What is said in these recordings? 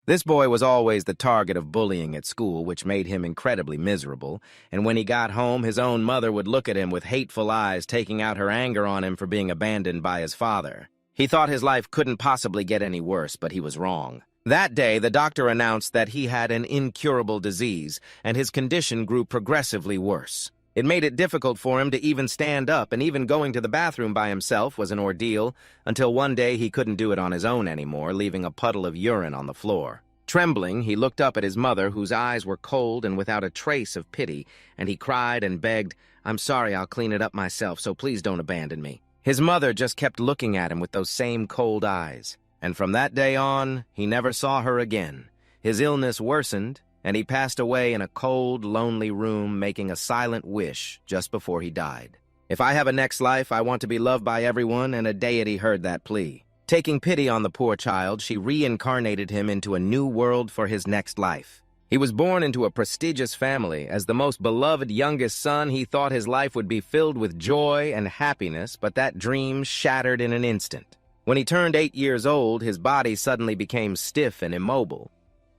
This boy was always the target of bullying at school, which made him incredibly miserable, and when he got home, his own mother would look at him with hateful eyes, taking out her anger on him for being abandoned by his father. He thought his life couldn't possibly get any worse, but he was wrong. That day, the doctor announced that he had an incurable disease, and his condition grew progressively worse. It made it difficult for him to even stand up, and even going to the bathroom by himself was an ordeal, until one day he couldn't do it on his own anymore, leaving a puddle of urine on the floor. Trembling, he looked up at his mother, whose eyes were cold and without a trace of pity, and he cried and begged, "I'm sorry, I'll clean it up myself, so please don't abandon me." His mother just kept looking at him with those same cold eyes, and from that day on, he never saw her again. His illness worsened, and he passed away in a cold, lonely room, making a silent wish just before he died. "If I have a next life, I want to be loved by everyone," and a deity heard that plea. Taking pity on the poor child, she reincarnated him into a new world for his next life. He was born into a prestigious family. As the most beloved youngest son, he thought his life would be filled with joy and happiness, but that dream shattered in an instant. When he turned 8 years old, his body suddenly became stiff and immobile.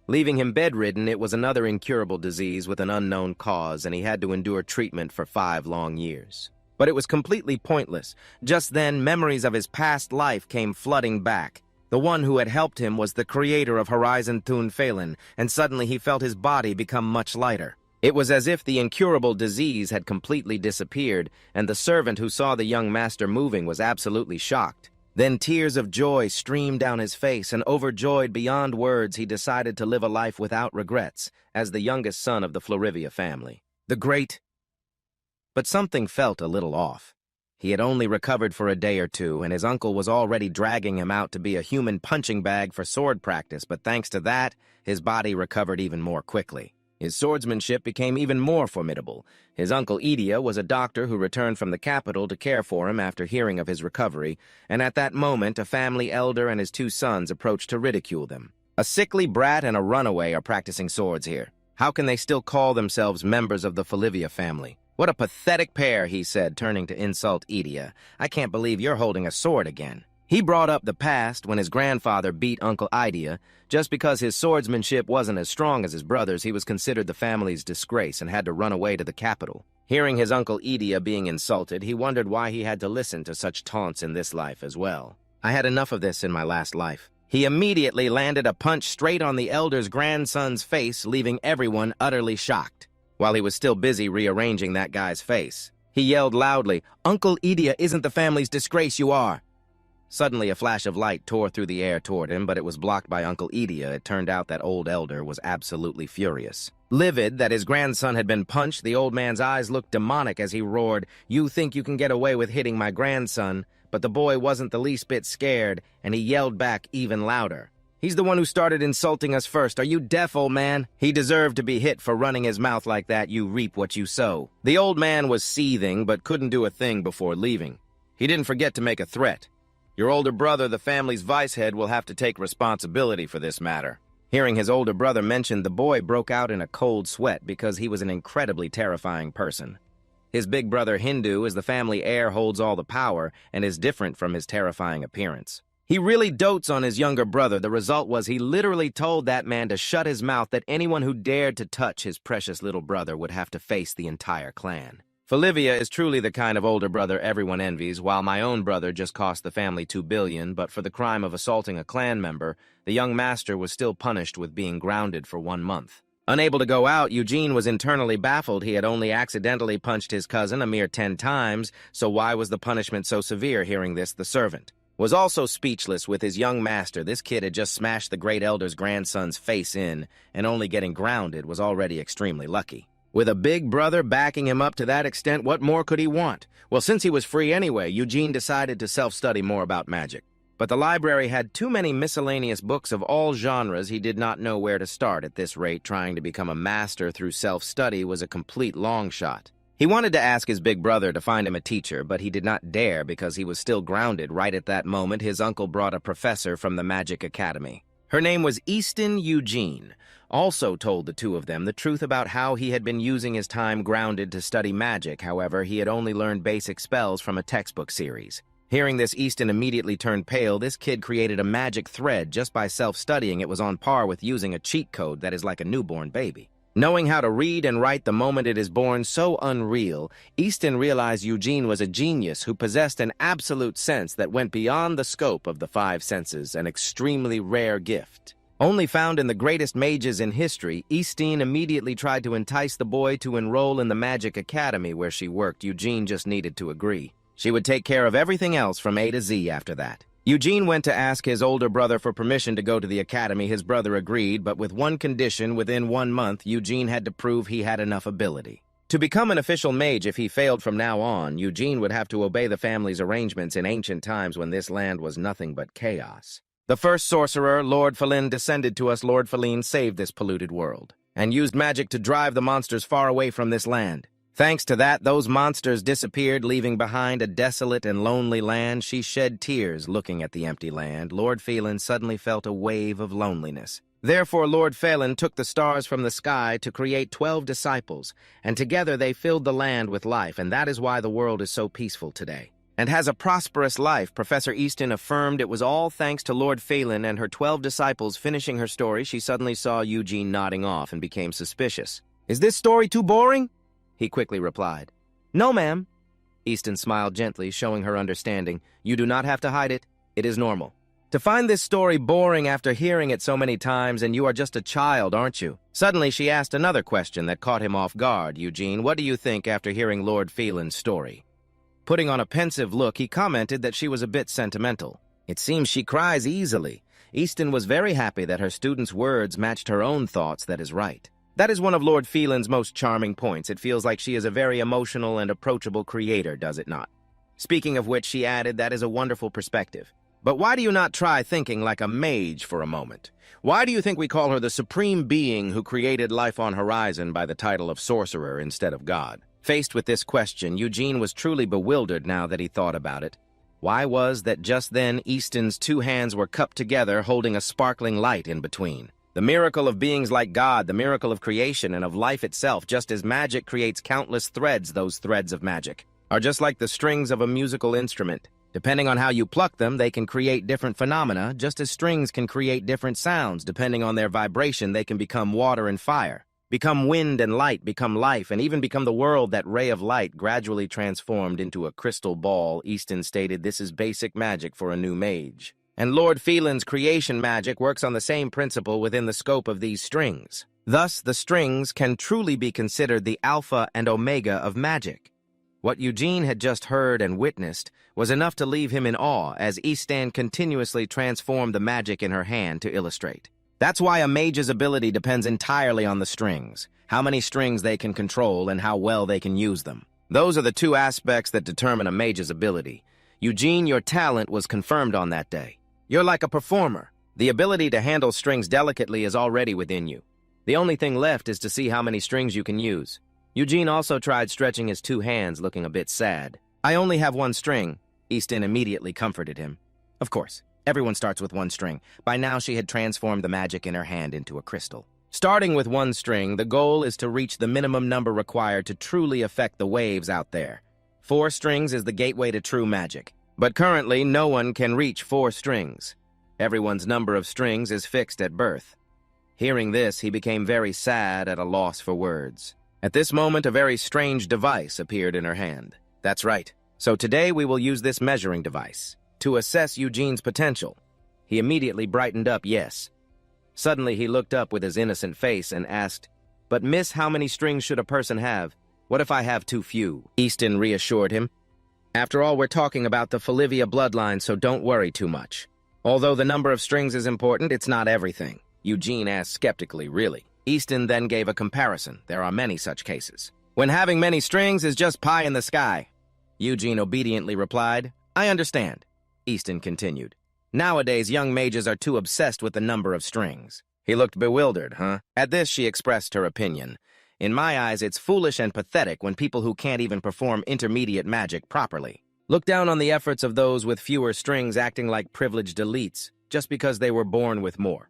Leaving him bedridden, it was another incurable disease with an unknown cause, and he had to endure treatment for 5 long years. But it was completely pointless. Just then, memories of his past life came flooding back. The one who had helped him was the creator of Horizon Thun Phelan, and suddenly he felt his body become much lighter. It was as if the incurable disease had completely disappeared, and the servant who saw the young master moving was absolutely shocked. Then tears of joy streamed down his face, and overjoyed beyond words, he decided to live a life without regrets, as the youngest son of the Florivia family. But something felt a little off. He had only recovered for a day or two, and his uncle was already dragging him out to be a human punching bag for sword practice, but thanks to that, his body recovered even more quickly. His swordsmanship became even more formidable. His uncle Idia was a doctor who returned from the capital to care for him after hearing of his recovery, and at that moment a family elder and his 2 sons approached to ridicule them. "A sickly brat and a runaway are practicing swords here. How can they still call themselves members of the Florivia family? What a pathetic pair," he said, turning to insult Idia. "I can't believe you're holding a sword again." He brought up the past when his grandfather beat Uncle Idia. Just because his swordsmanship wasn't as strong as his brother's, he was considered the family's disgrace and had to run away to the capital. Hearing his Uncle Idia being insulted, he wondered why he had to listen to such taunts in this life as well. "I had enough of this in my last life." He immediately landed a punch straight on the elder's grandson's face, leaving everyone utterly shocked. While he was still busy rearranging that guy's face, he yelled loudly, "Uncle Idia isn't the family's disgrace, you are." Suddenly, a flash of light tore through the air toward him, but it was blocked by Uncle Idia. It turned out that old elder was absolutely furious. Livid that his grandson had been punched, the old man's eyes looked demonic as he roared, "You think you can get away with hitting my grandson?" But the boy wasn't the least bit scared, and he yelled back even louder, "He's the one who started insulting us first. Are you deaf, old man? He deserved to be hit for running his mouth like that. You reap what you sow." The old man was seething, but couldn't do a thing before leaving. He didn't forget to make a threat. "Your older brother, the family's vice head, will have to take responsibility for this matter." Hearing his older brother mentioned, the boy broke out in a cold sweat because he was an incredibly terrifying person. His big brother Hindu, as the family heir, holds all the power and is different from his terrifying appearance. He really dotes on his younger brother. The result was he literally told that man to shut his mouth, that anyone who dared to touch his precious little brother would have to face the entire clan. Florivia is truly the kind of older brother everyone envies. While my own brother just cost the family $2 billion, but for the crime of assaulting a clan member, the young master was still punished with being grounded for 1 month. Unable to go out, Eugene was internally baffled. He had only accidentally punched his cousin a mere 10 times, so why was the punishment so severe? Hearing this, the servant was also speechless with his young master. This kid had just smashed the great elder's grandson's face in, and only getting grounded was already extremely lucky. With a big brother backing him up to that extent, what more could he want? Well, since he was free anyway, Eugene decided to self-study more about magic. But the library had too many miscellaneous books of all genres. He did not know where to start. At this rate, trying to become a master through self-study was a complete long shot. He wanted to ask his big brother to find him a teacher, but he did not dare because he was still grounded. Right at that moment, his uncle brought a professor from the Magic Academy. Her name was Easton Eugene. Also told the two of them the truth about how he had been using his time grounded to study magic. However, he had only learned basic spells from a textbook series. Hearing this, Easton immediately turned pale. This kid created a magic thread just by self-studying. It was on par with using a cheat code that is like a newborn baby. Knowing how to read and write the moment it is born, so unreal, Easton realized Eugene was a genius who possessed an absolute sense that went beyond the scope of the five senses, an extremely rare gift. Only found in the greatest mages in history, Easton immediately tried to entice the boy to enroll in the Magic Academy where she worked. Eugene just needed to agree. She would take care of everything else from A to Z after that. Eugene went to ask his older brother for permission to go to the academy. His brother agreed, but with one condition: within 1 month, Eugene had to prove he had enough ability. To become an official mage, if he failed from now on, Eugene would have to obey the family's arrangements in ancient times when this land was nothing but chaos. The first sorcerer, Lord Felin, descended to us. Lord Felin saved this polluted world and used magic to drive the monsters far away from this land. Thanks to that, those monsters disappeared, leaving behind a desolate and lonely land. She shed tears looking at the empty land. Lord Phelan suddenly felt a wave of loneliness. Therefore, Lord Phelan took the stars from the sky to create 12 disciples, and together they filled the land with life, and that is why the world is so peaceful today and has a prosperous life. Professor Easton affirmed it was all thanks to Lord Phelan and her 12 disciples. Finishing her story, she suddenly saw Eugene nodding off and became suspicious. "Is this story too boring?" He quickly replied. "No, ma'am." Easton smiled gently, showing her understanding. "You do not have to hide it. It is normal to find this story boring after hearing it so many times, and you are just a child, aren't you?" Suddenly, she asked another question that caught him off guard. "Eugene, what do you think after hearing Lord Phelan's story?" Putting on a pensive look, he commented that she was a bit sentimental. "It seems she cries easily." Easton was very happy that her student's words matched her own thoughts. That is right. That is one of Lord Phelan's most charming points. It feels like she is a very emotional and approachable creator, does it not? Speaking of which, she added, "That is a wonderful perspective. But why do you not try thinking like a mage for a moment? Why do you think we call her the supreme being who created life on Horizon by the title of sorcerer instead of God?" Faced with this question, Eugene was truly bewildered now that he thought about it. Why was that just then Easton's two hands were cupped together, holding a sparkling light in between? The miracle of beings like God, the miracle of creation and of life itself. Just as magic creates countless threads, those threads of magic are just like the strings of a musical instrument. Depending on how you pluck them, they can create different phenomena, just as strings can create different sounds. Depending on their vibration, they can become water and fire, become wind and light, become life, and even become the world. That ray of light gradually transformed into a crystal ball. Easton stated, "This is basic magic for a new mage. And Lord Phelan's creation magic works on the same principle within the scope of these strings. Thus, the strings can truly be considered the alpha and omega of magic." What Eugene had just heard and witnessed was enough to leave him in awe as Easton continuously transformed the magic in her hand to illustrate. That's why a mage's ability depends entirely on the strings, how many strings they can control and how well they can use them. Those are the two aspects that determine a mage's ability. Eugene, your talent was confirmed on that day. You're like a performer. The ability to handle strings delicately is already within you. The only thing left is to see how many strings you can use. Eugene also tried stretching his two hands, looking a bit sad. "I only have one string." Easton immediately comforted him. Of course, everyone starts with one string. By now, she had transformed the magic in her hand into a crystal. Starting with one string, the goal is to reach the minimum number required to truly affect the waves out there. 4 strings is the gateway to true magic. But currently, no one can reach 4 strings. Everyone's number of strings is fixed at birth. Hearing this, he became very sad, at a loss for words. At this moment, a very strange device appeared in her hand. That's right. So today we will use this measuring device to assess Eugene's potential. He immediately brightened up, yes. Suddenly, he looked up with his innocent face and asked, "But miss, how many strings should a person have? What if I have too few?" Easton reassured him. "After all, we're talking about the Falivia bloodline, so don't worry too much. Although the number of strings is important, it's not everything." Eugene asked skeptically, "Really?" Easton then gave a comparison. There are many such cases when having many strings is just pie in the sky. Eugene obediently replied, "I understand." Easton continued, "Nowadays, young mages are too obsessed with the number of strings." He looked bewildered, huh? At this, she expressed her opinion. "In my eyes, it's foolish and pathetic when people who can't even perform intermediate magic properly look down on the efforts of those with fewer strings, acting like privileged elites just because they were born with more."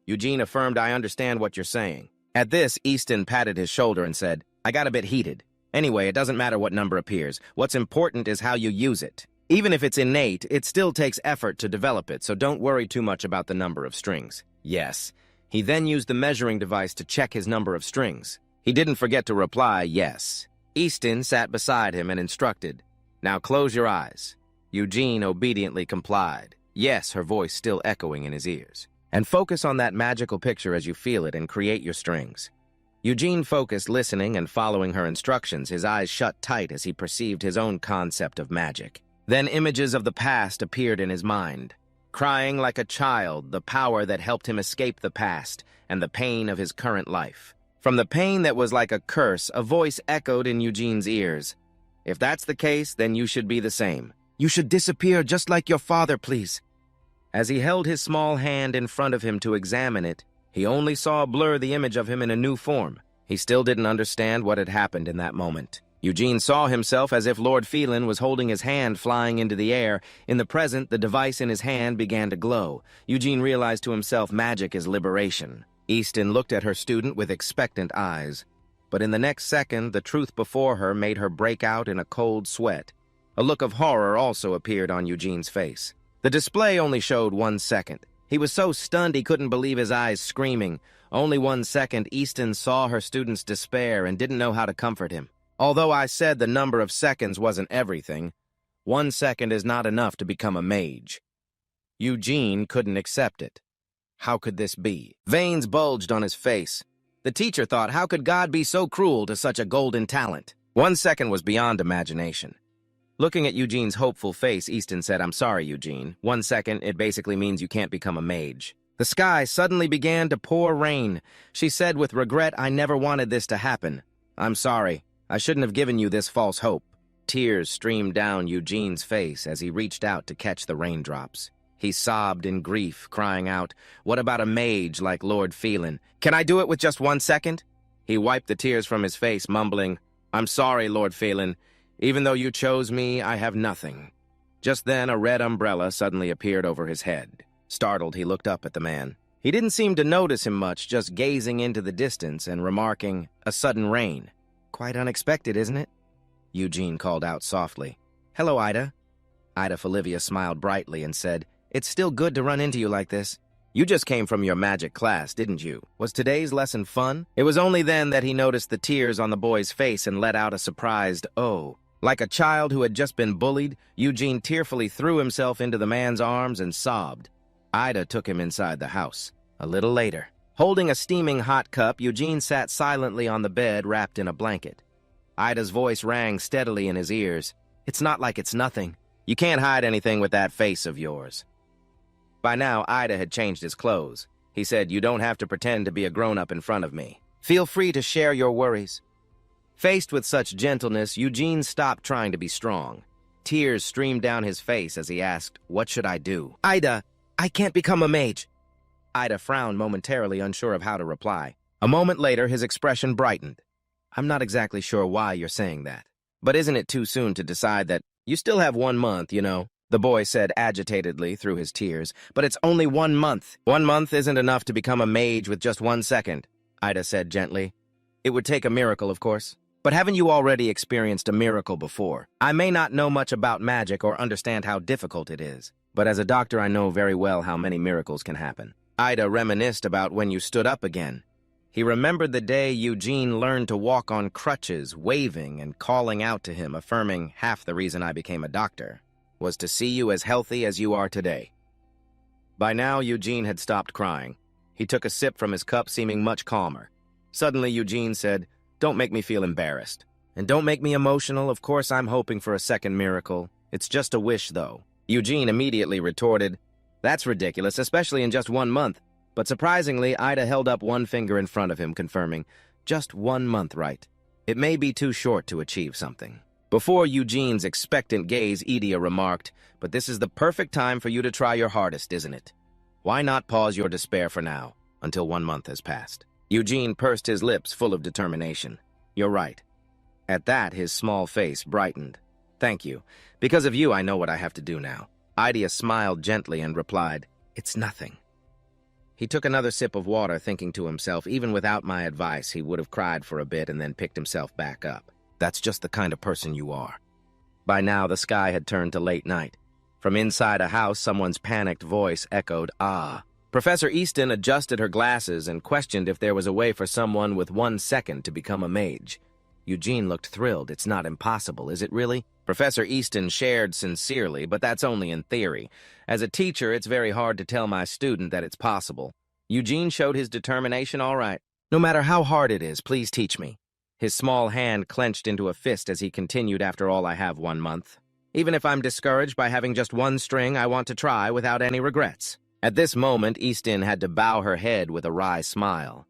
Eugene affirmed, "I understand what you're saying." At this, Easton patted his shoulder and said, "I got a bit heated. Anyway, it doesn't matter what number appears. What's important is how you use it." Even if it's innate, it still takes effort to develop it, so don't worry too much about the number of strings. Yes. He then used the measuring device to check his number of strings. He didn't forget to reply, yes. Easton sat beside him and instructed, "Now close your eyes." Eugene obediently complied, yes, her voice still echoing in his ears. "And focus on that magical picture as you feel it and create your strings." Eugene focused, listening and following her instructions, his eyes shut tight as he perceived his own concept of magic. Then images of the past appeared in his mind. Crying like a child, the power that helped him escape the past and the pain of his current life. From the pain that was like a curse, a voice echoed in Eugene's ears. "If that's the case, then you should be the same. You should disappear just like your father, please." As he held his small hand in front of him to examine it, he only saw blur the image of him in a new form. He still didn't understand what had happened in that moment. Eugene saw himself as if Lord Phelan was holding his hand flying into the air. In the present, the device in his hand began to glow. Eugene realized to himself magic is liberation. Easton looked at her student with expectant eyes. But in the next second, the truth before her made her break out in a cold sweat. A look of horror also appeared on Eugene's face. The display only showed 1 second. He was so stunned he couldn't believe his eyes, screaming. Only 1 second, Easton saw her student's despair and didn't know how to comfort him. Although I said the number of seconds wasn't everything, 1 second is not enough to become a mage. Eugene couldn't accept it. How could this be? Veins bulged on his face. The teacher thought, how could God be so cruel to such a golden talent? 1 second was beyond imagination. Looking at Eugene's hopeful face, Easton said, "I'm sorry, Eugene. 1 second, it basically means you can't become a mage." The sky suddenly began to pour rain. She said with regret, "I never wanted this to happen. I'm sorry. I shouldn't have given you this false hope." Tears streamed down Eugene's face as he reached out to catch the raindrops. He sobbed in grief, crying out, "What about a mage like Lord Phelan? Can I do it with just 1 second?" He wiped the tears from his face, mumbling, "I'm sorry, Lord Phelan. Even though you chose me, I have nothing." Just then, a red umbrella suddenly appeared over his head. Startled, he looked up at the man. He didn't seem to notice him much, just gazing into the distance and remarking, "A sudden rain." "Quite unexpected, isn't it?" Eugene called out softly. "Hello, Ida." Ida Olivia smiled brightly and said, "It's still good to run into you like this. You just came from your magic class, didn't you? Was today's lesson fun?" It was only then that he noticed the tears on the boy's face and let out a surprised, "Oh." Like a child who had just been bullied, Eugene tearfully threw himself into the man's arms and sobbed. Ida took him inside the house. A little later, holding a steaming hot cup, Eugene sat silently on the bed wrapped in a blanket. Ida's voice rang steadily in his ears. "It's not like it's nothing. You can't hide anything with that face of yours." By now, Ida had changed his clothes. He said, "You don't have to pretend to be a grown-up in front of me. Feel free to share your worries." Faced with such gentleness, Eugene stopped trying to be strong. Tears streamed down his face as he asked, "What should I do?" "Ida, I can't become a mage." Ida frowned momentarily, unsure of how to reply. A moment later, his expression brightened. "I'm not exactly sure why you're saying that. But isn't it too soon to decide that you still have 1 month, you know?" The boy said agitatedly through his tears. "But it's only 1 month. 1 month isn't enough to become a mage with just 1 second, Ida said gently. "It would take a miracle, of course. But haven't you already experienced a miracle before? I may not know much about magic or understand how difficult it is, but as a doctor I know very well how many miracles can happen." Ida reminisced about when you stood up again. He remembered the day Eugene learned to walk on crutches, waving and calling out to him, affirming, "Half the reason I became a doctor was to see you as healthy as you are today." By now, Eugene had stopped crying. He took a sip from his cup, seeming much calmer. Suddenly, Eugene said, "Don't make me feel embarrassed. And don't make me emotional. Of course, I'm hoping for a second miracle. It's just a wish, though." Eugene immediately retorted, "That's ridiculous, especially in just 1 month." But surprisingly, Ida held up one finger in front of him, confirming, "Just 1 month, right? It may be too short to achieve something." Before Eugene's expectant gaze, Idia remarked, "But this is the perfect time for you to try your hardest, isn't it? Why not pause your despair for now, until 1 month has passed?" Eugene pursed his lips, full of determination. "You're right." At that, his small face brightened. "Thank you. Because of you, I know what I have to do now." Idia smiled gently and replied, "It's nothing." He took another sip of water, thinking to himself, even without my advice, he would have cried for a bit and then picked himself back up. "That's just the kind of person you are." By now, the sky had turned to late night. From inside a house, someone's panicked voice echoed, "Ah." Professor Easton adjusted her glasses and questioned if there was a way for someone with 1 second to become a mage. Eugene looked thrilled. "It's not impossible, is it really?" Professor Easton shared sincerely, "But that's only in theory. As a teacher, it's very hard to tell my student that it's possible." Eugene showed his determination. "All right. No matter how hard it is, please teach me." His small hand clenched into a fist as he continued, "After all, I have 1 month. Even if I'm discouraged by having just 1 string, I want to try without any regrets." At this moment, Easton had to bow her head with a wry smile.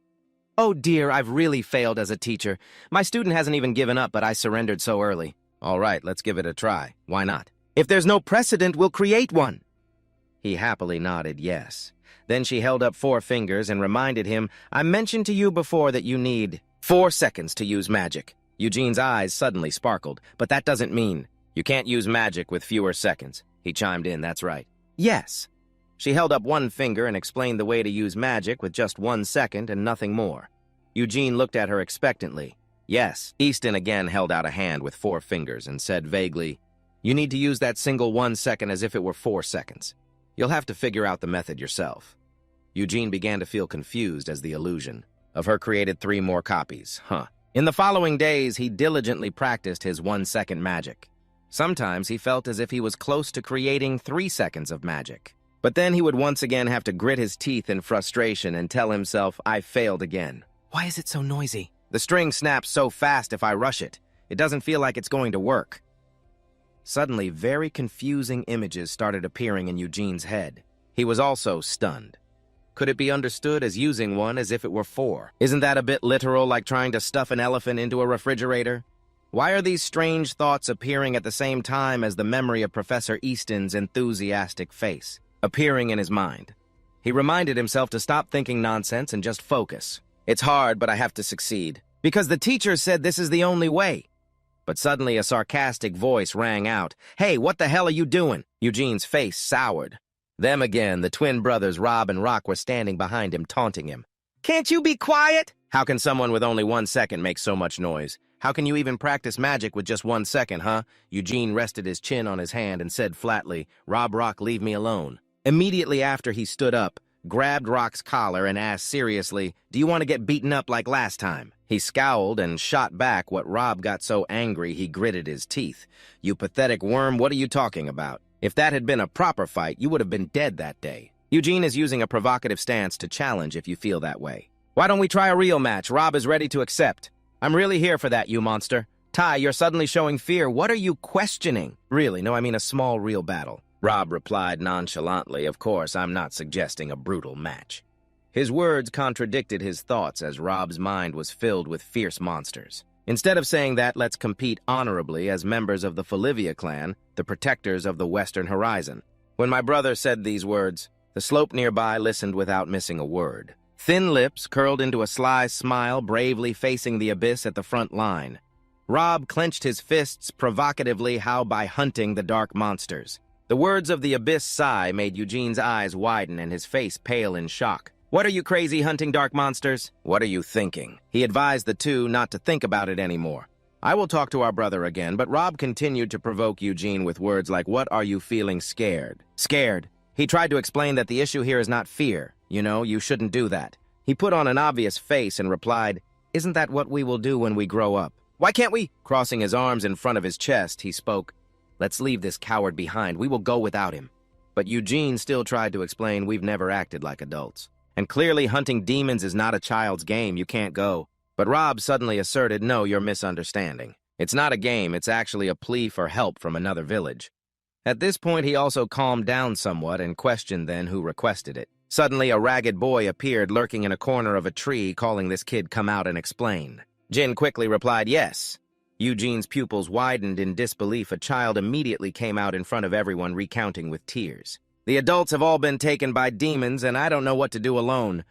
"Oh dear, I've really failed as a teacher. My student hasn't even given up, but I surrendered so early." "All right, let's give it a try. Why not?" "If there's no precedent, we'll create one." He happily nodded yes. Then she held up 4 fingers and reminded him, "I mentioned to you before that you need 4 seconds to use magic." Eugene's eyes suddenly sparkled. "But that doesn't mean you can't use magic with fewer seconds." He chimed in, "That's right." "Yes." She held up 1 finger and explained the way to use magic with just 1 second and nothing more. Eugene looked at her expectantly. "Yes." Easton again held out a hand with 4 fingers and said vaguely, "You need to use that single 1 second as if it were 4 seconds. You'll have to figure out the method yourself." Eugene began to feel confused as the illusion of her created 3 more copies. In the following days, he diligently practiced his 1-second magic. Sometimes he felt as if he was close to creating 3 seconds of magic. But then he would once again have to grit his teeth in frustration and tell himself, "I failed again. Why is it so noisy? The string snaps so fast if I rush it. It doesn't feel like it's going to work." Suddenly, very confusing images started appearing in Eugene's head. He was also stunned. Could it be understood as using one as if it were 4? Isn't that a bit literal, like trying to stuff an elephant into a refrigerator? Why are these strange thoughts appearing at the same time as the memory of Professor Easton's enthusiastic face appearing in his mind? He reminded himself to stop thinking nonsense and just focus. "It's hard, but I have to succeed. Because the teacher said this is the only way." But suddenly a sarcastic voice rang out. "Hey, what the hell are you doing?" Eugene's face soured. Them again, the twin brothers Rob and Rock were standing behind him, taunting him. "Can't you be quiet?" "How can someone with only 1 second make so much noise? How can you even practice magic with just 1 second, huh?" Eugene rested his chin on his hand and said flatly, "Rob, Rock, leave me alone." Immediately after, he stood up, grabbed Rock's collar, and asked seriously, "Do you want to get beaten up like last time?" He scowled and shot back what Rob got so angry he gritted his teeth. "You pathetic worm, what are you talking about? If that had been a proper fight, you would have been dead that day." Eugene is using a provocative stance to challenge if you feel that way. "Why don't we try a real match? Rob is ready to accept." "I'm really here for that, you monster." "Ty, you're suddenly showing fear. What are you questioning?" "Really, no, I mean a small, real battle." Rob replied nonchalantly, "Of course, I'm not suggesting a brutal match." His words contradicted his thoughts as Rob's mind was filled with fierce monsters. Instead of saying that, "Let's compete honorably as members of the Folivia clan, the protectors of the Western Horizon." When my brother said these words, the slope nearby listened without missing a word. Thin lips curled into a sly smile, bravely facing the abyss at the front line. Rob clenched his fists provocatively, how by hunting the dark monsters. The words of the abyss sigh made Eugene's eyes widen and his face pale in shock. "What are you crazy hunting dark monsters? What are you thinking?" He advised the two not to think about it anymore. "I will talk to our brother again," but Rob continued to provoke Eugene with words like, "What are you feeling scared?" "Scared?" He tried to explain that the issue here is not fear. "You know, you shouldn't do that." He put on an obvious face and replied, "Isn't that what we will do when we grow up? Why can't we?" Crossing his arms in front of his chest, he spoke, "Let's leave this coward behind. We will go without him." But Eugene still tried to explain, "We've never acted like adults. And clearly hunting demons is not a child's game. You can't go." But Rob suddenly asserted, "No, you're misunderstanding. It's not a game. It's actually a plea for help from another village." At this point, he also calmed down somewhat and questioned then who requested it. Suddenly, a ragged boy appeared lurking in a corner of a tree, calling this kid come out and explain. Jin quickly replied, "Yes." Eugene's pupils widened in disbelief. A child immediately came out in front of everyone, recounting with tears. "The adults have all been taken by demons, and I don't know what to do alone."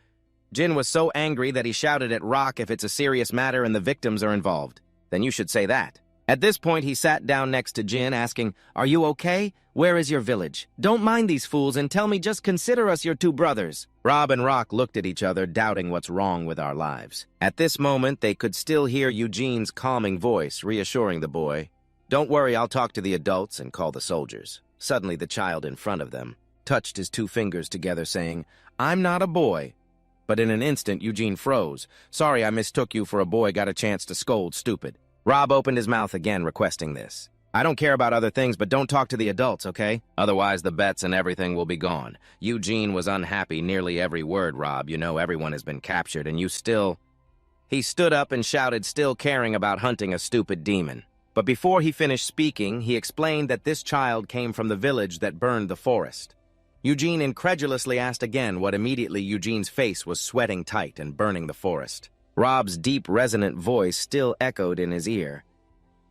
Jin was so angry that he shouted at Rock, "If it's a serious matter and the victims are involved, then you should say that." At this point, he sat down next to Jin, asking, "Are you okay? Where is your village? Don't mind these fools and tell me, just consider us your two brothers." Rob and Rock looked at each other, doubting what's wrong with our lives. At this moment, they could still hear Eugene's calming voice, reassuring the boy. Don't worry, I'll talk to the adults and call the soldiers. Suddenly, the child in front of them touched his two fingers together, saying, "I'm not a boy." But in an instant, Eugene froze. "Sorry, I mistook you for a boy, got a chance to scold, stupid." Rob opened his mouth again, requesting this. "I don't care about other things, but don't talk to the adults, okay? Otherwise, the bets and everything will be gone." Eugene was unhappy nearly every word. "Rob, you know everyone has been captured, and you still—" He stood up and shouted, still caring about hunting a stupid demon. But before he finished speaking, he explained that this child came from the village that burned the forest. Eugene incredulously asked again what immediately Eugene's face was sweating tight and burning the forest. Rob's deep, resonant voice still echoed in his ear.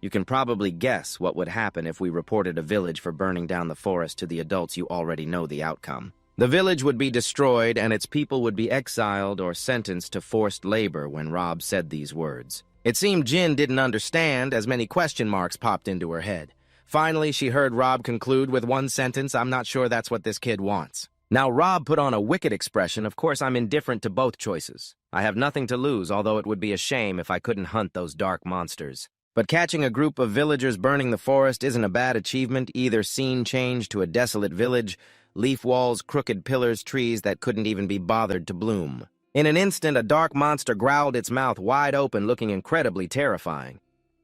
"You can probably guess what would happen if we reported a village for burning down the forest to the adults. You already know the outcome. The village would be destroyed and its people would be exiled or sentenced to forced labor." When Rob said these words, it seemed Jin didn't understand, as many question marks popped into her head. Finally, she heard Rob conclude with one sentence, "I'm not sure that's what this kid wants." Now, Rob put on a wicked expression. "Of course, I'm indifferent to both choices. I have nothing to lose, although it would be a shame if I couldn't hunt those dark monsters. But catching a group of villagers burning the forest isn't a bad achievement. Either scene change to a desolate village, leaf walls, crooked pillars, trees that couldn't even be bothered to bloom." In an instant, a dark monster growled, its mouth wide open, looking incredibly terrifying.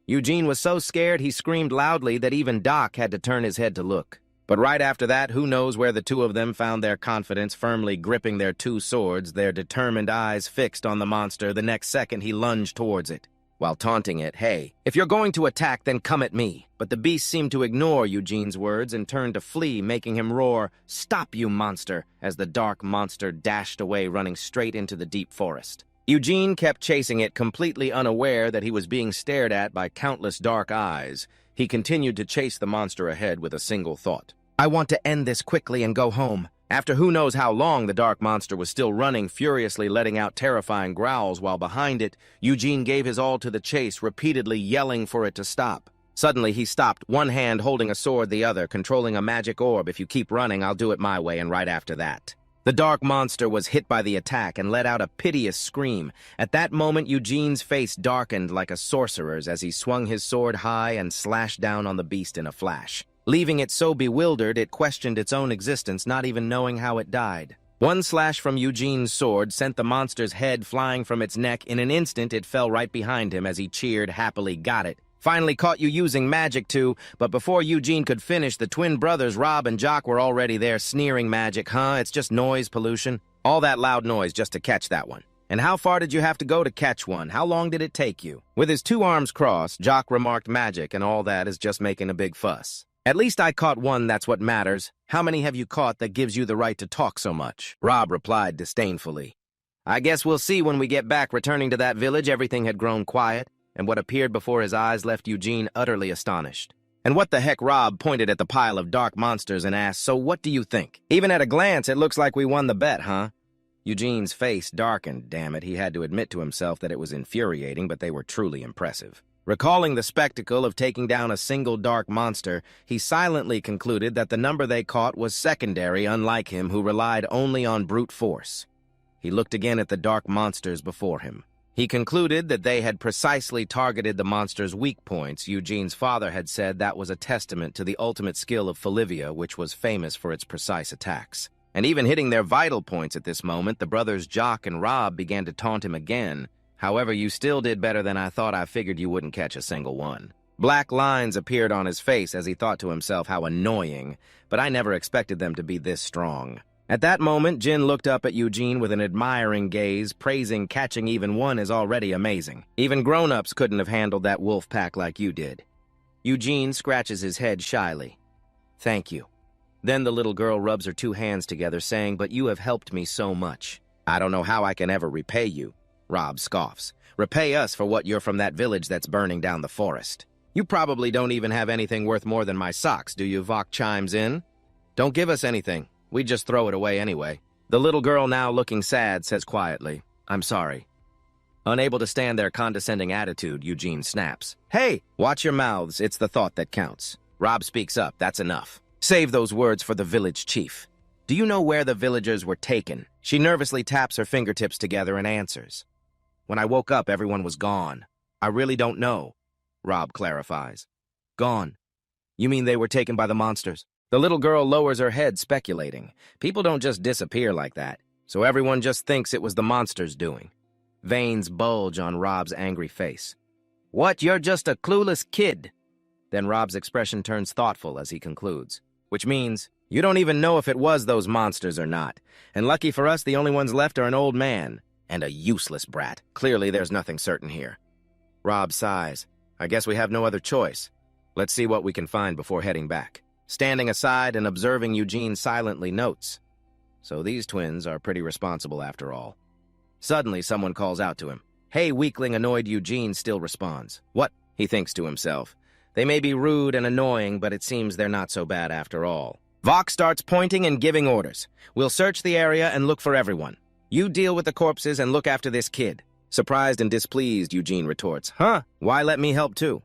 Eugene was so scared he screamed loudly that even Doc had to turn his head to look. But right after that, who knows where the two of them found their confidence, firmly gripping their two swords, their determined eyes fixed on the monster. The next second, he lunged towards it, while taunting it, "Hey, if you're going to attack, then come at me." But the beast seemed to ignore Eugene's words and turned to flee, making him roar, "Stop, you monster," as the dark monster dashed away, running straight into the deep forest. Eugene kept chasing it, completely unaware that he was being stared at by countless dark eyes. He continued to chase the monster ahead with a single thought: "I want to end this quickly and go home." After who knows how long, the dark monster was still running, furiously letting out terrifying growls, while behind it, Eugene gave his all to the chase, repeatedly yelling for it to stop. Suddenly, he stopped, one hand holding a sword, the other controlling a magic orb. "If you keep running, I'll do it my way," and right after that, the dark monster was hit by the attack and let out a piteous scream. At that moment, Eugene's face darkened like a sorcerer's as he swung his sword high and slashed down on the beast in a flash, leaving it so bewildered it questioned its own existence, not even knowing how it died. One slash from Eugene's sword sent the monster's head flying from its neck. In an instant, it fell right behind him as he cheered happily, "Got it. Finally caught you using magic too." But before Eugene could finish, the twin brothers, Rob and Jock, were already there, sneering, "Magic, huh? It's just noise pollution. All that loud noise just to catch that one. And how far did you have to go to catch one? How long did it take you?" With his two arms crossed, Jock remarked, "Magic and all that is just making a big fuss. At least I caught one, that's what matters. How many have you caught that gives you the right to talk so much?" Rob replied disdainfully. "I guess we'll see when we get back." Returning to that village, everything had grown quiet, and what appeared before his eyes left Eugene utterly astonished. "And what the heck?" Rob pointed at the pile of dark monsters and asked, "So what do you think? Even at a glance, it looks like we won the bet, huh?" Eugene's face darkened. Damn it, he had to admit to himself that it was infuriating, but they were truly impressive. Recalling the spectacle of taking down a single dark monster, he silently concluded that the number they caught was secondary, unlike him, who relied only on brute force. He looked again at the dark monsters before him. He concluded that they had precisely targeted the monster's weak points. Eugene's father had said that was a testament to the ultimate skill of Folivia, which was famous for its precise attacks. And even hitting their vital points at this moment, the brothers Jock and Rob began to taunt him again. "However, you still did better than I thought. I figured you wouldn't catch a single one." Black lines appeared on his face as he thought to himself, "How annoying, but I never expected them to be this strong." At that moment, Jin looked up at Eugene with an admiring gaze, praising catching even one is already amazing. "Even grown-ups couldn't have handled that wolf pack like you did." Eugene scratches his head shyly. "Thank you." Then the little girl rubs her two hands together, saying, "But you have helped me so much." "I don't know how I can ever repay you," Rob scoffs. "Repay us for what you're from that village that's burning down the forest." "You probably don't even have anything worth more than my socks, do you?" Vok chimes in. "Don't give us anything. We'd just throw it away anyway." The little girl, now looking sad, says quietly, "I'm sorry." Unable to stand their condescending attitude, Eugene snaps, "Hey, watch your mouths. It's the thought that counts." Rob speaks up, "That's enough. Save those words for the village chief. Do you know where the villagers were taken?" She nervously taps her fingertips together and answers, "When I woke up, everyone was gone. I really don't know," Rob clarifies. Gone. You mean they were taken by the monsters? The little girl lowers her head, speculating. People don't just disappear like that, so everyone just thinks it was the monsters doing. Veins bulge on Rob's angry face. What, you're just a clueless kid? Then Rob's expression turns thoughtful as he concludes. Which means, you don't even know if it was those monsters or not. And lucky for us, the only ones left are an old man and a useless brat. Clearly, there's nothing certain here. Rob sighs. I guess we have no other choice. Let's see what we can find before heading back. Standing aside and observing, Eugene silently notes. So these twins are pretty responsible after all. Suddenly, someone calls out to him. Hey, weakling, annoyed Eugene still responds. What? He thinks to himself. They may be rude and annoying, but it seems they're not so bad after all. Vox starts pointing and giving orders. We'll search the area and look for everyone. You deal with the corpses and look after this kid. Surprised and displeased, Eugene retorts. Huh? Why let me help too?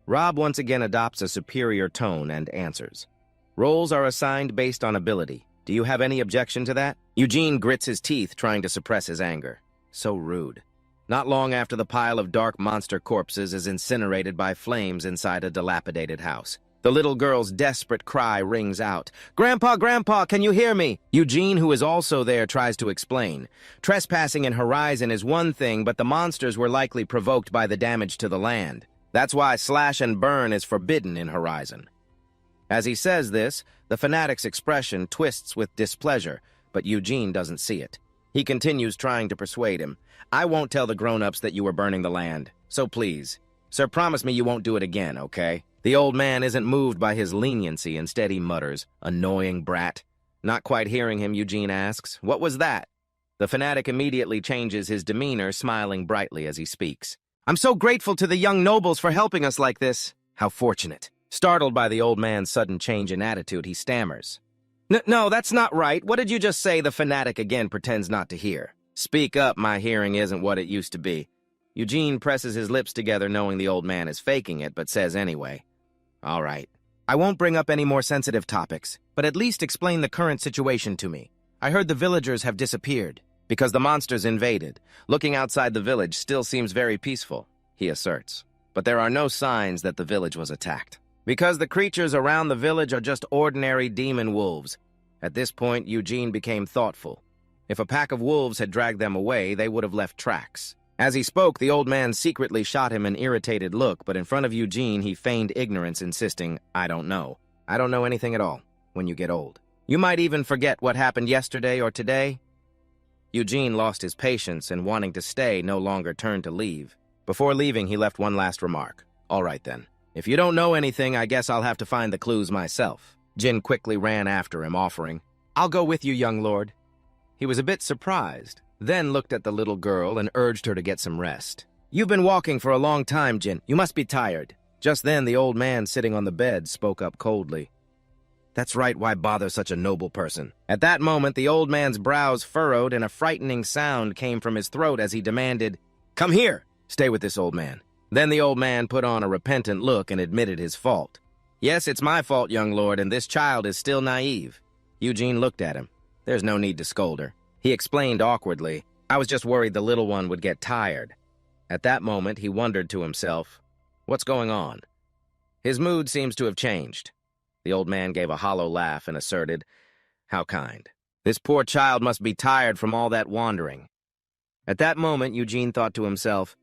Rob once again adopts a superior tone and answers. Roles are assigned based on ability. Do you have any objection to that? Eugene grits his teeth, trying to suppress his anger. So rude. Not long after the pile of dark monster corpses is incinerated by flames inside a dilapidated house. The little girl's desperate cry rings out. Grandpa, Grandpa, can you hear me? Eugene, who is also there, tries to explain. Trespassing in Horizon is one thing, but the monsters were likely provoked by the damage to the land. That's why slash and burn is forbidden in Horizon. As he says this, the fanatic's expression twists with displeasure, but Eugene doesn't see it. He continues trying to persuade him. I won't tell the grown-ups that you were burning the land, so please. Sir, promise me you won't do it again, okay? The old man isn't moved by his leniency. Instead, he mutters, annoying brat. Not quite hearing him, Eugene asks, what was that? The fanatic immediately changes his demeanor, smiling brightly as he speaks. I'm so grateful to the young nobles for helping us like this. How fortunate. Startled by the old man's sudden change in attitude, he stammers. No, that's not right. What did you just say? The fanatic again pretends not to hear. Speak up, my hearing isn't what it used to be. Eugene presses his lips together, knowing the old man is faking it, but says anyway. All right. I won't bring up any more sensitive topics, but at least explain the current situation to me. I heard the villagers have disappeared because the monsters invaded. Looking outside the village still seems very peaceful, he asserts. But there are no signs that the village was attacked. Because the creatures around the village are just ordinary demon wolves. At this point, Eugene became thoughtful. If a pack of wolves had dragged them away, they would have left tracks. As he spoke, the old man secretly shot him an irritated look, but in front of Eugene, he feigned ignorance, insisting, I don't know. I don't know anything at all when you get old. You might even forget what happened yesterday or today. Eugene lost his patience and, wanting to stay, no longer turned to leave. Before leaving, he left one last remark. All right, then. If you don't know anything, I guess I'll have to find the clues myself. Jin quickly ran after him, offering, I'll go with you, young lord. He was a bit surprised, then looked at the little girl and urged her to get some rest. You've been walking for a long time, Jin. You must be tired. Just then, the old man sitting on the bed spoke up coldly. That's right, why bother such a noble person? At that moment, the old man's brows furrowed and a frightening sound came from his throat as he demanded, Come here! Stay with this old man. Then the old man put on a repentant look and admitted his fault. Yes, it's my fault, young lord, and this child is still naive. Eugene looked at him. There's no need to scold her. He explained awkwardly, I was just worried the little one would get tired. At that moment, he wondered to himself, what's going on? His mood seems to have changed. The old man gave a hollow laugh and asserted, How kind. This poor child must be tired from all that wandering. At that moment, Eugene thought to himself,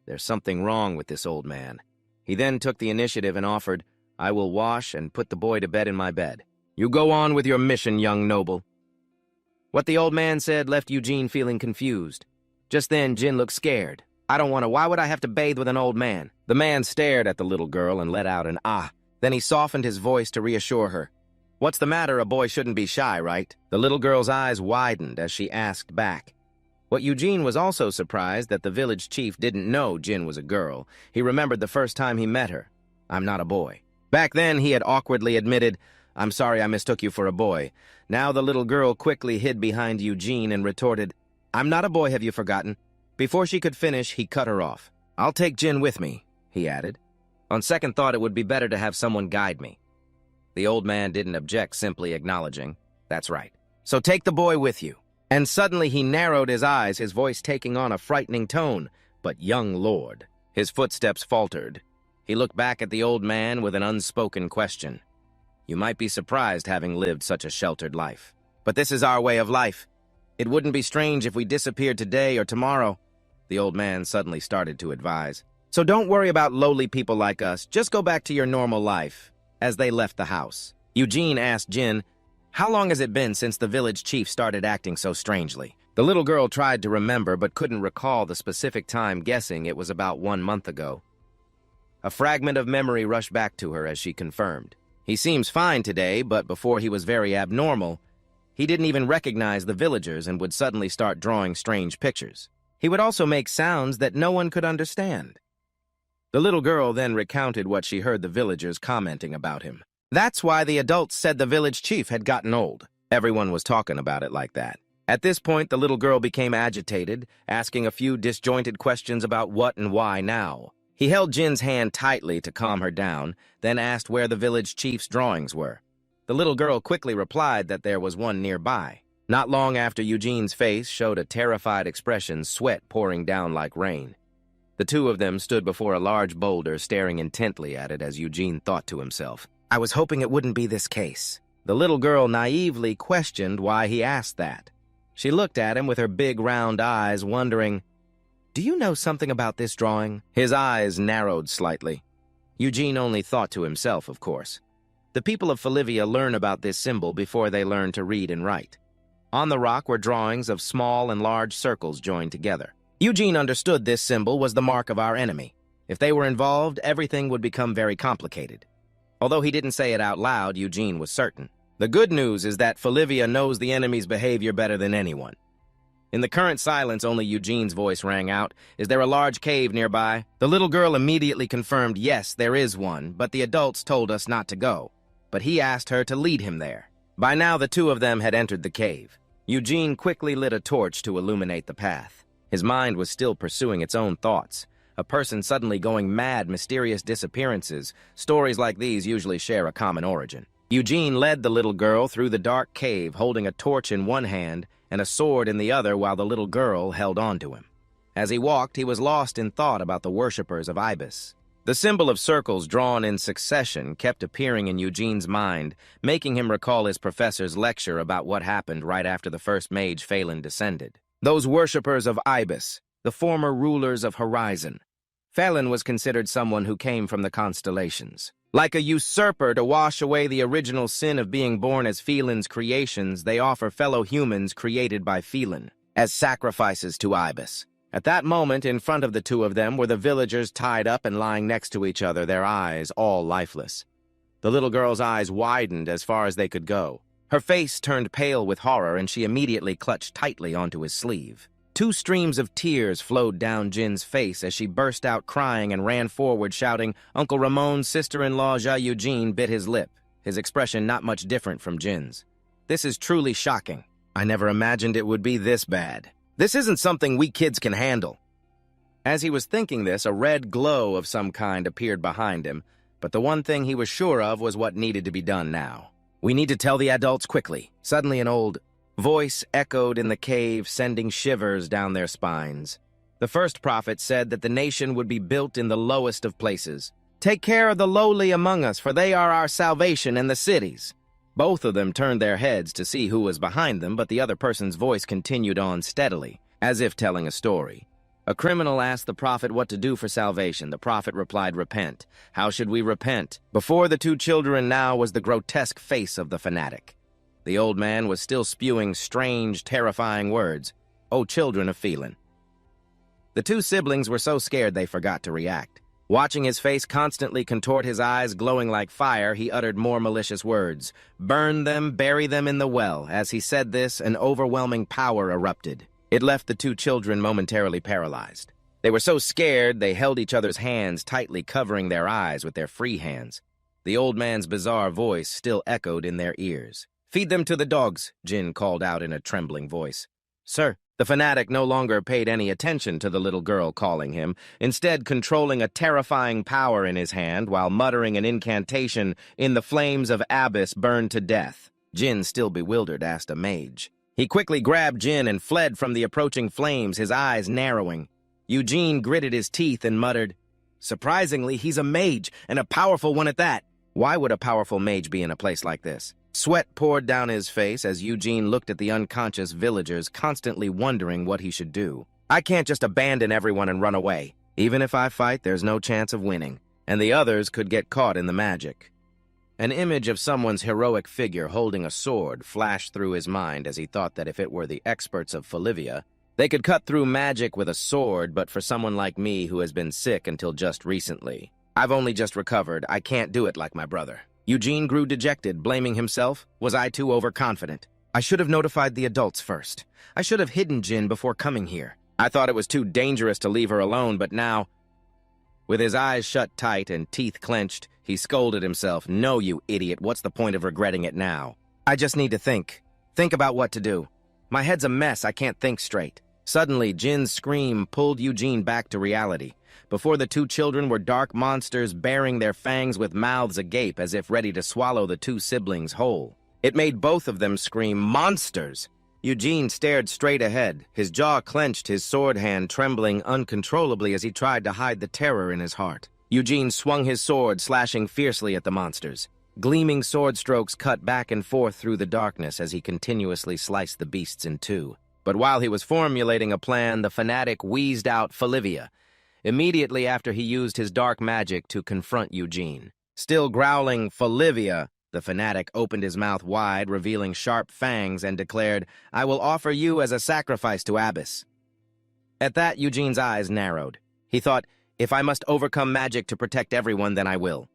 There's something wrong with this old man. He then took the initiative and offered, I will wash and put the boy to bed in my bed. You go on with your mission, young noble. What the old man said left Eugene feeling confused. Just then, Jin looked scared. I don't want to. Why would I have to bathe with an old man? The man stared at the little girl and let out an ah. Then he softened his voice to reassure her. What's the matter? A boy shouldn't be shy, right? The little girl's eyes widened as she asked back. What Eugene was also surprised that the village chief didn't know Jin was a girl. He remembered the first time he met her. I'm not a boy. Back then, he had awkwardly admitted, I'm sorry I mistook you for a boy. Now the little girl quickly hid behind Eugene and retorted, I'm not a boy, have you forgotten? Before she could finish, he cut her off. I'll take Jin with me, he added. On second thought, it would be better to have someone guide me. The old man didn't object, simply acknowledging, That's right. So take the boy with you. And suddenly he narrowed his eyes, his voice taking on a frightening tone. But young lord, his footsteps faltered. He looked back at the old man with an unspoken question. You might be surprised having lived such a sheltered life. But this is our way of life. It wouldn't be strange if we disappeared today or tomorrow. The old man suddenly started to advise. So don't worry about lowly people like us. Just go back to your normal life. As they left the house, Eugene asked Jin, how long has it been since the village chief started acting so strangely? The little girl tried to remember but couldn't recall the specific time, guessing it was about 1 month ago. A fragment of memory rushed back to her as she confirmed. He seems fine today, but before he was very abnormal. He didn't even recognize the villagers and would suddenly start drawing strange pictures. He would also make sounds that no one could understand. The little girl then recounted what she heard the villagers commenting about him. That's why the adults said the village chief had gotten old. Everyone was talking about it like that. At this point, the little girl became agitated, asking a few disjointed questions about what and why now. He held Jin's hand tightly to calm her down, then asked where the village chief's drawings were. The little girl quickly replied that there was one nearby. Not long after, Eugene's face showed a terrified expression, sweat pouring down like rain. The two of them stood before a large boulder, staring intently at it as Eugene thought to himself, I was hoping it wouldn't be this case. The little girl naively questioned why he asked that. She looked at him with her big round eyes, wondering, do you know something about this drawing? His eyes narrowed slightly. Eugene only thought to himself, of course. The people of Falivia learn about this symbol before they learn to read and write. On the rock were drawings of small and large circles joined together. Eugene understood this symbol was the mark of our enemy. If they were involved, everything would become very complicated. Although he didn't say it out loud, Eugene was certain. The good news is that Falivia knows the enemy's behavior better than anyone. In the current silence, only Eugene's voice rang out. Is there a large cave nearby? The little girl immediately confirmed, yes, there is one, but the adults told us not to go. But he asked her to lead him there. By now, the two of them had entered the cave. Eugene quickly lit a torch to illuminate the path. His mind was still pursuing its own thoughts. A person suddenly going mad, mysterious disappearances. Stories like these usually share a common origin. Eugene led the little girl through the dark cave, holding a torch in one hand and a sword in the other while the little girl held on to him. As he walked, he was lost in thought about the worshippers of Ibis. The symbol of circles drawn in succession kept appearing in Eugene's mind, making him recall his professor's lecture about what happened right after the first mage Phelan descended. Those worshippers of Ibis, the former rulers of Horizon. Phelan was considered someone who came from the constellations. Like a usurper to wash away the original sin of being born as Phelan's creations, they offer fellow humans created by Phelan as sacrifices to Ibis. At that moment, in front of the two of them were the villagers tied up and lying next to each other, their eyes all lifeless. The little girl's eyes widened as far as they could go. Her face turned pale with horror, and she immediately clutched tightly onto his sleeve. 2 streams of tears flowed down Jin's face as she burst out crying and ran forward, shouting, Uncle Ramon's sister-in-law, Eugene, bit his lip, his expression not much different from Jin's. This is truly shocking. I never imagined it would be this bad. This isn't something we kids can handle. As he was thinking this, a red glow of some kind appeared behind him, but the one thing he was sure of was what needed to be done now. We need to tell the adults quickly. Suddenly an old voice echoed in the cave, sending shivers down their spines. The first prophet said that the nation would be built in the lowest of places. Take care of the lowly among us, for they are our salvation in the cities. Both of them turned their heads to see who was behind them, but the other person's voice continued on steadily, as if telling a story. A criminal asked the prophet what to do for salvation. The prophet replied, repent. How should we repent? Before the 2 children now was the grotesque face of the fanatic. The old man was still spewing strange, terrifying words. Oh, children of Phelan. The 2 siblings were so scared they forgot to react. Watching his face constantly contort, his eyes glowing like fire, he uttered more malicious words. Burn them, bury them in the well. As he said this, an overwhelming power erupted. It left the 2 children momentarily paralyzed. They were so scared they held each other's hands, tightly covering their eyes with their free hands. The old man's bizarre voice still echoed in their ears. Feed them to the dogs, Jin called out in a trembling voice. Sir. The fanatic no longer paid any attention to the little girl calling him, instead controlling a terrifying power in his hand while muttering an incantation. In the flames of Abyss burned to death. Jin, still bewildered, asked a mage. He quickly grabbed Jin and fled from the approaching flames, his eyes narrowing. Eugene gritted his teeth and muttered, Surprisingly, he's a mage, and a powerful one at that. Why would a powerful mage be in a place like this? Sweat poured down his face as Eugene looked at the unconscious villagers, constantly wondering what he should do. I can't just abandon everyone and run away. Even if I fight, there's no chance of winning, and the others could get caught in the magic. An image of someone's heroic figure holding a sword flashed through his mind as he thought that if it were the experts of Folivia, they could cut through magic with a sword, but for someone like me who has been sick until just recently. I've only just recovered. I can't do it like my brother. Eugene grew dejected, blaming himself. Was I too overconfident? I should have notified the adults first. I should have hidden Jin before coming here. I thought it was too dangerous to leave her alone, but now... With his eyes shut tight and teeth clenched, he scolded himself. No, you idiot, what's the point of regretting it now? I just need to think. Think about what to do. My head's a mess, I can't think straight. Suddenly, Jin's scream pulled Eugene back to reality. Before the two children were dark monsters baring their fangs with mouths agape as if ready to swallow the two siblings whole. It made both of them scream, "Monsters!" Eugene stared straight ahead, his jaw clenched, his sword hand trembling uncontrollably as he tried to hide the terror in his heart. Eugene swung his sword, slashing fiercely at the monsters. Gleaming sword strokes cut back and forth through the darkness as he continuously sliced the beasts in two. But while he was formulating a plan, the fanatic wheezed out Folivia, immediately after he used his dark magic to confront Eugene. Still growling, "Folivia," the fanatic opened his mouth wide, revealing sharp fangs, and declared, "I will offer you as a sacrifice to Abyss." At that, Eugene's eyes narrowed. He thought, if I must overcome magic to protect everyone, then I will.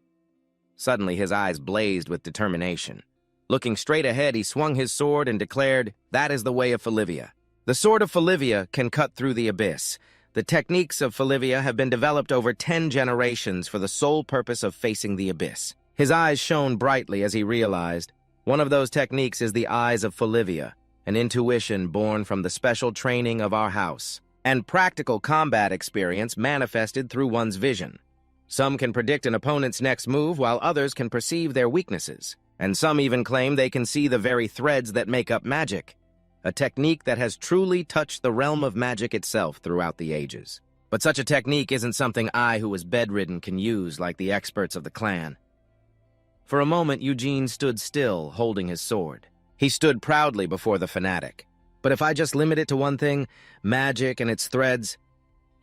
Suddenly, his eyes blazed with determination. Looking straight ahead, he swung his sword and declared, "That is the way of Folivia. The sword of Folivia can cut through the abyss. The techniques of Folivia have been developed over 10 generations for the sole purpose of facing the abyss." His eyes shone brightly as he realized, one of those techniques is the eyes of Folivia, an intuition born from the special training of our house, and practical combat experience manifested through one's vision. Some can predict an opponent's next move, while others can perceive their weaknesses, and some even claim they can see the very threads that make up magic, a technique that has truly touched the realm of magic itself throughout the ages. But such a technique isn't something I, who was bedridden, can use like the experts of the clan. For a moment, Eugene stood still, holding his sword. He stood proudly before the fanatic. But if I just limit it to one thing, magic and its threads...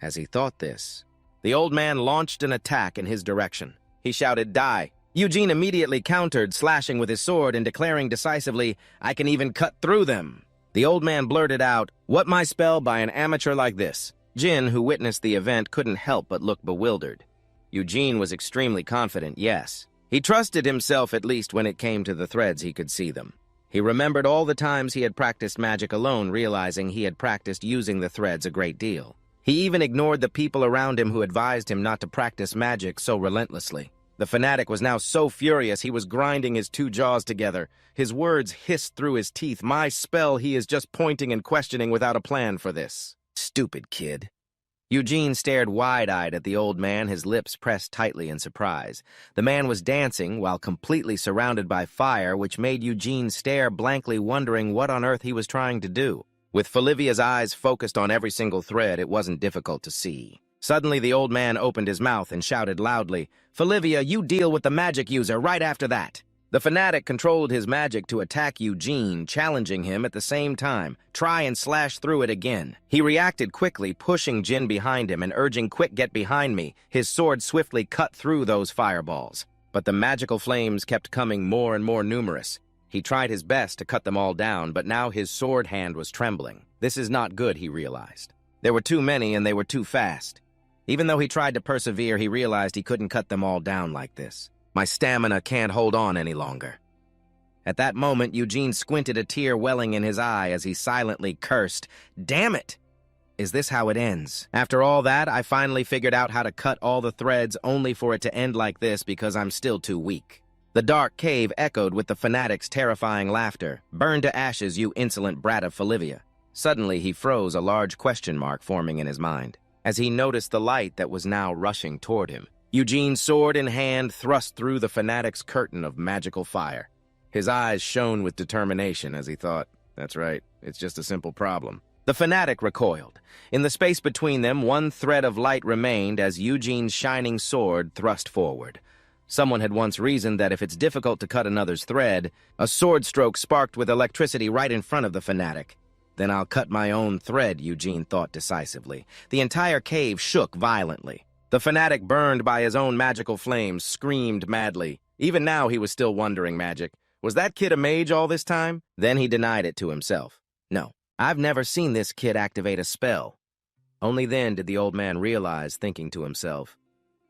As he thought this, the old man launched an attack in his direction. He shouted, "Die!" Eugene immediately countered, slashing with his sword and declaring decisively, "I can even cut through them." The old man blurted out, "What my spell by an amateur like this?" Jin, who witnessed the event, couldn't help but look bewildered. Eugene was extremely confident, yes. He trusted himself at least when it came to the threads he could see them. He remembered all the times he had practiced magic alone, realizing he had practiced using the threads a great deal. He even ignored the people around him who advised him not to practice magic so relentlessly. The fanatic was now so furious he was grinding his two jaws together. His words hissed through his teeth. "My spell, he is just pointing and questioning without a plan for this. Stupid kid." Eugene stared wide-eyed at the old man, his lips pressed tightly in surprise. The man was dancing while completely surrounded by fire, which made Eugene stare blankly, wondering what on earth he was trying to do. With Folivia's eyes focused on every single thread, it wasn't difficult to see. Suddenly, the old man opened his mouth and shouted loudly, "Folivia, you deal with the magic user right after that." The fanatic controlled his magic to attack Eugene, challenging him at the same time. Try and slash through it again. He reacted quickly, pushing Jin behind him and urging, "Quick, get behind me." His sword swiftly cut through those fireballs. But the magical flames kept coming more and more numerous. He tried his best to cut them all down, but now his sword hand was trembling. This is not good, he realized. There were too many and they were too fast. Even though he tried to persevere, he realized he couldn't cut them all down like this. My stamina can't hold on any longer. At that moment, Eugene squinted, a tear welling in his eye as he silently cursed, "Damn it! Is this how it ends? After all that, I finally figured out how to cut all the threads only for it to end like this because I'm still too weak." The dark cave echoed with the fanatic's terrifying laughter. "Burn to ashes, you insolent brat of Folivia." Suddenly, he froze, a large question mark forming in his mind, as he noticed the light that was now rushing toward him. Eugene, sword in hand, thrust through the fanatic's curtain of magical fire. His eyes shone with determination as he thought, "That's right, it's just a simple problem." The fanatic recoiled. In the space between them, one thread of light remained as Eugene's shining sword thrust forward. Someone had once reasoned that if it's difficult to cut another's thread, a sword stroke sparked with electricity right in front of the fanatic. Then I'll cut my own thread, Eugene thought decisively. The entire cave shook violently. The fanatic, burned by his own magical flames, screamed madly. Even now he was still wondering magic. Was that kid a mage all this time? Then he denied it to himself. No, I've never seen this kid activate a spell. Only then did the old man realize, thinking to himself,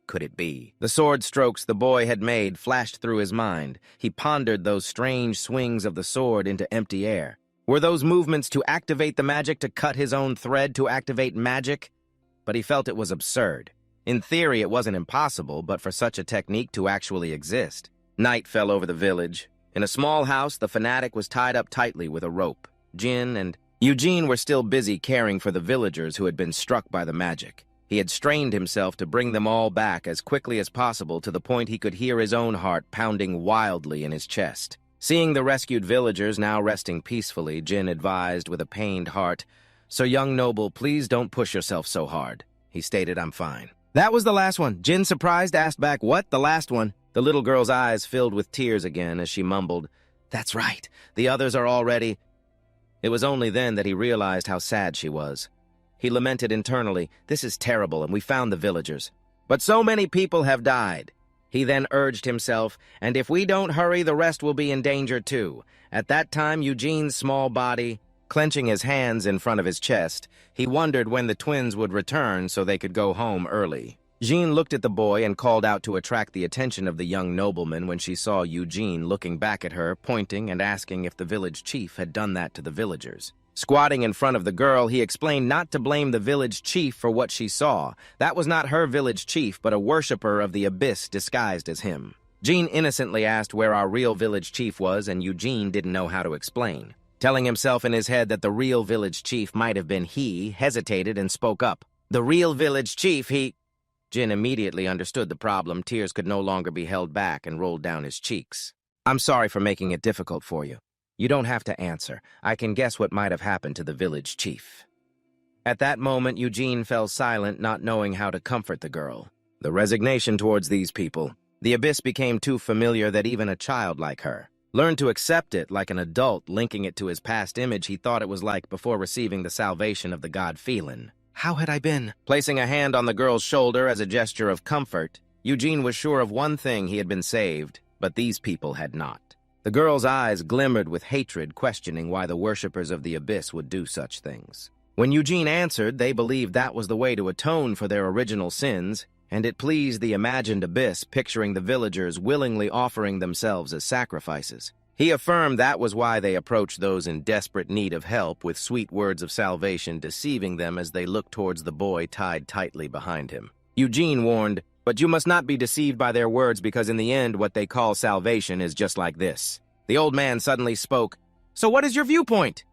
could it be? The sword strokes the boy had made flashed through his mind. He pondered those strange swings of the sword into empty air. Were those movements to activate the magic, to cut his own thread, to activate magic? But he felt it was absurd. In theory, it wasn't impossible, but for such a technique to actually exist. Night fell over the village. In a small house, the fanatic was tied up tightly with a rope. Jin and Eugene were still busy caring for the villagers who had been struck by the magic. He had strained himself to bring them all back as quickly as possible, to the point he could hear his own heart pounding wildly in his chest. Seeing the rescued villagers now resting peacefully, Jin advised with a pained heart, "So, young noble, please don't push yourself so hard." He stated, "I'm fine." "That was the last one." Jin, surprised, asked back, "What, the last one?" The little girl's eyes filled with tears again as she mumbled, "That's right. The others are already—" It was only then that he realized how sad she was. He lamented internally, "This is terrible, and we found the villagers. But so many people have died." He then urged himself, "And if we don't hurry, the rest will be in danger too." At that time, Eugene's small body, clenching his hands in front of his chest, he wondered when the twins would return so they could go home early. Jean looked at the boy and called out to attract the attention of the young nobleman when she saw Eugene looking back at her, pointing and asking if the village chief had done that to the villagers. Squatting in front of the girl, he explained not to blame the village chief for what she saw. That was not her village chief, but a worshiper of the abyss disguised as him. Jean innocently asked where our real village chief was, and Eugene didn't know how to explain. Telling himself in his head that the real village chief might have been he, hesitated and spoke up. "The real village chief, he—" Jin immediately understood the problem. Tears could no longer be held back and rolled down his cheeks. "I'm sorry for making it difficult for you. You don't have to answer. I can guess what might have happened to the village chief." At that moment, Eugene fell silent, not knowing how to comfort the girl. The resignation towards these people. The abyss became too familiar that even a child like her learned to accept it like an adult, linking it to his past image he thought it was like before receiving the salvation of the god Phelan. How had I been? Placing a hand on the girl's shoulder as a gesture of comfort, Eugene was sure of one thing: he had been saved, but these people had not. The girl's eyes glimmered with hatred, questioning why the worshippers of the abyss would do such things. When Eugene answered, they believed that was the way to atone for their original sins, and it pleased the imagined abyss, picturing the villagers willingly offering themselves as sacrifices. He affirmed that was why they approached those in desperate need of help with sweet words of salvation, deceiving them as they looked towards the boy tied tightly behind him. Eugene warned, "But you must not be deceived by their words, because in the end what they call salvation is just like this." The old man suddenly spoke. "So what is your viewpoint?"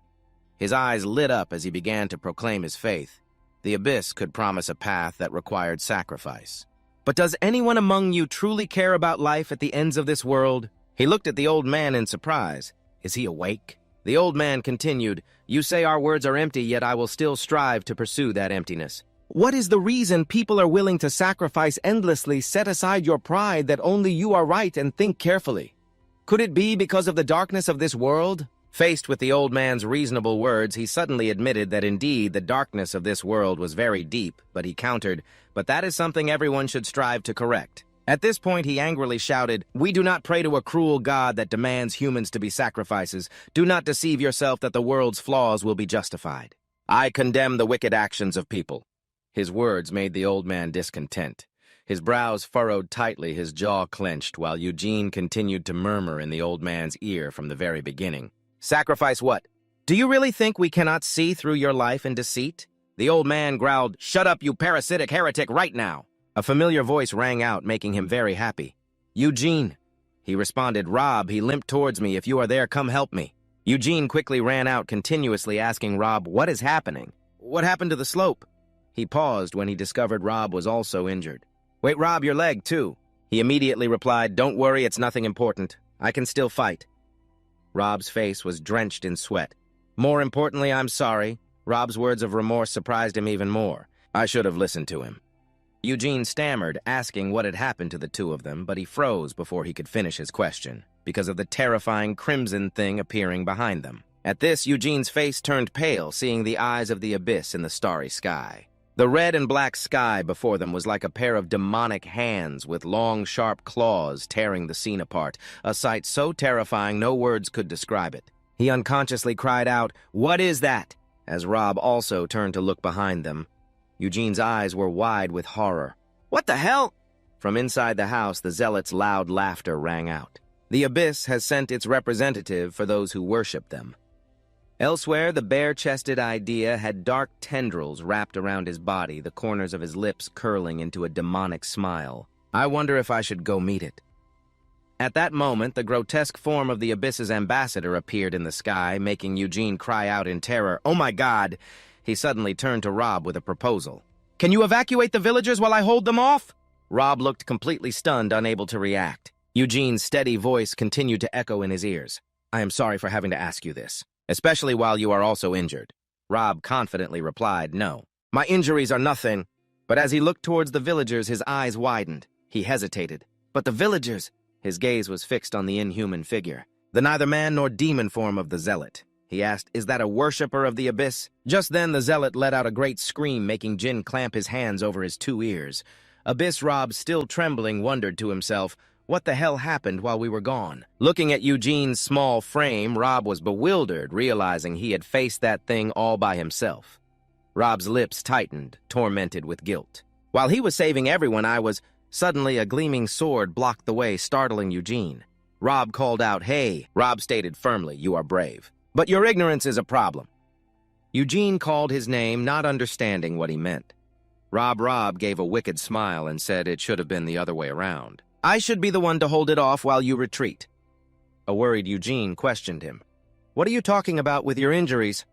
His eyes lit up as he began to proclaim his faith. The abyss could promise a path that required sacrifice. "But does anyone among you truly care about life at the ends of this world?" He looked at the old man in surprise. Is he awake? The old man continued, "You say our words are empty, yet I will still strive to pursue that emptiness. What is the reason people are willing to sacrifice endlessly? Set aside your pride that only you are right and think carefully. Could it be because of the darkness of this world?" Faced with the old man's reasonable words, he suddenly admitted that indeed the darkness of this world was very deep, but he countered, "But that is something everyone should strive to correct." At this point, he angrily shouted, "We do not pray to a cruel God that demands humans to be sacrifices. Do not deceive yourself that the world's flaws will be justified. I condemn the wicked actions of people." His words made the old man discontent. His brows furrowed tightly, his jaw clenched, while Eugene continued to murmur in the old man's ear from the very beginning. "Sacrifice what? Do you really think we cannot see through your life and deceit?" The old man growled, "Shut up, you parasitic heretic, right now!" A familiar voice rang out, making him very happy. "Eugene." He responded, "Rob." He limped towards me. "If you are there, come help me." Eugene quickly ran out, continuously asking Rob, "What is happening? What happened to the slope?" He paused when he discovered Rob was also injured. "Wait, Rob, your leg, too." He immediately replied, "Don't worry, it's nothing important. I can still fight." Rob's face was drenched in sweat. "More importantly, I'm sorry. Rob's words of remorse surprised him even more. I should have listened to him. Eugene stammered, asking what had happened to the two of them, but he froze before he could finish his question, because of the terrifying crimson thing appearing behind them. At this, Eugene's face turned pale, seeing the eyes of the abyss in the starry sky. The red and black sky before them was like a pair of demonic hands with long, sharp claws tearing the scene apart, a sight so terrifying no words could describe it. He unconsciously cried out, "What is that?" as Rob also turned to look behind them. Eugene's eyes were wide with horror. "What the hell?" From inside the house, the zealot's loud laughter rang out. The abyss has sent its representative for those who worship them. Elsewhere, the bare-chested idea had dark tendrils wrapped around his body, the corners of his lips curling into a demonic smile. I wonder if I should go meet it. At that moment, the grotesque form of the abyss's ambassador appeared in the sky, making Eugene cry out in terror, "Oh my God!" He suddenly turned to Rob with a proposal. "Can you evacuate the villagers while I hold them off?" Rob looked completely stunned, unable to react. Eugene's steady voice continued to echo in his ears. "I am sorry for having to ask you this, especially while you are also injured." Rob confidently replied, "No, my injuries are nothing." But as he looked towards the villagers, his eyes widened. He hesitated. "But the villagers?" His gaze was fixed on the inhuman figure, the neither man nor demon form of the zealot. He asked, "Is that a worshipper of the abyss?" Just then the zealot let out a great scream, making Jin clamp his hands over his two ears. Abyss Rob, still trembling, wondered to himself, what the hell happened while we were gone? Looking at Eugene's small frame, Rob was bewildered, realizing he had faced that thing all by himself. Rob's lips tightened, tormented with guilt. While he was saving everyone, Suddenly, a gleaming sword blocked the way, startling Eugene. Rob called out, "Hey!" Rob stated firmly, "You are brave. But your ignorance is a problem." Eugene called his name, not understanding what he meant. Rob gave a wicked smile and said it should have been the other way around. "I should be the one to hold it off while you retreat." A worried Eugene questioned him. "What are you talking about with your injuries?"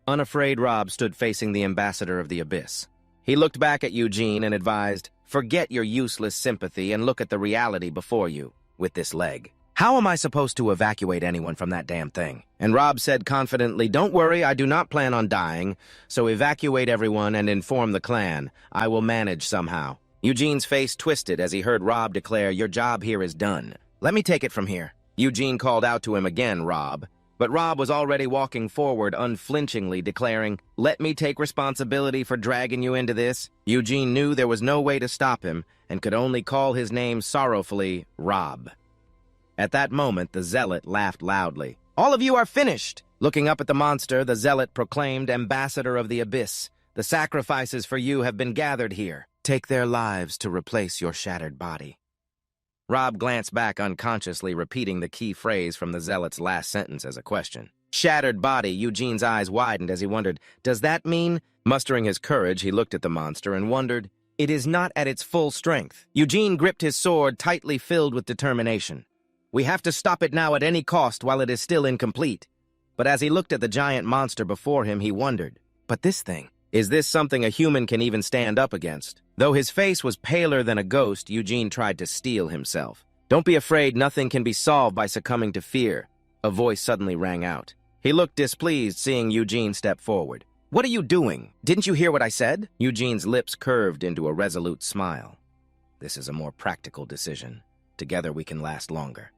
Unafraid, Rob stood facing the ambassador of the abyss. He looked back at Eugene and advised, "Forget your useless sympathy and look at the reality before you, with this leg. How am I supposed to evacuate anyone from that damn thing?" And Rob said confidently, "Don't worry, I do not plan on dying, so evacuate everyone and inform the clan. I will manage somehow." Eugene's face twisted as he heard Rob declare, "Your job here is done. Let me take it from here." Eugene called out to him again, "Rob." But Rob was already walking forward unflinchingly, declaring, "Let me take responsibility for dragging you into this." Eugene knew there was no way to stop him and could only call his name sorrowfully, "Rob." At that moment, the zealot laughed loudly. "All of you are finished!" Looking up at the monster, the zealot proclaimed, "Ambassador of the abyss, the sacrifices for you have been gathered here. Take their lives to replace your shattered body." Rob glanced back unconsciously, repeating the key phrase from the zealot's last sentence as a question. Shattered body, Eugene's eyes widened as he wondered, does that mean? Mustering his courage, he looked at the monster and wondered, it is not at its full strength. Eugene gripped his sword, tightly filled with determination. We have to stop it now at any cost while it is still incomplete. But as he looked at the giant monster before him, he wondered, but this thing, is this something a human can even stand up against? Though his face was paler than a ghost, Eugene tried to steel himself. Don't be afraid, nothing can be solved by succumbing to fear. A voice suddenly rang out. He looked displeased, seeing Eugene step forward. What are you doing? Didn't you hear what I said? Eugene's lips curved into a resolute smile. This is a more practical decision. Together we can last longer.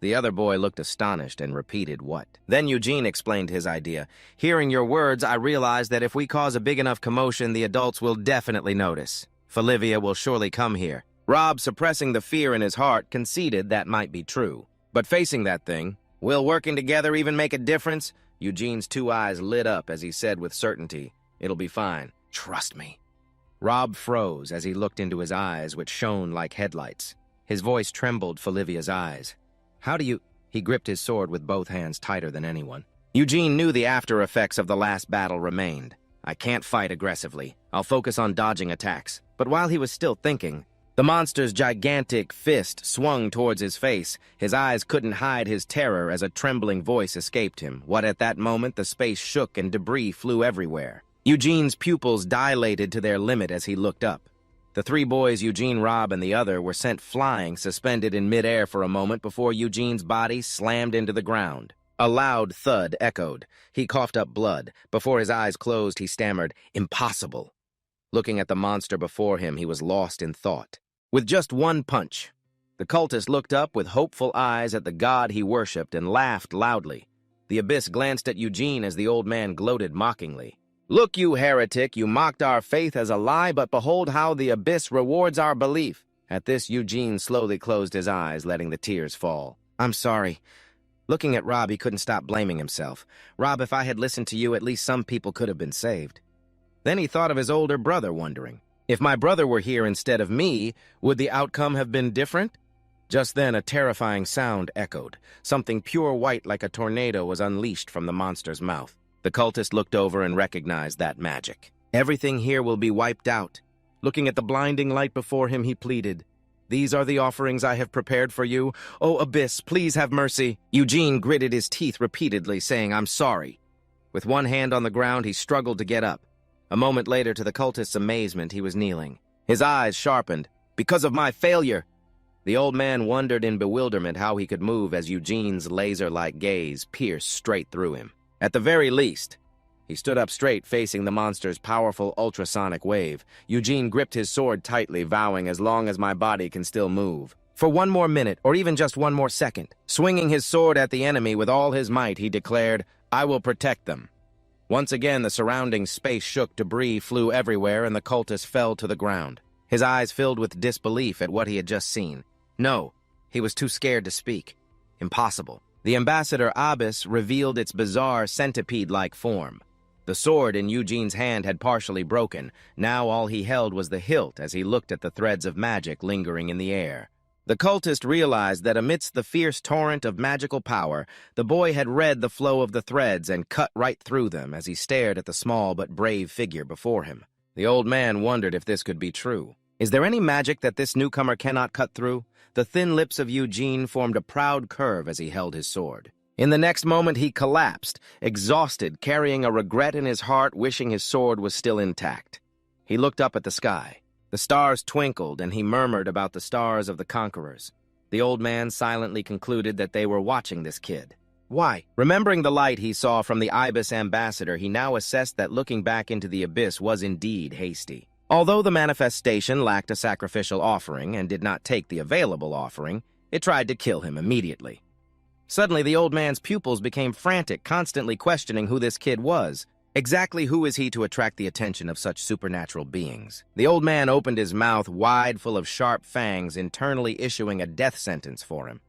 The other boy looked astonished and repeated what? Then Eugene explained his idea. Hearing your words, I realized that if we cause a big enough commotion, the adults will definitely notice. Olivia will surely come here. Rob, suppressing the fear in his heart, conceded that might be true. But facing that thing, will working together even make a difference? Eugene's two eyes lit up as he said with certainty, it'll be fine. Trust me. Rob froze as he looked into his eyes, which shone like headlights. His voice trembled for Olivia's eyes. How do you... He gripped his sword with both hands tighter than anyone. Eugene knew the after effects of the last battle remained. I can't fight aggressively. I'll focus on dodging attacks. But while he was still thinking, the monster's gigantic fist swung towards his face. His eyes couldn't hide his terror as a trembling voice escaped him. What at that moment, the space shook and debris flew everywhere. Eugene's pupils dilated to their limit as he looked up. The three boys, Eugene, Rob, and the other, were sent flying, suspended in midair for a moment before Eugene's body slammed into the ground. A loud thud echoed. He coughed up blood. Before his eyes closed, he stammered, "Impossible." Looking at the monster before him, he was lost in thought. With just one punch, the cultist looked up with hopeful eyes at the god he worshipped and laughed loudly. The abyss glanced at Eugene as the old man gloated mockingly. "Look, you heretic, you mocked our faith as a lie, but behold how the abyss rewards our belief." At this, Eugene slowly closed his eyes, letting the tears fall. "I'm sorry." Looking at Rob, he couldn't stop blaming himself. "Rob, if I had listened to you, at least some people could have been saved." Then he thought of his older brother, wondering, if my brother were here instead of me, would the outcome have been different? Just then, a terrifying sound echoed. Something pure white like a tornado was unleashed from the monster's mouth. The cultist looked over and recognized that magic. "Everything here will be wiped out." Looking at the blinding light before him, he pleaded, "These are the offerings I have prepared for you. Oh, Abyss, please have mercy." Eugene gritted his teeth repeatedly, saying, "I'm sorry." With one hand on the ground, he struggled to get up. A moment later, to the cultist's amazement, he was kneeling. His eyes sharpened. "Because of my failure." The old man wondered in bewilderment how he could move as Eugene's laser-like gaze pierced straight through him. At the very least, he stood up straight, facing the monster's powerful ultrasonic wave. Eugene gripped his sword tightly, vowing, "As long as my body can still move." For one more minute, or even just one more second, swinging his sword at the enemy with all his might, he declared, "I will protect them." Once again, the surrounding space shook, debris flew everywhere, and the cultist fell to the ground. His eyes filled with disbelief at what he had just seen. No, he was too scared to speak. Impossible. The ambassador Abyss revealed its bizarre centipede-like form. The sword in Eugene's hand had partially broken. Now all he held was the hilt as he looked at the threads of magic lingering in the air. The cultist realized that amidst the fierce torrent of magical power, the boy had read the flow of the threads and cut right through them as he stared at the small but brave figure before him. The old man wondered if this could be true. Is there any magic that this newcomer cannot cut through? The thin lips of Eugene formed a proud curve as he held his sword. In the next moment, he collapsed, exhausted, carrying a regret in his heart, wishing his sword was still intact. He looked up at the sky. The stars twinkled, and he murmured about the stars of the conquerors. The old man silently concluded that they were watching this kid. Why? Remembering the light he saw from the Ibis ambassador, he now assessed that looking back into the abyss was indeed hasty. Although the manifestation lacked a sacrificial offering and did not take the available offering, it tried to kill him immediately. Suddenly, the old man's pupils became frantic, constantly questioning who this kid was. Exactly who is he to attract the attention of such supernatural beings? The old man opened his mouth wide, full of sharp fangs, internally issuing a death sentence for him.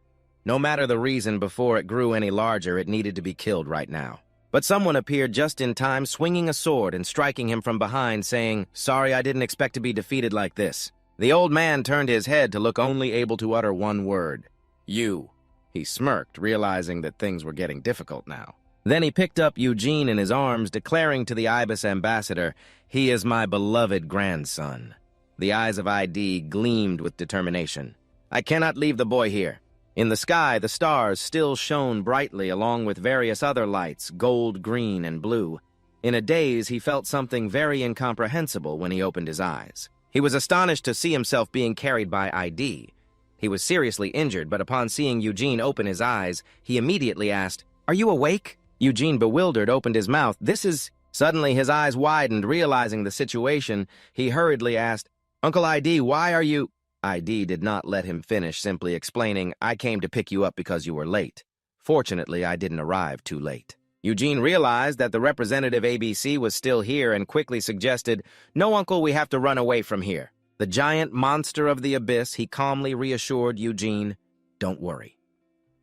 No matter the reason, before it grew any larger, it needed to be killed right now. But someone appeared just in time, swinging a sword and striking him from behind, saying, "Sorry, I didn't expect to be defeated like this." The old man turned his head to look, only able to utter one word. "You." He smirked, realizing that things were getting difficult now. Then he picked up Eugene in his arms, declaring to the Ibis ambassador, "He is my beloved grandson." The eyes of ID gleamed with determination. "I cannot leave the boy here." In the sky, the stars still shone brightly, along with various other lights, gold, green, and blue. In a daze, he felt something very incomprehensible when he opened his eyes. He was astonished to see himself being carried by ID. He was seriously injured, but upon seeing Eugene open his eyes, he immediately asked, "Are you awake?" Eugene, bewildered, opened his mouth. "This is..." Suddenly, his eyes widened, realizing the situation. He hurriedly asked, "Uncle ID, why are you..." ID did not let him finish, simply explaining, "I came to pick you up because you were late. Fortunately, I didn't arrive too late." Eugene realized that the representative ABC was still here and quickly suggested, "No, Uncle, we have to run away from here." The giant monster of the abyss, he calmly reassured Eugene, "Don't worry."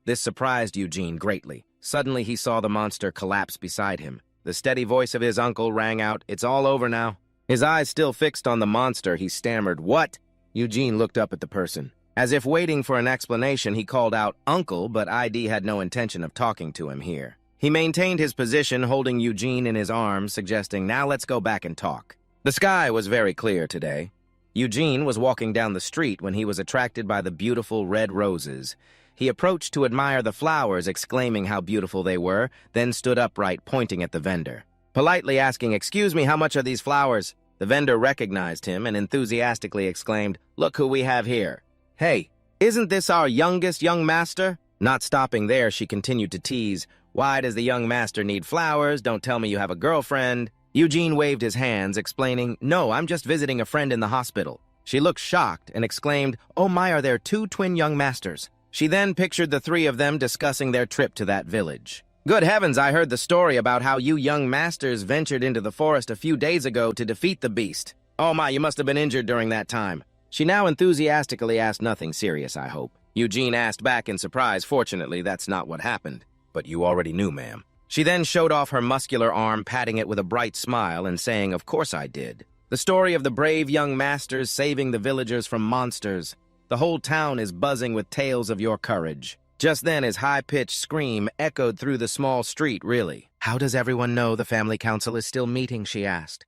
This surprised Eugene greatly. Suddenly, he saw the monster collapse beside him. The steady voice of his uncle rang out, "It's all over now." His eyes still fixed on the monster, he stammered, "What?" Eugene looked up at the person. As if waiting for an explanation, he called out, "Uncle," but ID had no intention of talking to him here. He maintained his position, holding Eugene in his arms, suggesting, "Now let's go back and talk." The sky was very clear today. Eugene was walking down the street when he was attracted by the beautiful red roses. He approached to admire the flowers, exclaiming how beautiful they were, then stood upright, pointing at the vendor. Politely asking, "Excuse me, how much are these flowers?" The vendor recognized him and enthusiastically exclaimed, "Look who we have here. Hey, isn't this our youngest young master?" Not stopping there, she continued to tease, Why does the young master need flowers? Don't tell me you have a girlfriend. Eugene waved his hands, explaining, "No, I'm just visiting a friend in the hospital." She looked shocked and exclaimed, "Oh my, are there two twin young masters?" She then pictured the three of them discussing their trip to that village. "Good heavens, I heard the story about how you young masters ventured into the forest a few days ago to defeat the beast. Oh my, you must have been injured during that time." She now enthusiastically asked, "Nothing serious, I hope." Eugene asked back in surprise. "Fortunately, that's not what happened." "But you already knew, ma'am." She then showed off her muscular arm, patting it with a bright smile and saying, "Of course I did. The story of the brave young masters saving the villagers from monsters. The whole town is buzzing with tales of your courage." Just then, his high-pitched scream echoed through the small street, really. "How does everyone know the family council is still meeting?" she asked.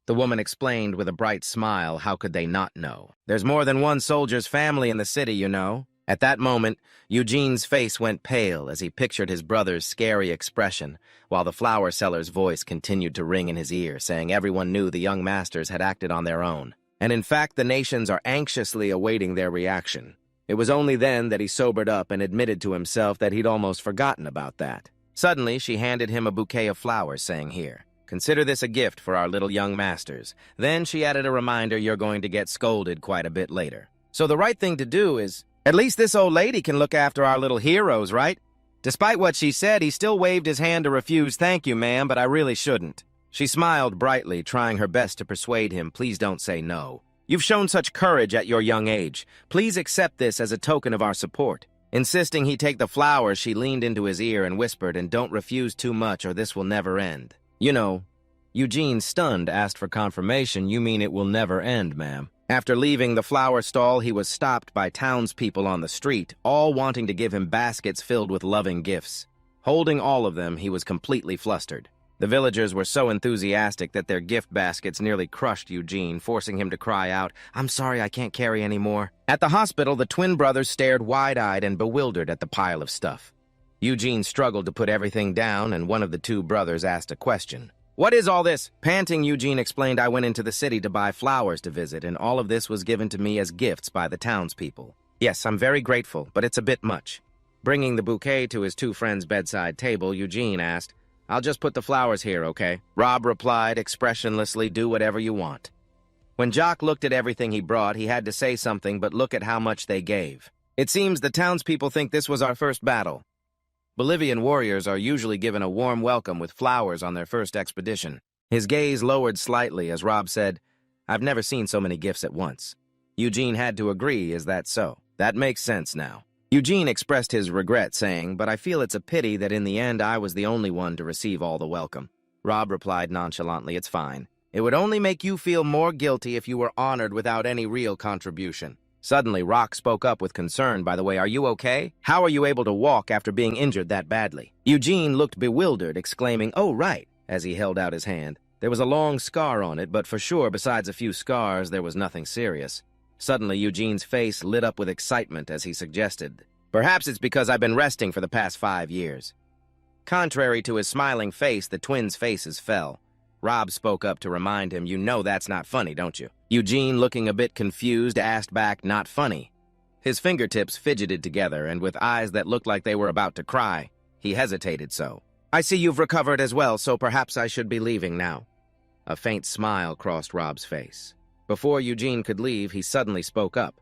The woman explained with a bright smile, how could they not know? "There's more than one soldier's family in the city, you know." At that moment, Eugene's face went pale as he pictured his brother's scary expression, while the flower seller's voice continued to ring in his ear, saying everyone knew the young masters had acted on their own. And in fact, the nations are anxiously awaiting their reaction. It was only then that he sobered up and admitted to himself that he'd almost forgotten about that. Suddenly, she handed him a bouquet of flowers, saying, "Here, consider this a gift for our little young masters." Then she added a reminder, "You're going to get scolded quite a bit later. So the right thing to do is, at least this old lady can look after our little heroes, right?" Despite what she said, he still waved his hand to refuse. "Thank you, ma'am, but I really shouldn't." She smiled brightly, trying her best to persuade him, "Please don't say no. You've shown such courage at your young age. Please accept this as a token of our support." Insisting he take the flowers, she leaned into his ear and whispered, "And don't refuse too much or this will never end." "You know," Eugene, stunned, asked for confirmation, "You mean it will never end, ma'am?" After leaving the flower stall, he was stopped by townspeople on the street, all wanting to give him baskets filled with loving gifts. Holding all of them, he was completely flustered. The villagers were so enthusiastic that their gift baskets nearly crushed Eugene, forcing him to cry out, "I'm sorry, I can't carry any more." At the hospital, the twin brothers stared wide-eyed and bewildered at the pile of stuff. Eugene struggled to put everything down, and one of the two brothers asked a question. "What is all this?" Panting, Eugene explained, "I went into the city to buy flowers to visit, and all of this was given to me as gifts by the townspeople. Yes, I'm very grateful, but it's a bit much." Bringing the bouquet to his two friends' bedside table, Eugene asked, "I'll just put the flowers here, okay?" Rob replied expressionlessly, "Do whatever you want." When Jock looked at everything he brought, he had to say something, but look at how much they gave. "It seems the townspeople think this was our first battle. Bolivian warriors are usually given a warm welcome with flowers on their first expedition." His gaze lowered slightly as Rob said, "I've never seen so many gifts at once." Eugene had to agree, "Is that so? That makes sense now." Eugene expressed his regret, saying, "But I feel it's a pity that in the end I was the only one to receive all the welcome." Rob replied nonchalantly, "It's fine. It would only make you feel more guilty if you were honored without any real contribution." Suddenly, Rock spoke up with concern, "By the way, are you okay? How are you able to walk after being injured that badly?" Eugene looked bewildered, exclaiming, "Oh, right," as he held out his hand. There was a long scar on it, but for sure, besides a few scars, there was nothing serious. Suddenly, Eugene's face lit up with excitement as he suggested, "Perhaps it's because I've been resting for the past 5 years." Contrary to his smiling face, the twins' faces fell. Rob spoke up to remind him, "You know that's not funny, don't you?" Eugene, looking a bit confused, asked back, "Not funny?" His fingertips fidgeted together, and with eyes that looked like they were about to cry, he hesitated so. "I see you've recovered as well, so perhaps I should be leaving now." A faint smile crossed Rob's face. Before Eugene could leave, he suddenly spoke up.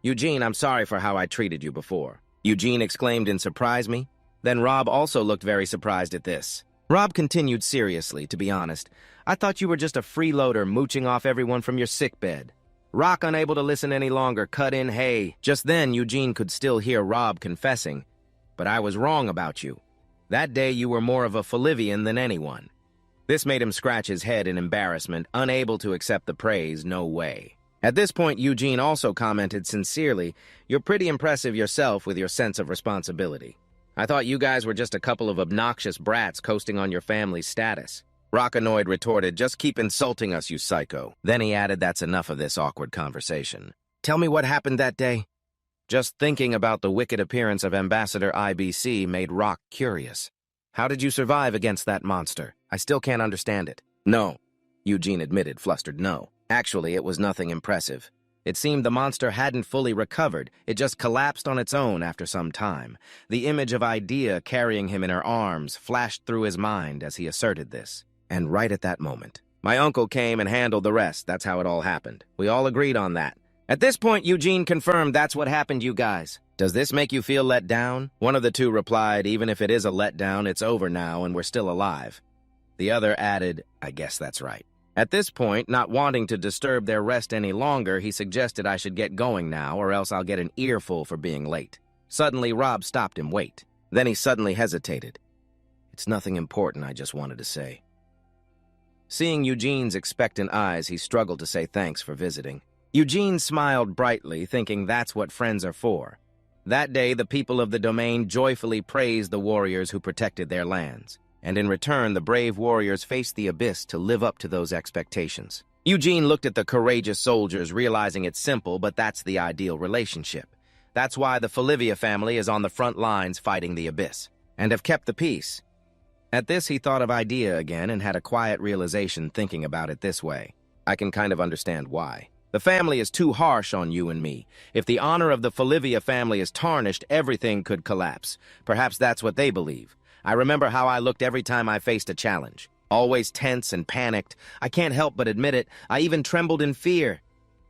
"Eugene, I'm sorry for how I treated you before." Eugene exclaimed in surprise, "Me?" Then Rob also looked very surprised at this. Rob continued seriously, "To be honest, I thought you were just a freeloader mooching off everyone from your sickbed." Rock, unable to listen any longer, cut in, "Hey." Just then, Eugene could still hear Rob confessing, "But I was wrong about you. That day you were more of a Bolivian than anyone." This made him scratch his head in embarrassment, unable to accept the praise, no way. At this point, Eugene also commented sincerely, "You're pretty impressive yourself with your sense of responsibility. I thought you guys were just a couple of obnoxious brats coasting on your family's status." Rockanoid retorted, "Just keep insulting us, you psycho." Then he added, "That's enough of this awkward conversation. Tell me what happened that day." Just thinking about the wicked appearance of Ambassador IBC made Rock curious. "How did you survive against that monster? I still can't understand it." "No," Eugene admitted, flustered. "No. Actually, it was nothing impressive. It seemed the monster hadn't fully recovered. It just collapsed on its own after some time. The image of Idea carrying him in her arms flashed through his mind as he asserted this. And right at that moment, my uncle came and handled the rest. That's how it all happened. We all agreed on that. At this point, Eugene confirmed, "That's what happened, you guys. Does this make you feel let down?" One of the two replied, "Even if it is a letdown, it's over now and we're still alive." The other added, "I guess that's right." At this point, not wanting to disturb their rest any longer, he suggested I should get going now, or else I'll get an earful for being late. Suddenly, Rob stopped him. "Wait." Then he suddenly hesitated. "It's nothing important, I just wanted to say." Seeing Eugene's expectant eyes, he struggled to say thanks for visiting. Eugene smiled brightly, thinking that's what friends are for. That day, the people of the domain joyfully praised the warriors who protected their lands. And in return, the brave warriors faced the abyss to live up to those expectations. Eugene looked at the courageous soldiers, realizing it's simple, but that's the ideal relationship. That's why the Folivia family is on the front lines fighting the abyss, and have kept the peace. At this, he thought of Idea again and had a quiet realization thinking about it this way. I can kind of understand why. The family is too harsh on you and me. If the honor of the Folivia family is tarnished, everything could collapse. Perhaps that's what they believe. I remember how I looked every time I faced a challenge. Always tense and panicked. I can't help but admit it. I even trembled in fear.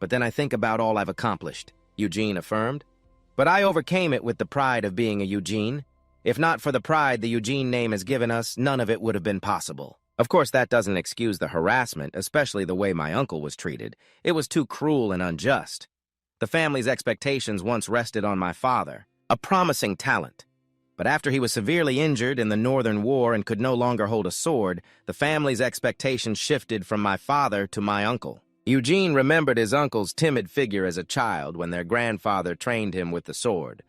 But then I think about all I've accomplished, Eugene affirmed. But I overcame it with the pride of being a Eugene. If not for the pride the Eugene name has given us, none of it would have been possible. Of course, that doesn't excuse the harassment, especially the way my uncle was treated. It was too cruel and unjust. The family's expectations once rested on my father, a promising talent. But after he was severely injured in the Northern War and could no longer hold a sword, the family's expectations shifted from my father to my uncle. Eugene remembered his uncle's timid figure as a child when their grandfather trained him with the sword.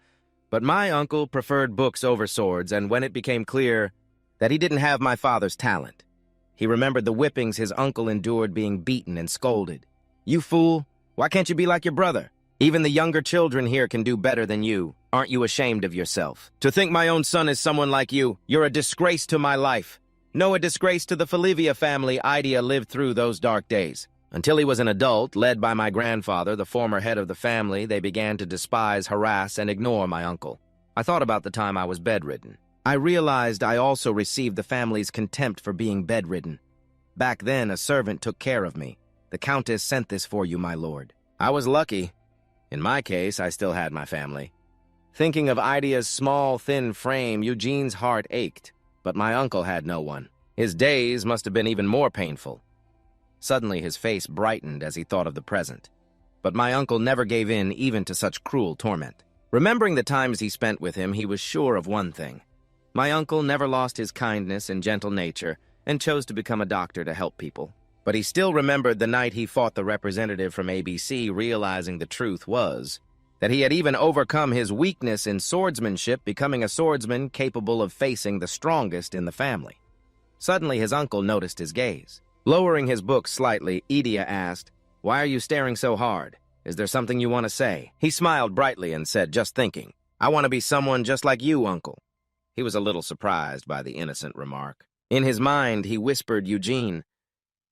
But my uncle preferred books over swords, and when it became clear that he didn't have my father's talent, he remembered the whippings his uncle endured being beaten and scolded. "You fool! Why can't you be like your brother? Even the younger children here can do better than you. Aren't you ashamed of yourself? To think my own son is someone like you, you're a disgrace to my life." No, a disgrace to the Folivia family. Idea lived through those dark days. Until he was an adult, led by my grandfather, the former head of the family, they began to despise, harass, and ignore my uncle. I thought about the time I was bedridden. I realized I also received the family's contempt for being bedridden. Back then, a servant took care of me. "The Countess sent this for you, my lord." I was lucky. In my case, I still had my family. Thinking of Idea's small, thin frame, Eugene's heart ached. But my uncle had no one. His days must have been even more painful. Suddenly, his face brightened as he thought of the present. But my uncle never gave in even to such cruel torment. Remembering the times he spent with him, he was sure of one thing. My uncle never lost his kindness and gentle nature and chose to become a doctor to help people. But he still remembered the night he fought the representative from ABC, realizing the truth was that he had even overcome his weakness in swordsmanship, becoming a swordsman capable of facing the strongest in the family. Suddenly, his uncle noticed his gaze. Lowering his book slightly, Idea asked, "Why are you staring so hard? Is there something you want to say?" He smiled brightly and said, "Just thinking. I want to be someone just like you, uncle." He was a little surprised by the innocent remark. In his mind, he whispered Eugene.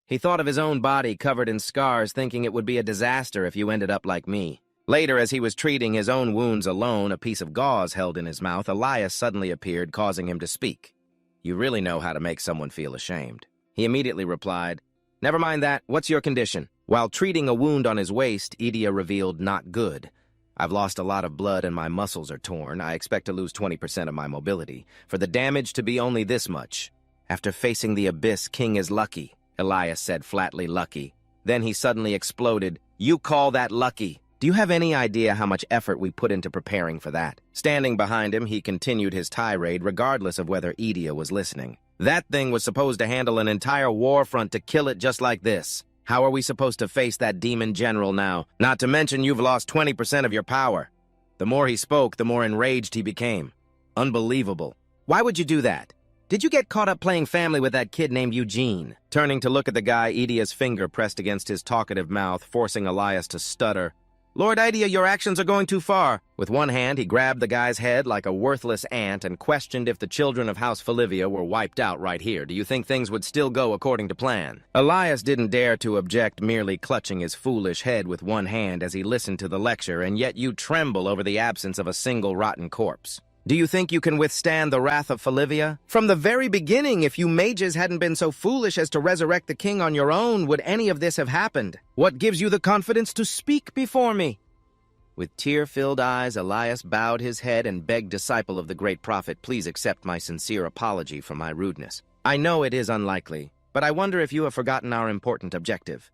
He thought of his own body covered in scars, thinking it would be a disaster if you ended up like me. Later, as he was treating his own wounds alone, a piece of gauze held in his mouth, Elias suddenly appeared, causing him to speak. "You really know how to make someone feel ashamed." He immediately replied, "Never mind that. What's your condition?" While treating a wound on his waist, Idea revealed, "Not good. I've lost a lot of blood and my muscles are torn. I expect to lose 20% of my mobility. For the damage to be only this much. After facing the abyss, King is lucky," Elias said flatly, "lucky." Then he suddenly exploded, "You call that lucky? Do you have any idea how much effort we put into preparing for that?" Standing behind him, he continued his tirade regardless of whether Idea was listening. "That thing was supposed to handle an entire war front to kill it just like this. How are we supposed to face that demon general now? Not to mention you've lost 20% of your power." The more he spoke, the more enraged he became. Unbelievable. Why would you do that? Did you get caught up playing family with that kid named Eugene? Turning to look at the guy, Idia's finger pressed against his talkative mouth, forcing Elias to stutter. Lord Idea, your actions are going too far. With one hand, he grabbed the guy's head like a worthless ant and questioned if the children of House Falivia were wiped out right here. Do you think things would still go according to plan? Elias didn't dare to object, merely clutching his foolish head with one hand as he listened to the lecture, and yet you tremble over the absence of a single rotten corpse. Do you think you can withstand the wrath of Falivia? From the very beginning, if you mages hadn't been so foolish as to resurrect the king on your own, would any of this have happened? What gives you the confidence to speak before me? With tear-filled eyes, Elias bowed his head and begged, disciple of the great prophet, please accept my sincere apology for my rudeness. I know it is unlikely, but I wonder if you have forgotten our important objective.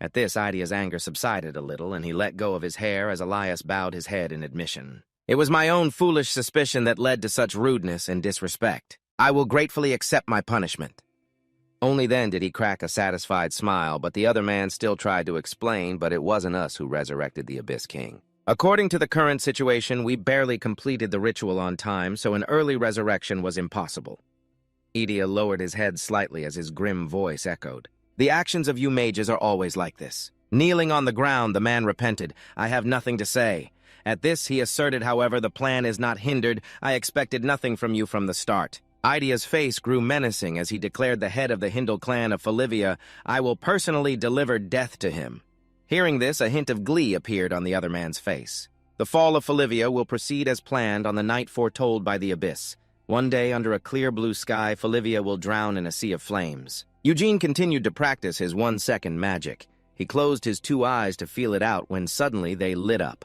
At this, Idea's anger subsided a little, and he let go of his hair as Elias bowed his head in admission. It was my own foolish suspicion that led to such rudeness and disrespect. I will gratefully accept my punishment. Only then did he crack a satisfied smile, but the other man still tried to explain, but it wasn't us who resurrected the Abyss King. According to the current situation, we barely completed the ritual on time, so an early resurrection was impossible. Idea lowered his head slightly as his grim voice echoed. The actions of you mages are always like this. Kneeling on the ground, the man repented. I have nothing to say. At this, he asserted, however, the plan is not hindered. I expected nothing from you from the start. Idea's face grew menacing as he declared the head of the Hindle clan of Falivia, I will personally deliver death to him. Hearing this, a hint of glee appeared on the other man's face. The fall of Falivia will proceed as planned on the night foretold by the Abyss. One day, under a clear blue sky, Falivia will drown in a sea of flames. Eugene continued to practice his 1-second magic. He closed his 2 eyes to feel it out when suddenly they lit up.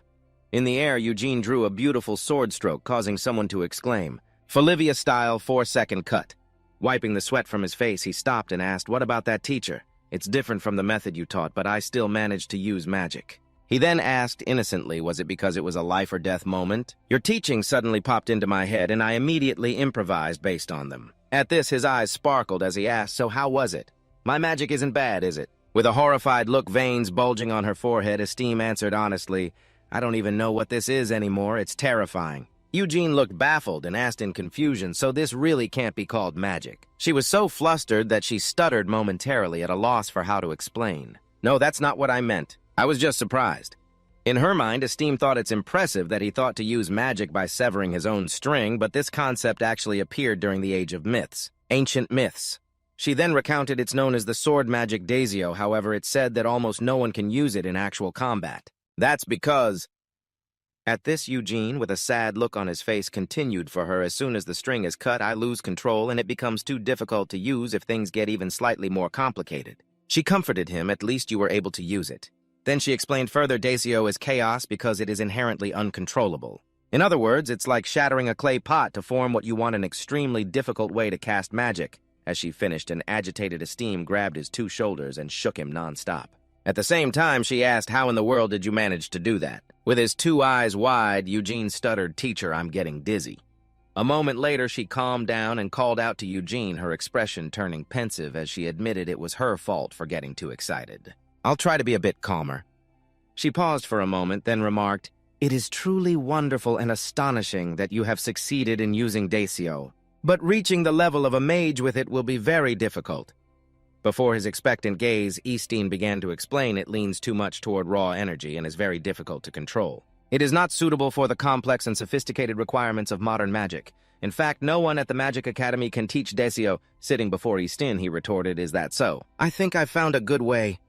In the air, Eugene drew a beautiful sword stroke, causing someone to exclaim, Falivia-style 4-second cut. Wiping the sweat from his face, he stopped and asked, what about that teacher? It's different from the method you taught, but I still managed to use magic. He then asked innocently, was it because it was a life-or-death moment? Your teachings suddenly popped into my head, and I immediately improvised based on them. At this, his eyes sparkled as he asked, so how was it? My magic isn't bad, is it? With a horrified look, veins bulging on her forehead, Esteem answered honestly, I don't even know what this is anymore. It's terrifying. Eugene looked baffled and asked in confusion, so this really can't be called magic. She was so flustered that she stuttered momentarily at a loss for how to explain. No, that's not what I meant. I was just surprised. In her mind, Esteem thought it's impressive that he thought to use magic by severing his own string, but this concept actually appeared during the Age of Myths. Ancient myths. She then recounted it's known as the sword magic Daisio, however, it said that almost no one can use it in actual combat. That's because... At this, Eugene, with a sad look on his face, continued for her, as soon as the string is cut, I lose control and it becomes too difficult to use if things get even slightly more complicated. She comforted him, at least you were able to use it. Then she explained further Daisio is chaos because it is inherently uncontrollable. In other words, it's like shattering a clay pot to form what you want an extremely difficult way to cast magic. As she finished, an agitated Esteem grabbed his 2 shoulders and shook him nonstop. At the same time, she asked, how in the world did you manage to do that? With his 2 eyes wide, Eugene stuttered, teacher, I'm getting dizzy. A moment later, she calmed down and called out to Eugene, her expression turning pensive as she admitted it was her fault for getting too excited. I'll try to be a bit calmer. She paused for a moment, then remarked, it is truly wonderful and astonishing that you have succeeded in using Daisio, but reaching the level of a mage with it will be very difficult. Before his expectant gaze, Eastine began to explain it leans too much toward raw energy and is very difficult to control. It is not suitable for the complex and sophisticated requirements of modern magic. In fact, no one at the Magic Academy can teach Daisio. Sitting before Eastine, he retorted, is that so? I think I've found a good way.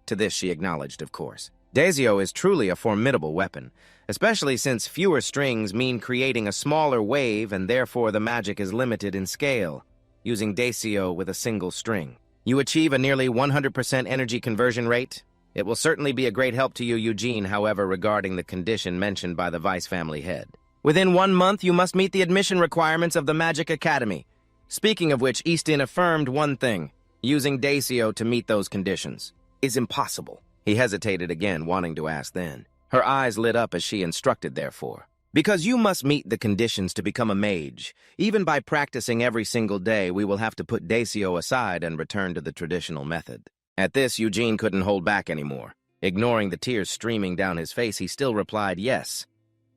To this she acknowledged, of course. Daisio is truly a formidable weapon, especially since fewer strings mean creating a smaller wave and therefore the magic is limited in scale, using Daisio with a single string. You achieve a nearly 100% energy conversion rate. It will certainly be a great help to you, Eugene, however, regarding the condition mentioned by the Vice family head. Within 1 month, you must meet the admission requirements of the Magic Academy. Speaking of which, Easton affirmed one thing. Using Daisio to meet those conditions is impossible. He hesitated again, wanting to ask then. Her eyes lit up as she instructed, therefore. Because you must meet the conditions to become a mage. Even by practicing every single day, we will have to put Daisio aside and return to the traditional method. At this, Eugene couldn't hold back anymore. Ignoring the tears streaming down his face, he still replied yes.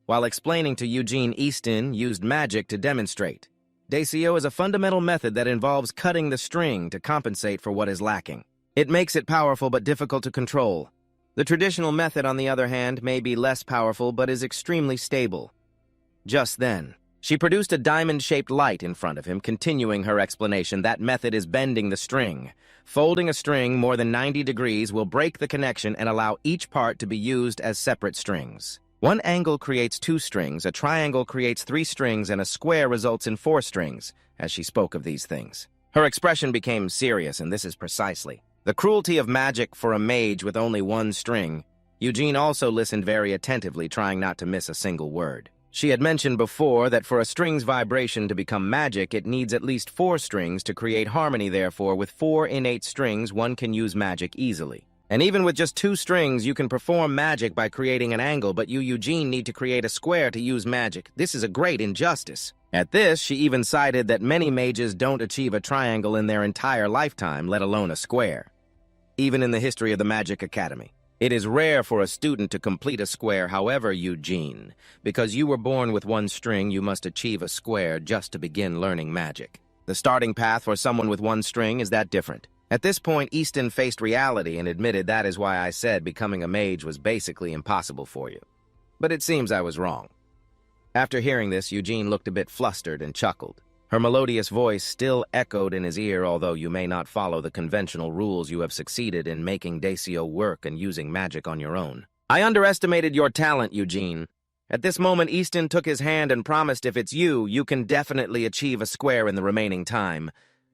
While explaining to Eugene, Easton used magic to demonstrate. Daisio is a fundamental method that involves cutting the string to compensate for what is lacking. It makes it powerful but difficult to control. The traditional method, on the other hand, may be less powerful but is extremely stable. Just then, she produced a diamond-shaped light in front of him, continuing her explanation. That method is bending the string. Folding a string more than 90 degrees will break the connection and allow each part to be used as separate strings. One angle creates 2 strings, a triangle creates 3 strings, and a square results in 4 strings, as she spoke of these things. Her expression became serious, and this is precisely the cruelty of magic for a mage with only 1 string. Eugene also listened very attentively, trying not to miss a single word. She had mentioned before that for a string's vibration to become magic, it needs at least 4 strings to create harmony. Therefore, with 4 innate strings, one can use magic easily. And even with just 2 strings, you can perform magic by creating an angle, but you, Eugene, need to create a square to use magic. This is a great injustice. At this, she even cited that many mages don't achieve a triangle in their entire lifetime, let alone a square. Even in the history of the Magic Academy, it is rare for a student to complete a square. However, Eugene, because you were born with 1 string, you must achieve a square just to begin learning magic. The starting path for someone with 1 string is that different. At this point, Easton faced reality and admitted that is why I said becoming a mage was basically impossible for you. But it seems I was wrong. After hearing this, Eugene looked a bit flustered and chuckled. Her melodious voice still echoed in his ear. Although you may not follow the conventional rules, you have succeeded in making Dacio work and using magic on your own. I underestimated your talent, Eugene. At this moment, Easton took his hand and promised, if it's you, you can definitely achieve a square in the remaining time.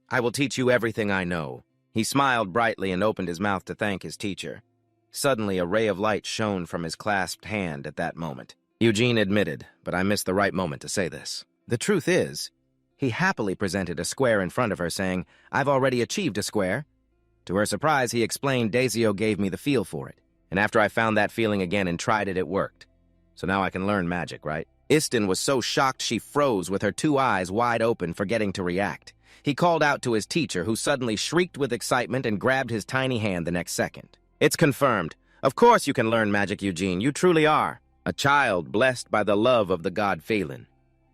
I will teach you everything I know. He smiled brightly and opened his mouth to thank his teacher. Suddenly, a ray of light shone from his clasped hand at that moment. Eugene admitted, but I missed the right moment to say this. The truth is, he happily presented a square in front of her, saying, I've already achieved a square. To her surprise, he explained, Dacio gave me the feel for it. And after I found that feeling again and tried it, it worked. So now I can learn magic, right? Easton was so shocked she froze with her 2 eyes wide open, forgetting to react. He called out to his teacher, who suddenly shrieked with excitement and grabbed his tiny hand the next second. It's confirmed. Of course you can learn magic, Eugene. You truly are a child blessed by the love of the god Phelan.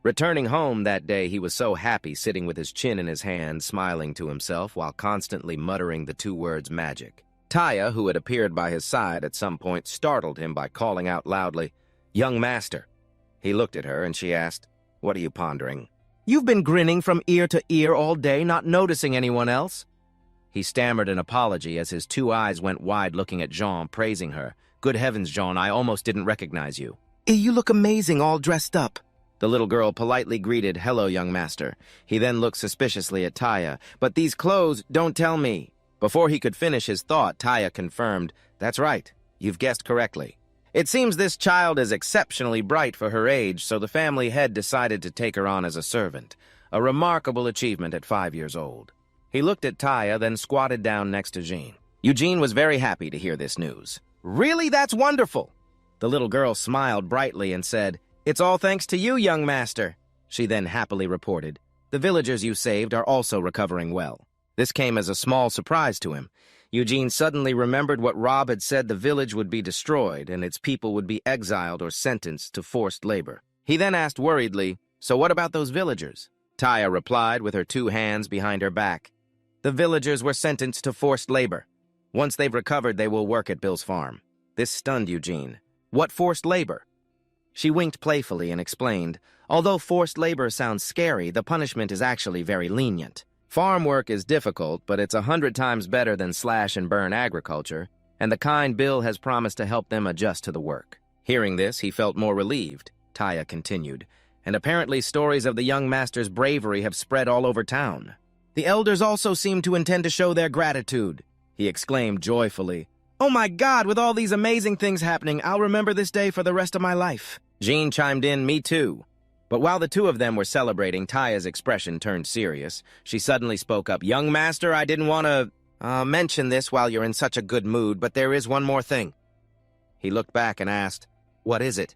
Returning home that day, he was so happy, sitting with his chin in his hand, smiling to himself while constantly muttering the 2 words magic. Taya, who had appeared by his side at some point, startled him by calling out loudly, Young master. He looked at her and she asked, What are you pondering? You've been grinning from ear to ear all day, not noticing anyone else. He stammered an apology as his 2 eyes went wide, looking at Jean, praising her. Good heavens, Jean, I almost didn't recognize you. You look amazing, all dressed up. The little girl politely greeted, Hello, young master. He then looked suspiciously at Taya. But these clothes, don't tell me. Before he could finish his thought, Taya confirmed, That's right, you've guessed correctly. It seems this child is exceptionally bright for her age, so the family head decided to take her on as a servant. A remarkable achievement at 5 years old. He looked at Taya, then squatted down next to Jean. Eugene was very happy to hear this news. Really? That's wonderful! The little girl smiled brightly and said, It's all thanks to you, young master. She then happily reported, The villagers you saved are also recovering well. This came as a small surprise to him. Eugene suddenly remembered what Rob had said: the village would be destroyed and its people would be exiled or sentenced to forced labor. He then asked worriedly, So what about those villagers? Taya replied with her 2 hands behind her back. The villagers were sentenced to forced labor. Once they've recovered, they will work at Bill's farm. This stunned Eugene. What forced labor? She winked playfully and explained, Although forced labor sounds scary, the punishment is actually very lenient. Farm work is difficult, but it's 100 times better than slash-and-burn agriculture, and the kind Bill has promised to help them adjust to the work. Hearing this, he felt more relieved, Taya continued, and apparently stories of the young master's bravery have spread all over town. The elders also seem to intend to show their gratitude, he exclaimed joyfully. Oh my God, with all these amazing things happening, I'll remember this day for the rest of my life. Jean chimed in, Me too. But while the 2 of them were celebrating, Taya's expression turned serious. She suddenly spoke up, Young master, I didn't want to mention this while you're in such a good mood, but there is one more thing. He looked back and asked, What is it?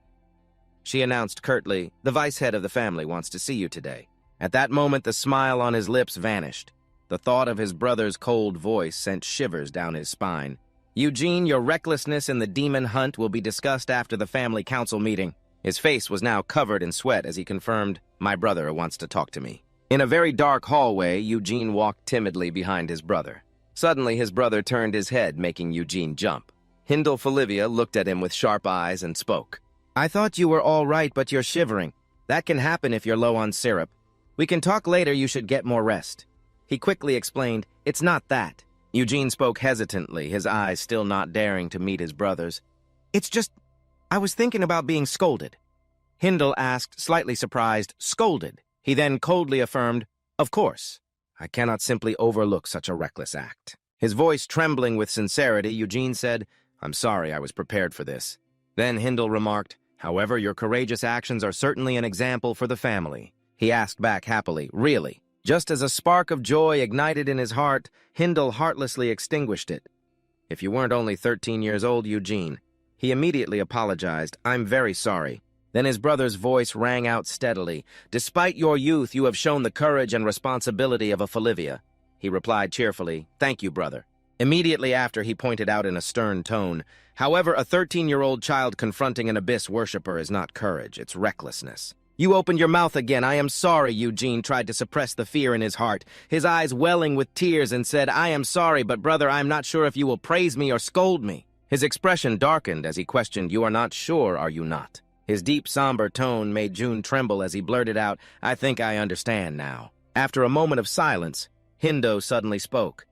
She announced curtly, The vice head of the family wants to see you today. At that moment, the smile on his lips vanished. The thought of his brother's cold voice sent shivers down his spine. Eugene, your recklessness in the demon hunt will be discussed after the family council meeting. His face was now covered in sweat as he confirmed, My brother wants to talk to me. In a very dark hallway, Eugene walked timidly behind his brother. Suddenly, his brother turned his head, making Eugene jump. Hindle looked at him with sharp eyes and spoke. I thought you were all right, but you're shivering. That can happen if you're low on syrup. We can talk later, you should get more rest. He quickly explained, it's not that. Eugene spoke hesitantly, his eyes still not daring to meet his brother's. It's just, I was thinking about being scolded. Hindle asked, slightly surprised, scolded. He then coldly affirmed, of course. I cannot simply overlook such a reckless act. His voice trembling with sincerity, Eugene said, I'm sorry I was prepared for this. Then Hindle remarked, however, your courageous actions are certainly an example for the family. He asked back happily, really? Just as a spark of joy ignited in his heart, Hindle heartlessly extinguished it. If you weren't only 13 years old, Eugene. He immediately apologized, I'm very sorry. Then his brother's voice rang out steadily. Despite your youth, you have shown the courage and responsibility of a Folivia. He replied cheerfully, thank you, brother. Immediately after, he pointed out in a stern tone, however, a 13-year-old child confronting an abyss worshiper is not courage, it's recklessness. You opened your mouth again. I am sorry, Eugene tried to suppress the fear in his heart, his eyes welling with tears, and said, I am sorry, but brother, I am not sure if you will praise me or scold me. His expression darkened as he questioned, you are not sure, are you not? His deep, somber tone made June tremble as he blurted out, I think I understand now. After a moment of silence, Hindo suddenly spoke.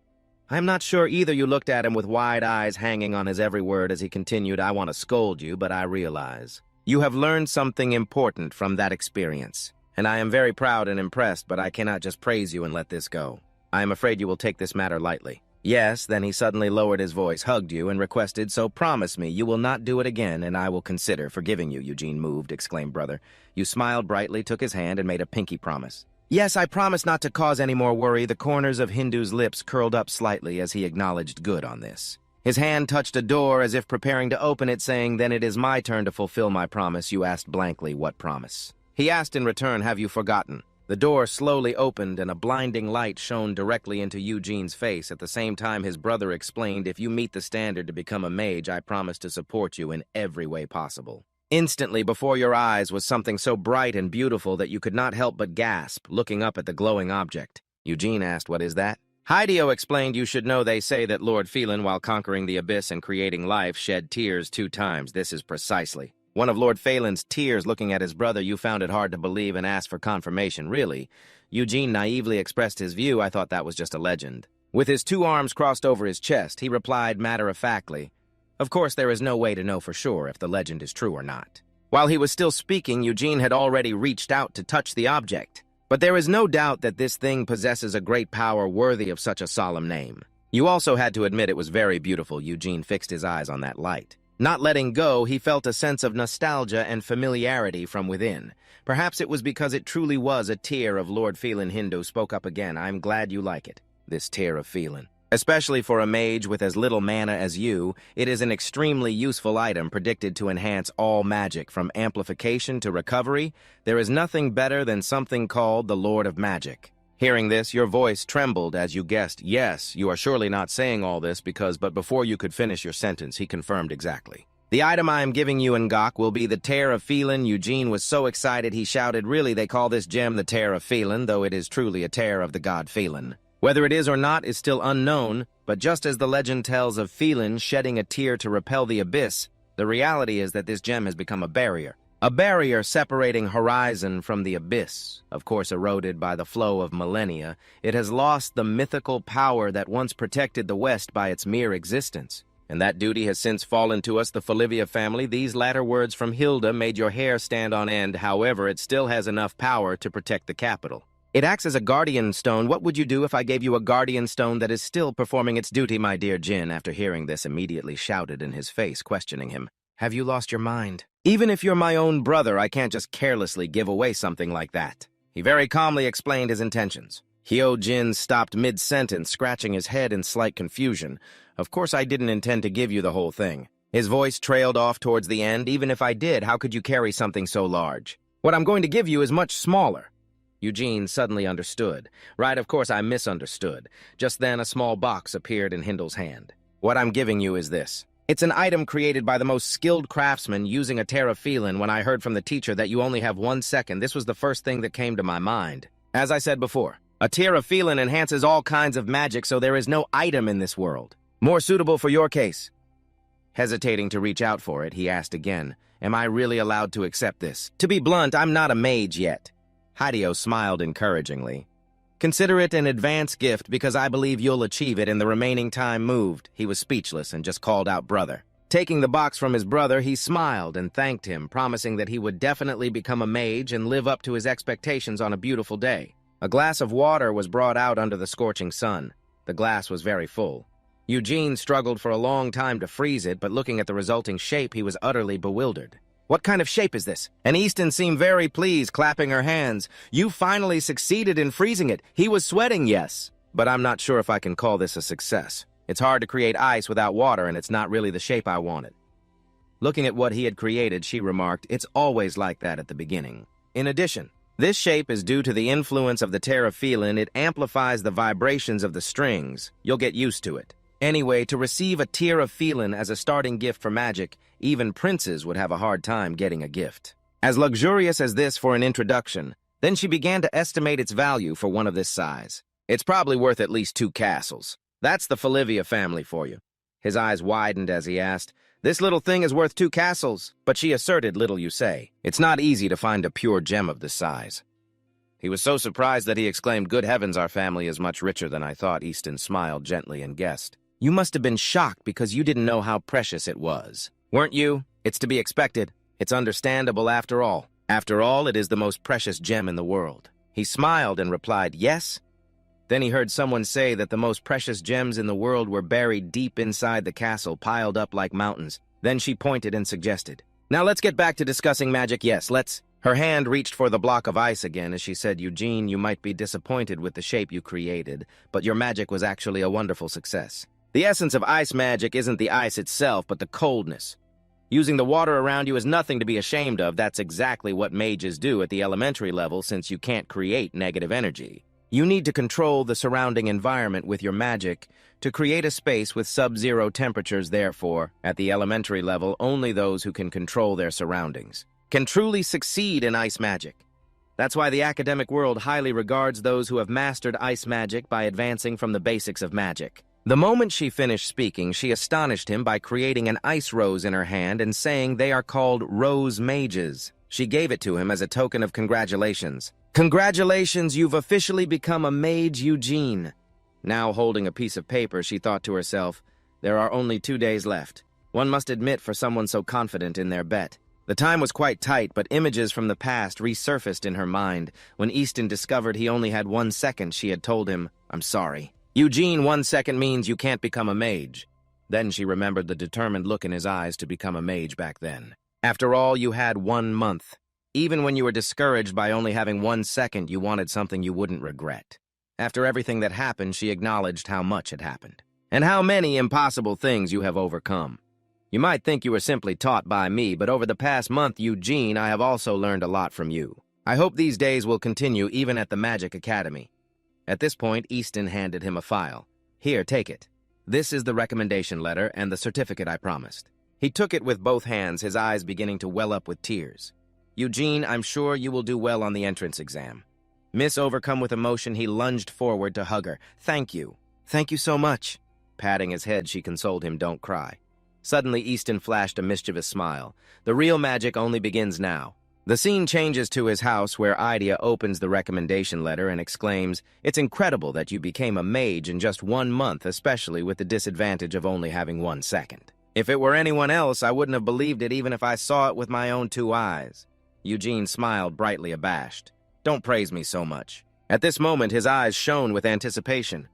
I am not sure either. You looked at him with wide eyes hanging on his every word as he continued, I want to scold you, but I realize. You have learned something important from that experience, and I am very proud and impressed, but I cannot just praise you and let this go. I am afraid you will take this matter lightly. Yes, then he suddenly lowered his voice, hugged you, and requested, so promise me you will not do it again, and I will consider forgiving you. Eugene moved, exclaimed brother. You smiled brightly, took his hand, and made a pinky promise. Yes, I promise not to cause any more worry. The corners of Hindu's lips curled up slightly as he acknowledged good on this. His hand touched a door as if preparing to open it, saying, then it is my turn to fulfill my promise. You asked blankly, what promise? He asked in return, have you forgotten? The door slowly opened and a blinding light shone directly into Eugene's face. At the same time, his brother explained, if you meet the standard to become a mage, I promise to support you in every way possible. Instantly before your eyes was something so bright and beautiful that you could not help but gasp, looking up at the glowing object. Eugene asked, what is that? Hideo explained, you should know they say that Lord Phelan, while conquering the abyss and creating life, shed tears 2 times. This is precisely one of Lord Phelan's tears. Looking at his brother, you found it hard to believe and asked for confirmation. Really? Eugene naively expressed his view. I thought that was just a legend. With his 2 arms crossed over his chest, he replied matter-of-factly, of course there is no way to know for sure if the legend is true or not. While he was still speaking, Eugene had already reached out to touch the object. But there is no doubt that this thing possesses a great power worthy of such a solemn name. You also had to admit it was very beautiful. Eugene fixed his eyes on that light. Not letting go, he felt a sense of nostalgia and familiarity from within. Perhaps it was because it truly was a tear of Lord Phelan. Hindu spoke up again. I'm glad you like it, this tear of Phelan. Especially for a mage with as little mana as you, it is an extremely useful item predicted to enhance all magic, from amplification to recovery. There is nothing better than something called the Lord of Magic. Hearing this, your voice trembled as you guessed, yes, you are surely not saying all this but before you could finish your sentence, he confirmed exactly. The item I am giving you, Ngok, will be the Tear of Phelan. Eugene was so excited he shouted, really, they call this gem the Tear of Phelan, though it is truly a tear of the god Phelan. Whether it is or not is still unknown, but just as the legend tells of Phelan shedding a tear to repel the abyss, the reality is that this gem has become a barrier. A barrier separating horizon from the abyss. Of course, eroded by the flow of millennia, it has lost the mythical power that once protected the West by its mere existence. And that duty has since fallen to us, the Folivia family. These latter words from Hilda made your hair stand on end. However, it still has enough power to protect the capital. It acts as a guardian stone. What would you do if I gave you a guardian stone that is still performing its duty? My dear Jin, after hearing this, immediately shouted in his face, questioning him. Have you lost your mind? Even if you're my own brother, I can't just carelessly give away something like that. He very calmly explained his intentions. Hyo Jin stopped mid-sentence, scratching his head in slight confusion. Of course I didn't intend to give you the whole thing. His voice trailed off towards the end. Even if I did, how could you carry something so large? What I'm going to give you is much smaller. Eugene suddenly understood. Right, of course I misunderstood. Just then a small box appeared in Hindel's hand. What I'm giving you is this. It's an item created by the most skilled craftsman using a Terra Phelan. When I heard from the teacher that you only have 1 second, this was the first thing that came to my mind. As I said before, a Terra Phelan enhances all kinds of magic, so there is no item in this world more suitable for your case. Hesitating to reach out for it, he asked again, "Am I really allowed to accept this? To be blunt, I'm not a mage yet." Hideo smiled encouragingly. "Consider it an advance gift because I believe you'll achieve it in the remaining time moved." He was speechless and just called out brother. Taking the box from his brother, he smiled and thanked him, promising that he would definitely become a mage and live up to his expectations on a beautiful day. A glass of water was brought out under the scorching sun. The glass was very full. Eugene struggled for a long time to freeze it, but looking at the resulting shape, he was utterly bewildered. "What kind of shape is this?" And Easton seemed very pleased, clapping her hands. "You finally succeeded in freezing it." He was sweating, yes. "But I'm not sure if I can call this a success. It's hard to create ice without water, and it's not really the shape I wanted." Looking at what he had created, she remarked, "It's always like that at the beginning. In addition, this shape is due to the influence of the terraphelan. It amplifies the vibrations of the strings. You'll get used to it. Anyway, to receive a terraphelan as a starting gift for magic, even princes would have a hard time getting a gift. As luxurious as this for an introduction, then she began to estimate its value for one of this size. It's probably worth at least 2 castles. That's the Falivia family for you." His eyes widened as he asked, "This little thing is worth 2 castles, but she asserted little you say. It's not easy to find a pure gem of this size." He was so surprised that he exclaimed, "Good heavens, our family is much richer than I thought." Easton smiled gently and guessed, "You must have been shocked because you didn't know how precious it was. Weren't you? It's to be expected. It's understandable after all. After all, it is the most precious gem in the world." He smiled and replied, "Yes." Then he heard someone say that the most precious gems in the world were buried deep inside the castle, piled up like mountains. Then she pointed and suggested, "Now let's get back to discussing magic. Yes, let's." Her hand reached for the block of ice again as she said, "Eugene, you might be disappointed with the shape you created, but your magic was actually a wonderful success. The essence of ice magic isn't the ice itself, but the coldness. Using the water around you is nothing to be ashamed of. That's exactly what mages do at the elementary level, since you can't create negative energy. You need to control the surrounding environment with your magic to create a space with sub-zero temperatures. Therefore, at the elementary level, only those who can control their surroundings can truly succeed in ice magic. That's why the academic world highly regards those who have mastered ice magic by advancing from the basics of magic." The moment she finished speaking, she astonished him by creating an ice rose in her hand and saying they are called rose mages. She gave it to him as a token of congratulations. "Congratulations, you've officially become a mage, Eugene." Now holding a piece of paper, she thought to herself, there are only 2 days left. One must admit for someone so confident in their bet. The time was quite tight, but images from the past resurfaced in her mind. When Easton discovered he only had 1 second, she had told him, "I'm sorry. Eugene, 1 second means you can't become a mage." Then she remembered the determined look in his eyes to become a mage back then. After all, you had 1 month. Even when you were discouraged by only having 1 second, you wanted something you wouldn't regret. After everything that happened, she acknowledged how much had happened, and how many impossible things you have overcome. "You might think you were simply taught by me, but over the past month, Eugene, I have also learned a lot from you. I hope these days will continue even at the Magic Academy." At this point, Easton handed him a file. "Here, take it. This is the recommendation letter and the certificate I promised." He took it with both hands, his eyes beginning to well up with tears. "Eugene, I'm sure you will do well on the entrance exam." Overcome with emotion, he lunged forward to hug her. "Thank you. Thank you so much." Patting his head, she consoled him, "Don't cry." Suddenly, Easton flashed a mischievous smile. "The real magic only begins now." The scene changes to his house, where Idea opens the recommendation letter and exclaims, "It's incredible that you became a mage in just 1 month, especially with the disadvantage of only having 1 second. If it were anyone else, I wouldn't have believed it even if I saw it with my own 2 eyes." Eugene smiled, brightly abashed. "Don't praise me so much." At this moment, his eyes shone with anticipation.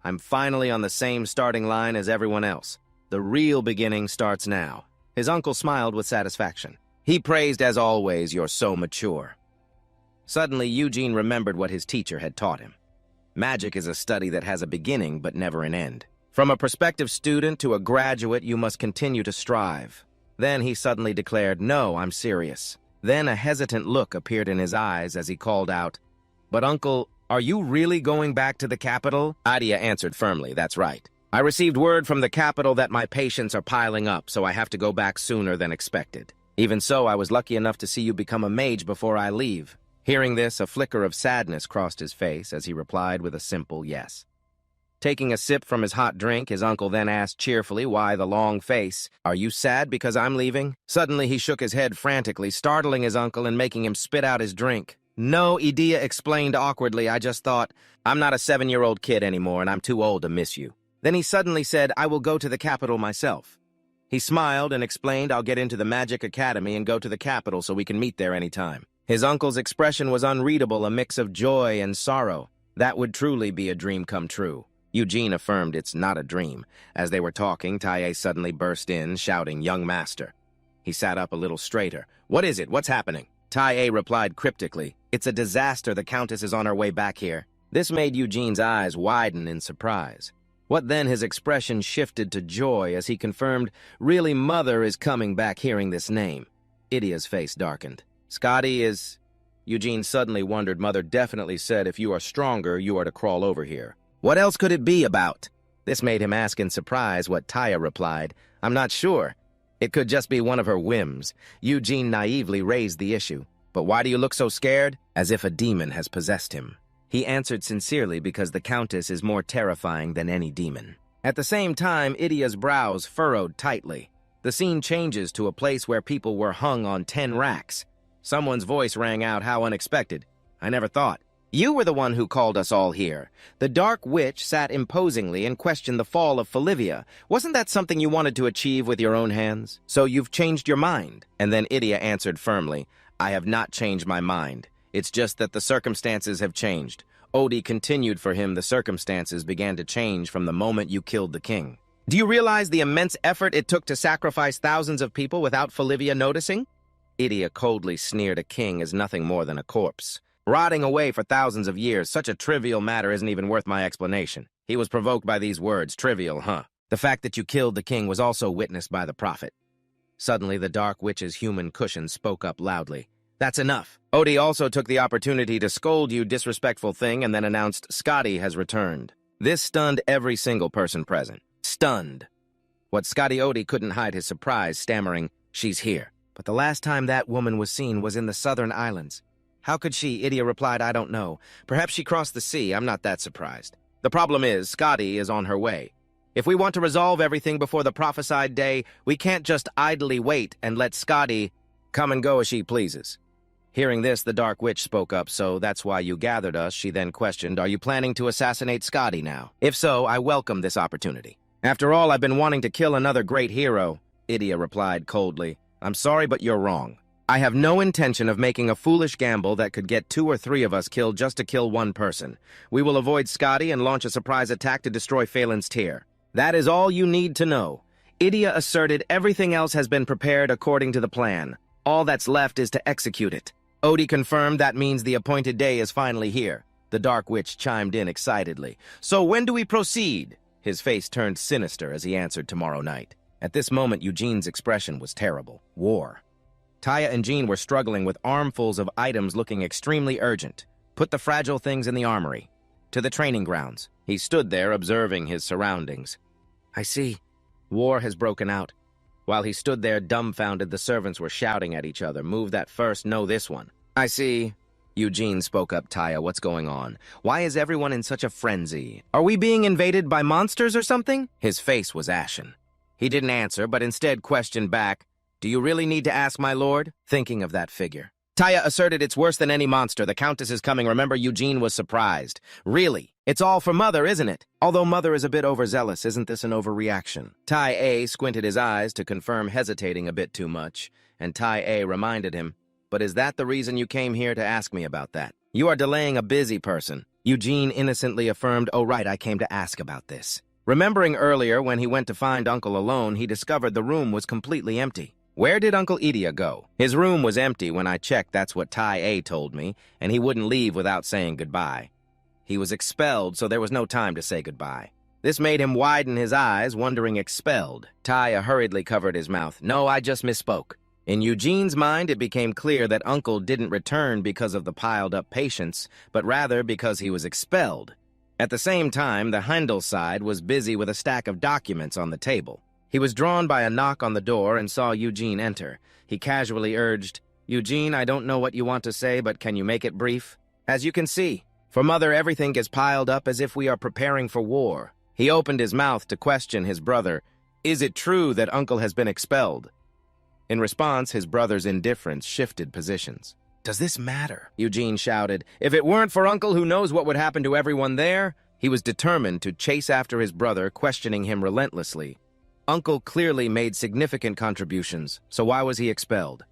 "I'm finally on the same starting line as everyone else. The real beginning starts now." His uncle smiled with satisfaction. He praised, "As always, you're so mature." Suddenly, Eugene remembered what his teacher had taught him. Magic is a study that has a beginning but never an end. From a prospective student to a graduate, you must continue to strive. Then he suddenly declared, "No, I'm serious." Then a hesitant look appeared in his eyes as he called out, "But uncle, are you really going back to the capital?" Idea answered firmly, "That's right. I received word from the capital that my patients are piling up, so I have to go back sooner than expected. Even so, I was lucky enough to see you become a mage before I leave." Hearing this, a flicker of sadness crossed his face as he replied with a simple yes. Taking a sip from his hot drink, his uncle then asked cheerfully why the long face. "Are you sad because I'm leaving?" Suddenly he shook his head frantically, startling his uncle and making him spit out his drink. "No," Idia explained awkwardly, "I just thought, I'm not a 7-year-old kid anymore and I'm too old to miss you." Then he suddenly said, "I will go to the capital myself." He smiled and explained, "I'll get into the Magic Academy and go to the capital so we can meet there anytime." His uncle's expression was unreadable, a mix of joy and sorrow. That would truly be a dream come true. Eugene affirmed it's not a dream. As they were talking, Tae suddenly burst in, shouting, "Young master." He sat up a little straighter. "What is it? What's happening?" Tae replied cryptically, "It's a disaster. The Countess is on her way back here." This made Eugene's eyes widen in surprise. What then? His expression shifted to joy as he confirmed, "Really, Mother is coming back." Hearing this name, Idia's face darkened. "Scotty is..." Eugene suddenly wondered. Mother definitely said, "If you are stronger, you are to crawl over here." What else could it be about? This made him ask in surprise what Taya replied, "I'm not sure. It could just be one of her whims." Eugene naively raised the issue. "But why do you look so scared?" As if a demon has possessed him. He answered sincerely, "Because the Countess is more terrifying than any demon." At the same time, Idia's brows furrowed tightly. The scene changes to a place where people were hung on 10 racks. Someone's voice rang out, "How unexpected. I never thought." "You were the one who called us all here." The Dark Witch sat imposingly and questioned the fall of Folivia. "Wasn't that something you wanted to achieve with your own hands? So you've changed your mind?" And then Idia answered firmly, "I have not changed my mind. It's just that the circumstances have changed." Odie continued, "For him, the circumstances began to change from the moment you killed the king." "Do you realize the immense effort it took to sacrifice thousands of people without Folivia noticing?" Idia coldly sneered, "A king is nothing more than a corpse. Rotting away for thousands of years, such a trivial matter isn't even worth my explanation." He was provoked by these words. "Trivial, huh? The fact that you killed the king was also witnessed by the prophet." Suddenly, the Dark Witch's human cushion spoke up loudly. "That's enough." Odie also took the opportunity to scold you disrespectful thing and then announced, "Scotty has returned." This stunned every single person present. Stunned. What Scotty Odie couldn't hide his surprise, stammering, "She's here. But the last time that woman was seen was in the Southern Islands." "How could she?" Idia replied, "I don't know. Perhaps she crossed the sea. I'm not that surprised. The problem is, Scotty is on her way. If we want to resolve everything before the prophesied day, we can't just idly wait and let Scotty come and go as she pleases." Hearing this, the Dark Witch spoke up. "So that's why you gathered us?" She then questioned, "Are you planning to assassinate Scotty now? If so, I welcome this opportunity." "After all, I've been wanting to kill another great hero," Idia replied coldly. "I'm sorry, but you're wrong. I have no intention of making a foolish gamble that could get 2 or 3 of us killed just to kill one person. We will avoid Scotty and launch a surprise attack to destroy Phelan's Tear. That is all you need to know." Idia asserted, "Everything else has been prepared according to the plan. All that's left is to execute it." Odie confirmed, "That means the appointed day is finally here." The Dark Witch chimed in excitedly. "So when do we proceed?" His face turned sinister as he answered, "Tomorrow night." At this moment, Eugene's expression was terrible. War. Taya and Jean were struggling with armfuls of items looking extremely urgent. "Put the fragile things in the armory. To the training grounds." He stood there observing his surroundings. "I see. War has broken out." While he stood there dumbfounded, the servants were shouting at each other. "Move that first, no this one." "I see." Eugene spoke up. "Taya, what's going on? Why is everyone in such a frenzy? Are we being invaded by monsters or something?" His face was ashen. He didn't answer, but instead questioned back, "Do you really need to ask, my lord?" Thinking of that figure. Taya asserted, "It's worse than any monster. The Countess is coming." Remember, Eugene was surprised. "Really? It's all for Mother, isn't it?" Although Mother is a bit overzealous, isn't this an overreaction? Tai A squinted his eyes to confirm, hesitating a bit too much, and Tai A reminded him, "But is that the reason you came here to ask me about that? You are delaying a busy person." Eugene innocently affirmed, "Oh right, I came to ask about this." Remembering earlier when he went to find Uncle alone, he discovered the room was completely empty. Where did Uncle Idia go? His room was empty when I checked, that's what Tai A told me, and he wouldn't leave without saying goodbye. He was expelled, so there was no time to say goodbye. This made him widen his eyes, wondering expelled. Taya hurriedly covered his mouth. "No, I just misspoke." In Eugene's mind, it became clear that Uncle didn't return because of the piled-up patients, but rather because he was expelled. At the same time, the Heindel side was busy with a stack of documents on the table. He was drawn by a knock on the door and saw Eugene enter. He casually urged, "Eugene, I don't know what you want to say, but can you make it brief?" "As you can see." For Mother, everything gets piled up as if we are preparing for war. He opened his mouth to question his brother. Is it true that Uncle has been expelled? In response, his brother's indifference shifted positions. Does this matter? Eugene shouted. If it weren't for Uncle, who knows what would happen to everyone there? He was determined to chase after his brother, questioning him relentlessly. Uncle clearly made significant contributions, so why was he expelled?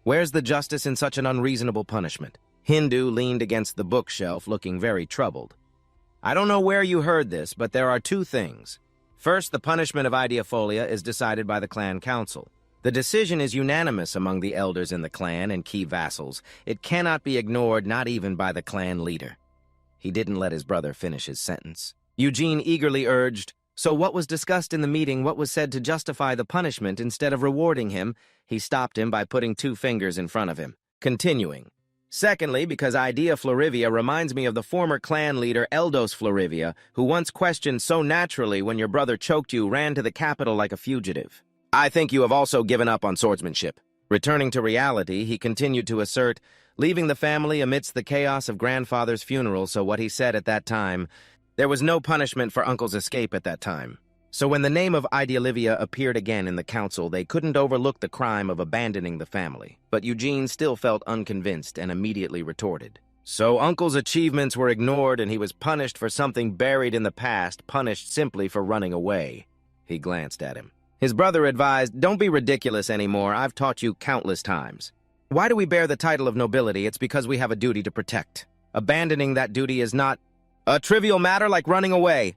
Where's the justice in such an unreasonable punishment? Hindu leaned against the bookshelf, looking very troubled. I don't know where you heard this, but there are two things. First, the punishment of ideophilia is decided by the clan council. The decision is unanimous among the elders in the clan and key vassals. It cannot be ignored, not even by the clan leader. He didn't let his brother finish his sentence. Eugene eagerly urged, so what was discussed in the meeting, what was said to justify the punishment instead of rewarding him? He stopped him by putting two fingers in front of him, continuing. Secondly, because Idea Florivia reminds me of the former clan leader Eldos Florivia, who once questioned so naturally when your brother choked you, ran to the capital like a fugitive. I think you have also given up on swordsmanship. Returning to reality, he continued to assert, leaving the family amidst the chaos of grandfather's funeral, so what he said at that time, there was no punishment for Uncle's escape at that time. So when the name of Ideolivia appeared again in the council, they couldn't overlook the crime of abandoning the family. But Eugene still felt unconvinced and immediately retorted. So Uncle's achievements were ignored and he was punished for something buried in the past, punished simply for running away. He glanced at him. His brother advised, don't be ridiculous anymore, I've taught you countless times. Why do we bear the title of nobility? It's because we have a duty to protect. Abandoning that duty is not a trivial matter like running away.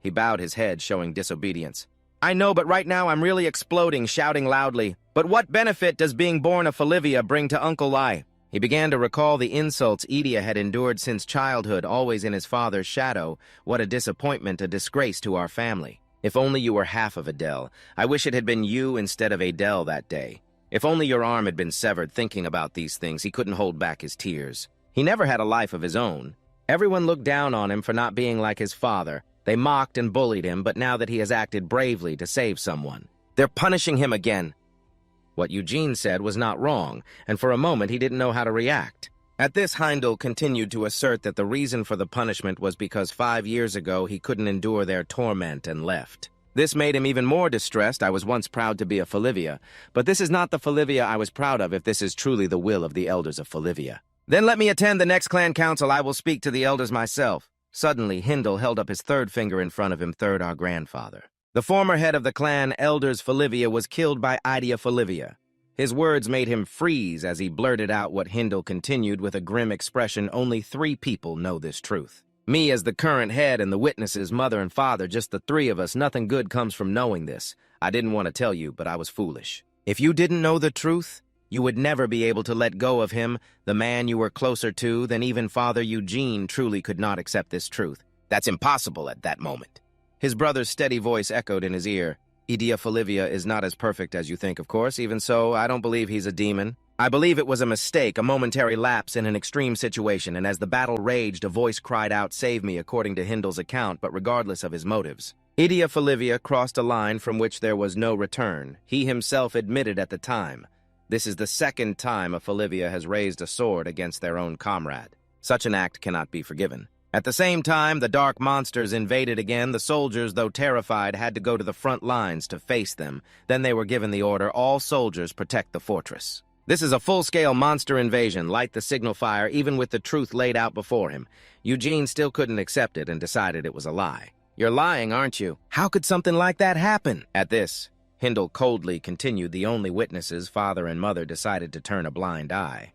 He bowed his head, showing disobedience. I know, but right now I'm really exploding, shouting loudly. But what benefit does being born a Folivia bring to Uncle Lai? He began to recall the insults Edia had endured since childhood, always in his father's shadow. What a disappointment, a disgrace to our family. If only you were half of Adele. I wish it had been you instead of Adele that day. If only your arm had been severed. Thinking about these things, he couldn't hold back his tears. He never had a life of his own. Everyone looked down on him for not being like his father. They mocked and bullied him, but now that he has acted bravely to save someone, they're punishing him again. What Eugene said was not wrong, and for a moment he didn't know how to react. At this, Heindel continued to assert that the reason for the punishment was because 5 years ago he couldn't endure their torment and left. This made him even more distressed. I was once proud to be a Folivia, but this is not the Folivia I was proud of if this is truly the will of the elders of Folivia. Then let me attend the next clan council. I will speak to the elders myself. Suddenly, Hindle held up his third finger in front of him, third our grandfather. The former head of the clan, Elders Folivia, was killed by Idea Folivia. His words made him freeze as he blurted out what Hindle continued with a grim expression. Only 3 people know this truth. Me as the current head and the witnesses, mother and father, just the 3 of us. Nothing good comes from knowing this. I didn't want to tell you, but I was foolish. If you didn't know the truth, you would never be able to let go of him, the man you were closer to than even Father Eugene truly could not accept this truth. That's impossible at that moment. His brother's steady voice echoed in his ear. Idea Folivia is not as perfect as you think, of course. Even so, I don't believe he's a demon. I believe it was a mistake, a momentary lapse in an extreme situation, and as the battle raged, a voice cried out, "Save me," according to Hindle's account, but regardless of his motives. Idea Folivia crossed a line from which there was no return. He himself admitted at the time. This is the 2nd time a Folivia has raised a sword against their own comrade. Such an act cannot be forgiven. At the same time, the dark monsters invaded again. The soldiers, though terrified, had to go to the front lines to face them. Then they were given the order, all soldiers protect the fortress. This is a full-scale monster invasion. Light the signal fire, even with the truth laid out before him. Eugene still couldn't accept it and decided it was a lie. You're lying, aren't you? How could something like that happen? At this, Hindle coldly continued. The only witnesses, father and mother, decided to turn a blind eye.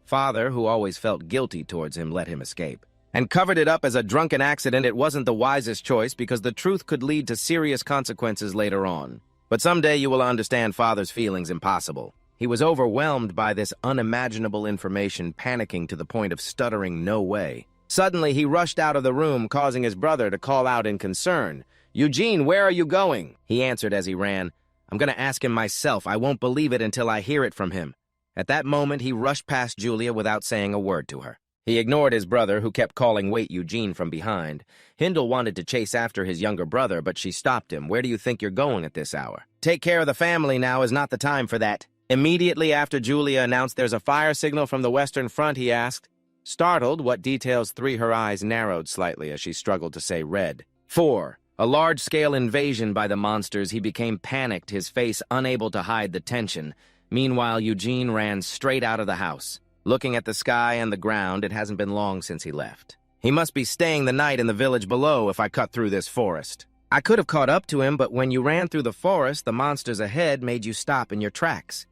Father, who always felt guilty towards him, let him escape, and covered it up as a drunken accident. It wasn't the wisest choice because the truth could lead to serious consequences later on. But someday you will understand Father's feelings. Impossible. He was overwhelmed by this unimaginable information, panicking to the point of stuttering, "No way." Suddenly, he rushed out of the room, causing his brother to call out in concern. "Eugene, where are you going?" He answered as he ran, "I'm going to ask him myself. I won't believe it until I hear it from him." At that moment, he rushed past Julia without saying a word to her. He ignored his brother, who kept calling, "Wait, Eugene," from behind. Hindle wanted to chase after his younger brother, but she stopped him. "Where do you think you're going at this hour? Take care of the family now is not the time for that." Immediately after Julia announced there's a fire signal from the Western Front, he asked, Startled, what details 3 her eyes narrowed slightly as she struggled to say red. 4. A large-scale invasion by the monsters. He became panicked, his face unable to hide the tension. Meanwhile, Eugene ran straight out of the house. Looking at the sky and the ground, it hasn't been long since he left. He must be staying the night in the village below if I cut through this forest. I could have caught up to him, but when you ran through the forest, the monsters ahead made you stop in your tracks.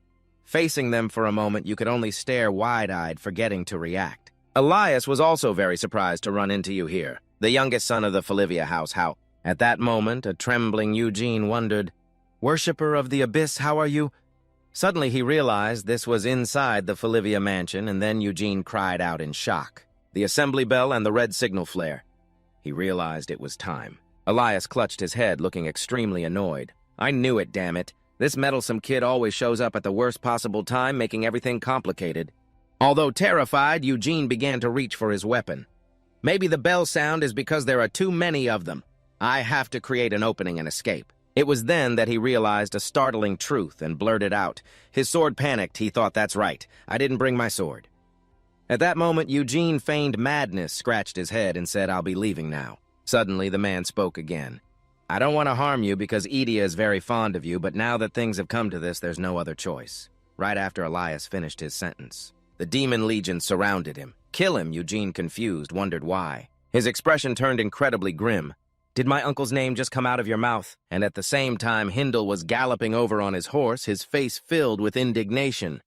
Facing them for a moment, you could only stare wide-eyed, forgetting to react. Elias was also very surprised to run into you here, the youngest son of the Folivia house. How? At that moment, a trembling Eugene wondered, "Worshipper of the Abyss, how are you?" Suddenly he realized this was inside the Folivia mansion, and then Eugene cried out in shock. The assembly bell and the red signal flare. He realized it was time. Elias clutched his head, looking extremely annoyed. "I knew it, damn it. This meddlesome kid always shows up at the worst possible time, making everything complicated." Although terrified, Eugene began to reach for his weapon. "Maybe the bell sound is because there are too many of them. I have to create an opening and escape." It was then that he realized a startling truth and blurted out. His sword panicked. He thought, "That's right. I didn't bring my sword." At that moment, Eugene feigned madness, scratched his head, and said, "I'll be leaving now." Suddenly, the man spoke again. "I don't want to harm you because Idia is very fond of you, but now that things have come to this, there's no other choice." Right after Elias finished his sentence, the demon legion surrounded him. "Kill him," Eugene, confused, wondered why. His expression turned incredibly grim. "Did my uncle's name just come out of your mouth?" And at the same time, Hindle was galloping over on his horse, his face filled with indignation.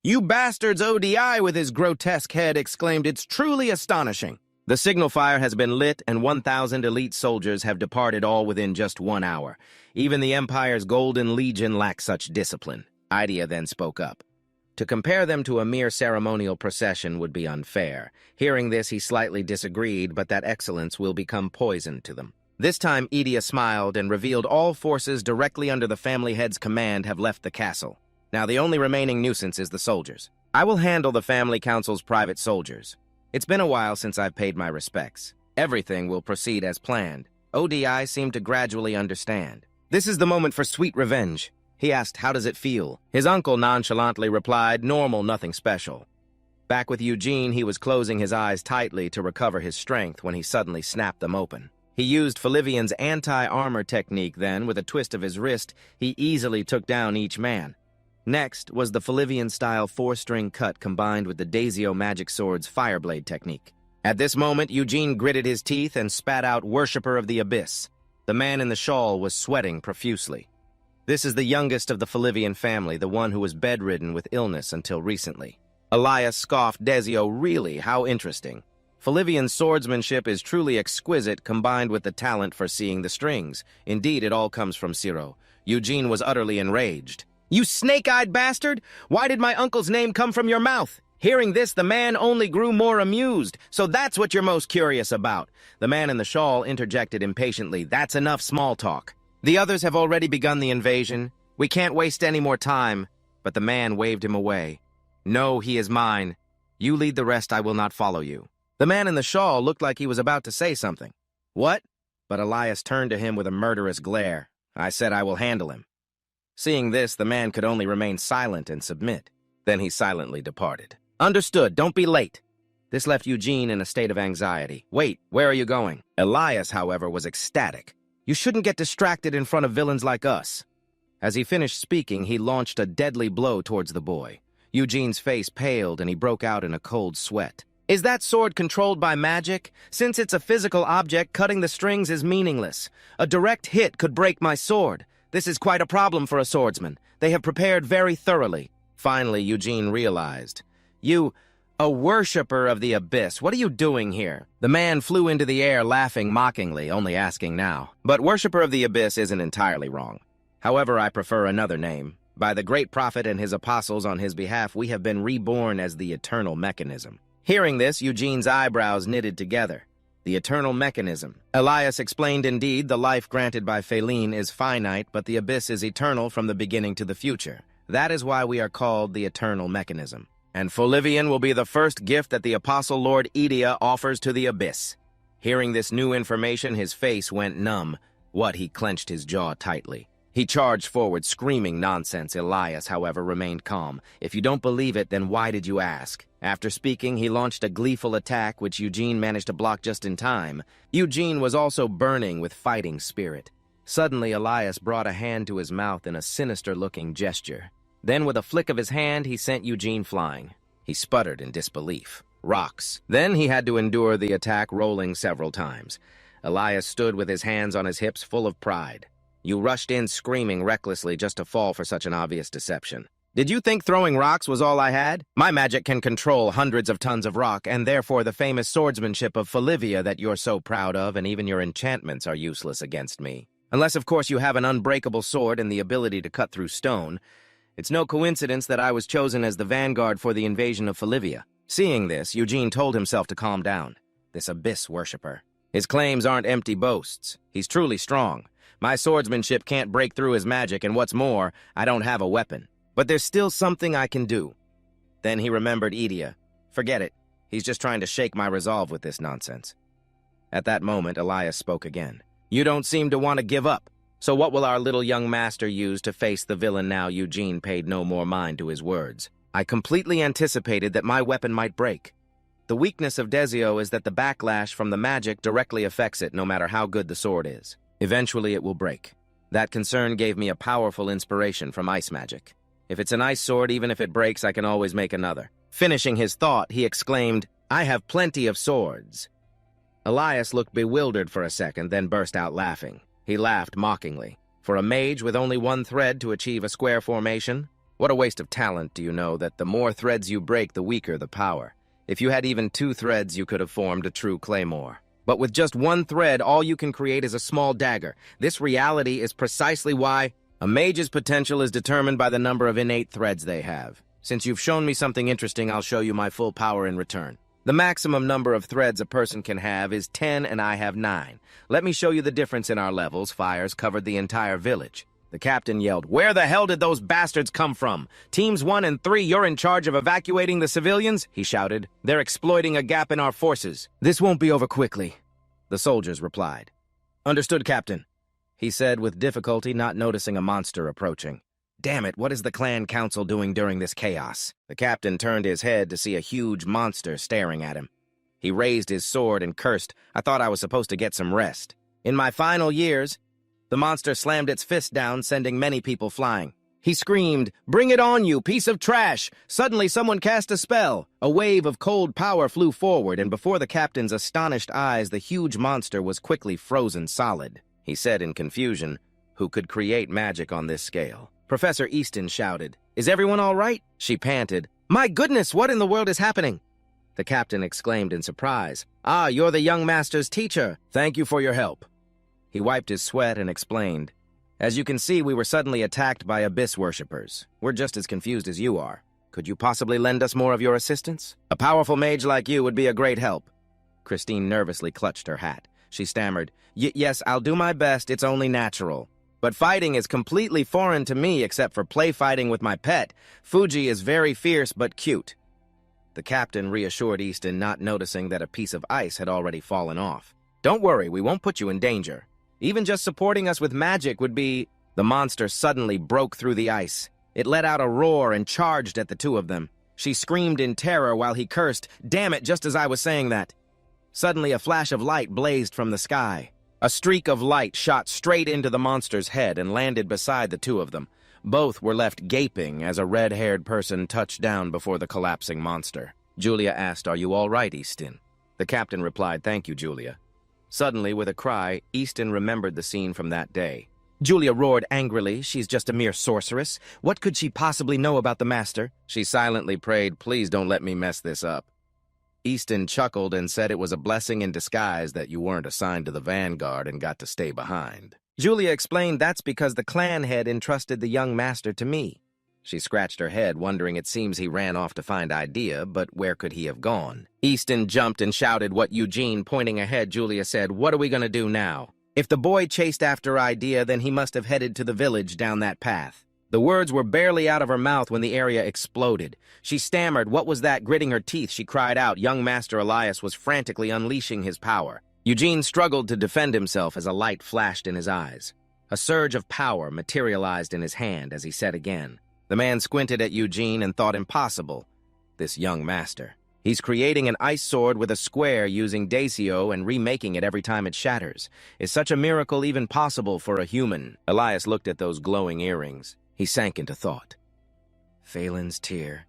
"You bastards!" ODI, with his grotesque head, exclaimed, "It's truly astonishing." The signal fire has been lit, and 1,000 elite soldiers have departed all within just 1 hour. Even the Empire's Golden Legion lacks such discipline. Idia then spoke up. To compare them to a mere ceremonial procession would be unfair. Hearing this, he slightly disagreed, but that excellence will become poison to them. This time, Idia smiled and revealed all forces directly under the family head's command have left the castle. Now the only remaining nuisance is the soldiers. I will handle the family council's private soldiers. It's been a while since I've paid my respects. Everything will proceed as planned. ODI seemed to gradually understand. "This is the moment for sweet revenge." He asked, "How does it feel?" His uncle nonchalantly replied, "Normal, nothing special." Back with Eugene, he was closing his eyes tightly to recover his strength when he suddenly snapped them open. He used Folivian's anti-armor technique then. With a twist of his wrist, he easily took down each man. Next was the Folivian-style 4-string cut combined with the Daisio magic sword's fireblade technique. At this moment, Eugene gritted his teeth and spat out, "Worshipper of the Abyss." The man in the shawl was sweating profusely. This is the youngest of the Folivian family, the one who was bedridden with illness until recently. Elias scoffed. "Daisio, really? How interesting." Folivian swordsmanship is truly exquisite, combined with the talent for seeing the strings. Indeed, it all comes from Ciro. Eugene was utterly enraged. "You snake-eyed bastard! Why did my uncle's name come from your mouth?" Hearing this, the man only grew more amused. "So that's what you're most curious about." The man in the shawl interjected impatiently. "That's enough small talk. The others have already begun the invasion. We can't waste any more time." But the man waved him away. "No, he is mine. You lead the rest, I will not follow you." The man in the shawl looked like he was about to say something. "What?" But Elias turned to him with a murderous glare. "I said I will handle him." Seeing this, the man could only remain silent and submit. Then he silently departed. "Understood, don't be late." This left Eugene in a state of anxiety. "Wait, where are you going?" Elias, however, was ecstatic. "You shouldn't get distracted in front of villains like us." As he finished speaking, he launched a deadly blow towards the boy. Eugene's face paled and he broke out in a cold sweat. "Is that sword controlled by magic? Since it's a physical object, cutting the strings is meaningless. A direct hit could break my sword. This is quite a problem for a swordsman. They have prepared very thoroughly." Finally, Eugene realized. "You, a worshipper of the Abyss, what are you doing here?" The man flew into the air, laughing mockingly, only asking now. "But worshipper of the Abyss isn't entirely wrong. However, I prefer another name. By the great prophet and his apostles on his behalf, we have been reborn as the Eternal Mechanism." Hearing this, Eugene's eyebrows knitted together. The Eternal Mechanism. Elias explained, indeed, the life granted by Feline is finite, but the Abyss is eternal from the beginning to the future. That is why we are called the Eternal Mechanism. And Folivian will be the first gift that the Apostle Lord Idia offers to the Abyss. Hearing this new information, his face went numb. He clenched his jaw tightly. He charged forward, screaming nonsense. Elias, however, remained calm. If you don't believe it, then why did you ask? After speaking, he launched a gleeful attack, which Eugene managed to block just in time. Eugene was also burning with fighting spirit. Suddenly, Elias brought a hand to his mouth in a sinister-looking gesture. Then, with a flick of his hand, he sent Eugene flying. He sputtered in disbelief. Rocks. Then he had to endure the attack, rolling several times. Elias stood with his hands on his hips, full of pride. You rushed in screaming recklessly just to fall for such an obvious deception. Did you think throwing rocks was all I had? My magic can control hundreds of tons of rock, and therefore the famous swordsmanship of Falivia that you're so proud of, and even your enchantments are useless against me. Unless, of course, you have an unbreakable sword and the ability to cut through stone. It's no coincidence that I was chosen as the vanguard for the invasion of Falivia. Seeing this, Eugene told himself to calm down. This abyss worshipper. His claims aren't empty boasts. He's truly strong. My swordsmanship can't break through his magic, and what's more, I don't have a weapon. But there's still something I can do. Then he remembered Idia. Forget it. He's just trying to shake my resolve with this nonsense. At that moment, Elias spoke again. You don't seem to want to give up. So what will our little young master use to face the villain now? Eugene paid no more mind to his words. I completely anticipated that my weapon might break. The weakness of Desio is that the backlash from the magic directly affects it, no matter how good the sword is. Eventually it will break. That concern gave me a powerful inspiration from ice magic. If it's an ice sword, even if it breaks, I can always make another. Finishing his thought, he exclaimed, I have plenty of swords. Elias looked bewildered for a second, then burst out laughing. He laughed mockingly. For a mage with only one thread to achieve a square formation? What a waste of talent. Do you know that the more threads you break, the weaker the power? If you had even 2 threads, you could have formed a true claymore. But with just 1 thread, all you can create is a small dagger. This reality is precisely why a mage's potential is determined by the number of innate threads they have. Since you've shown me something interesting, I'll show you my full power in return. The maximum number of threads a person can have is 10, and I have 9. Let me show you the difference in our levels. Fires covered the entire village. The captain yelled, Where the hell did those bastards come from? Teams 1 and 3, you're in charge of evacuating the civilians? He shouted. They're exploiting a gap in our forces. This won't be over quickly, the soldiers replied. Understood, Captain, he said with difficulty, not noticing a monster approaching. Damn it, what is the clan council doing during this chaos? The captain turned his head to see a huge monster staring at him. He raised his sword and cursed, I thought I was supposed to get some rest. In my final years, the monster slammed its fist down, sending many people flying. He screamed, Bring it on, you piece of trash! Suddenly someone cast a spell. A wave of cold power flew forward, and before the captain's astonished eyes, the huge monster was quickly frozen solid. He said in confusion, Who could create magic on this scale? Professor Easton shouted, Is everyone all right? She panted, My goodness, what in the world is happening? The captain exclaimed in surprise, Ah, you're the young master's teacher. Thank you for your help. He wiped his sweat and explained, As you can see, we were suddenly attacked by abyss worshippers. We're just as confused as you are. Could you possibly lend us more of your assistance? A powerful mage like you would be a great help. Christine nervously clutched her hat. She stammered, Yes, I'll do my best. It's only natural. But fighting is completely foreign to me except for play fighting with my pet. Fuji is very fierce but cute. The captain reassured Easton, not noticing that a piece of ice had already fallen off. Don't worry, we won't put you in danger. Even just supporting us with magic would be... The monster suddenly broke through the ice. It let out a roar and charged at the two of them. She screamed in terror while he cursed, Damn it, just as I was saying that. Suddenly a flash of light blazed from the sky. A streak of light shot straight into the monster's head and landed beside the two of them. Both were left gaping as a red-haired person touched down before the collapsing monster. Julia asked, Are you all right, Easton? The captain replied, Thank you, Julia. Suddenly, with a cry, Easton remembered the scene from that day. Julia roared angrily, She's just a mere sorceress. What could she possibly know about the master? She silently prayed, Please don't let me mess this up. Easton chuckled and said it was a blessing in disguise that you weren't assigned to the vanguard and got to stay behind. Julia explained that's because the clan head entrusted the young master to me. She scratched her head, wondering it seems he ran off to find Idea, but where could he have gone? Easton jumped and shouted what Eugene, pointing ahead, Julia said, What are we going to do now? If the boy chased after Idea, then he must have headed to the village down that path. The words were barely out of her mouth when the area exploded. She stammered, What was that? Gritting her teeth, she cried out. Young Master Elias was frantically unleashing his power. Eugene struggled to defend himself as a light flashed in his eyes. A surge of power materialized in his hand as he said again. The man squinted at Eugene and thought impossible. This young master. He's creating an ice sword with a square using Dacio and remaking it every time it shatters. Is such a miracle even possible for a human? Elias looked at those glowing earrings. He sank into thought. Phelan's tear.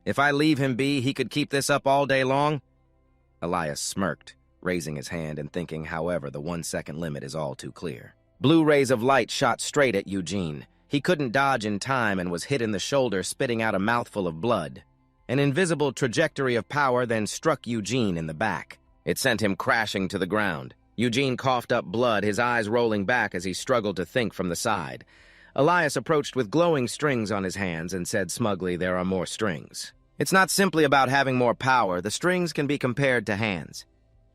If I leave him be, he could keep this up all day long? Elias smirked, raising his hand and thinking, however, the 1-second limit is all too clear. Blue rays of light shot straight at Eugene. He couldn't dodge in time and was hit in the shoulder, spitting out a mouthful of blood. An invisible trajectory of power then struck Eugene in the back. It sent him crashing to the ground. Eugene coughed up blood, his eyes rolling back as he struggled to think from the side. Elias approached with glowing strings on his hands and said smugly, "There are more strings." It's not simply about having more power. The strings can be compared to hands.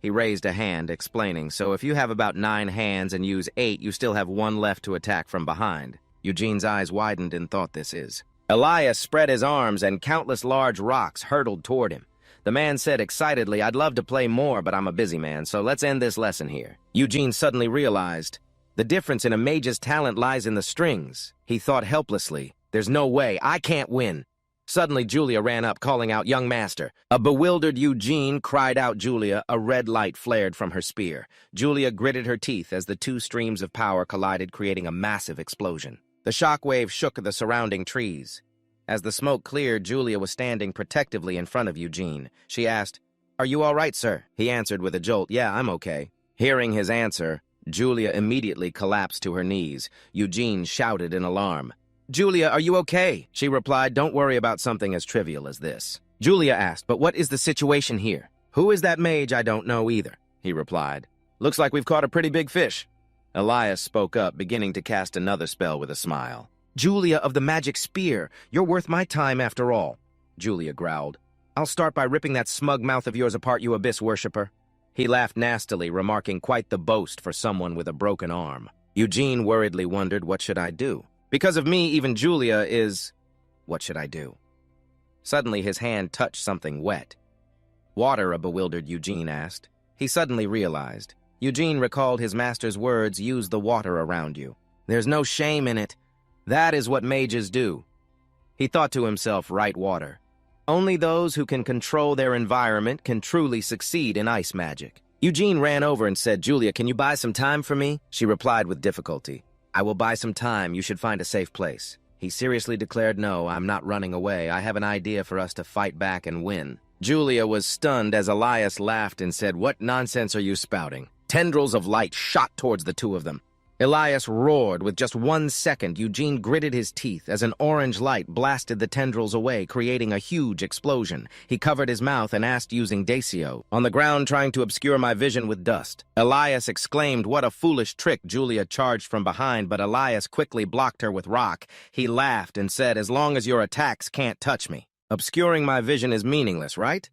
He raised a hand, explaining, so if you have about 9 hands and use 8, you still have 1 left to attack from behind. Eugene's eyes widened in thought this is. Elias spread his arms and countless large rocks hurtled toward him. The man said excitedly, "I'd love to play more, but I'm a busy man, so let's end this lesson here." Eugene suddenly realized the difference in a mage's talent lies in the strings. He thought helplessly, "There's no way, I can't win." Suddenly, Julia ran up, calling out, "Young master." A bewildered Eugene cried out Julia. A red light flared from her spear. Julia gritted her teeth as the 2 streams of power collided, creating a massive explosion. The shockwave shook the surrounding trees. As the smoke cleared, Julia was standing protectively in front of Eugene. She asked, "Are you all right, sir?" He answered with a jolt, "Yeah, I'm okay." Hearing his answer, Julia immediately collapsed to her knees. Eugene shouted in alarm. "Julia, are you okay?" She replied, "Don't worry about something as trivial as this." Julia asked, "But what is the situation here?" "Who is that mage? I don't know either," he replied. "Looks like we've caught a pretty big fish." Elias spoke up, beginning to cast another spell with a smile. "Julia of the magic spear, you're worth my time after all." Julia growled. "I'll start by ripping that smug mouth of yours apart, you abyss worshipper." He laughed nastily, remarking quite the boast for someone with a broken arm. Eugene worriedly wondered, what should I do? Because of me, even Julia is... What should I do? Suddenly his hand touched something wet. "Water?" a bewildered Eugene asked. He suddenly realized. Eugene recalled his master's words, "Use the water around you." There's no shame in it. That is what mages do. He thought to himself, right water. Only those who can control their environment can truly succeed in ice magic. Eugene ran over and said, "Julia, can you buy some time for me?" She replied with difficulty, "I will buy some time. You should find a safe place." He seriously declared, "No, I'm not running away. I have an idea for us to fight back and win." Julia was stunned as Elias laughed and said, "What nonsense are you spouting?" Tendrils of light shot towards the 2 of them. Elias roared. With just 1 second, Eugene gritted his teeth as an orange light blasted the tendrils away, creating a huge explosion. He covered his mouth and asked, using Dacio, "On the ground trying to obscure my vision with dust." Elias exclaimed, "What a foolish trick." Julia charged from behind, but Elias quickly blocked her with rock. He laughed and said, "As long as your attacks can't touch me. Obscuring my vision is meaningless, right?"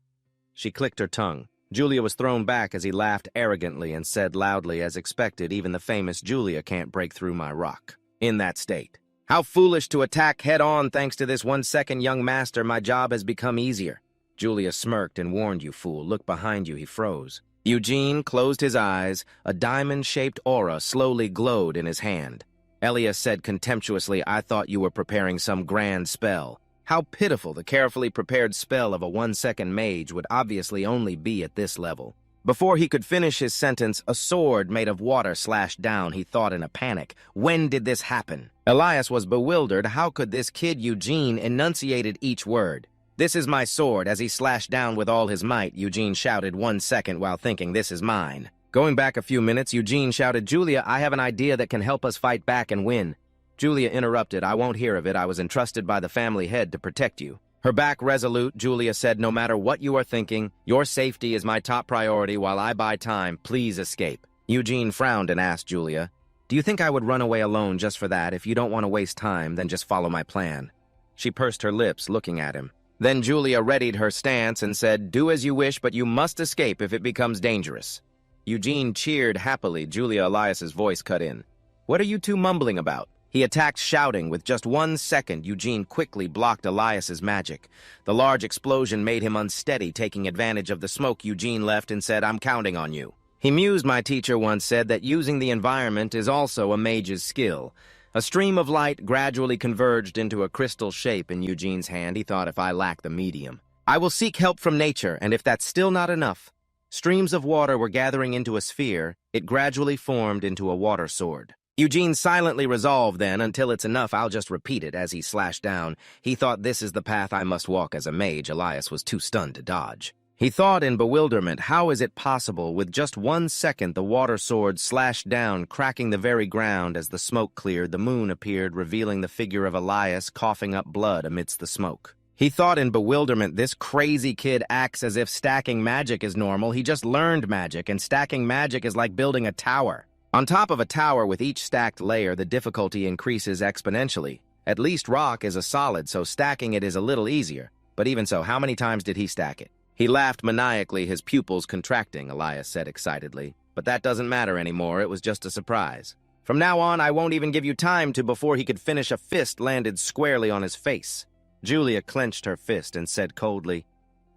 She clicked her tongue. Julia was thrown back as he laughed arrogantly and said loudly, as expected, "Even the famous Julia can't break through my rock." In that state. "How foolish to attack head-on thanks to this 1 second, young master. My job has become easier." Julia smirked and warned, "You fool. Look behind you." He froze. Eugene closed his eyes. A diamond-shaped aura slowly glowed in his hand. Elias said contemptuously, "I thought you were preparing some grand spell." How pitiful the carefully prepared spell of a 1-second mage would obviously only be at this level. Before he could finish his sentence, a sword made of water slashed down, he thought in a panic. When did this happen? Elias was bewildered. How could this kid Eugene enunciated each word? "This is my sword." As he slashed down with all his might, Eugene shouted 1 second while thinking, "This is mine." Going back a few minutes, Eugene shouted, "Julia, I have an idea that can help us fight back and win." Julia interrupted, "I won't hear of it. I was entrusted by the family head to protect you." Her back resolute, Julia said, "No matter what you are thinking, your safety is my top priority while I buy time. Please escape." Eugene frowned and asked Julia, "Do you think I would run away alone just for that? If you don't want to waste time, then just follow my plan." She pursed her lips, looking at him. Then Julia readied her stance and said, "Do as you wish, but you must escape if it becomes dangerous." Eugene cheered happily. Julia Elias's voice cut in. "What are you two mumbling about?" He attacked shouting. With just 1 second, Eugene quickly blocked Elias's magic. The large explosion made him unsteady. Taking advantage of the smoke, Eugene left and said, "I'm counting on you." He mused, my teacher once said that using the environment is also a mage's skill. A stream of light gradually converged into a crystal shape in Eugene's hand. He thought, if I lack the medium, I will seek help from nature, and if that's still not enough. Streams of water were gathering into a sphere. It gradually formed into a water sword. Eugene silently resolved then, until it's enough, I'll just repeat it, as he slashed down. He thought, this is the path I must walk as a mage. Elias was too stunned to dodge. He thought in bewilderment, how is it possible? With just 1 second, the water sword slashed down, cracking the very ground. As the smoke cleared, the moon appeared, revealing the figure of Elias coughing up blood amidst the smoke. He thought in bewilderment, this crazy kid acts as if stacking magic is normal. He just learned magic, and stacking magic is like building a tower. On top of a tower, with each stacked layer, the difficulty increases exponentially. At least rock is a solid, so stacking it is a little easier. But even so, how many times did he stack it? He laughed maniacally, his pupils contracting, Elias said excitedly. But that doesn't matter anymore, it was just a surprise. From now on, I won't even give you time to. Before he could finish, a fist landed squarely on his face. Julia clenched her fist and said coldly,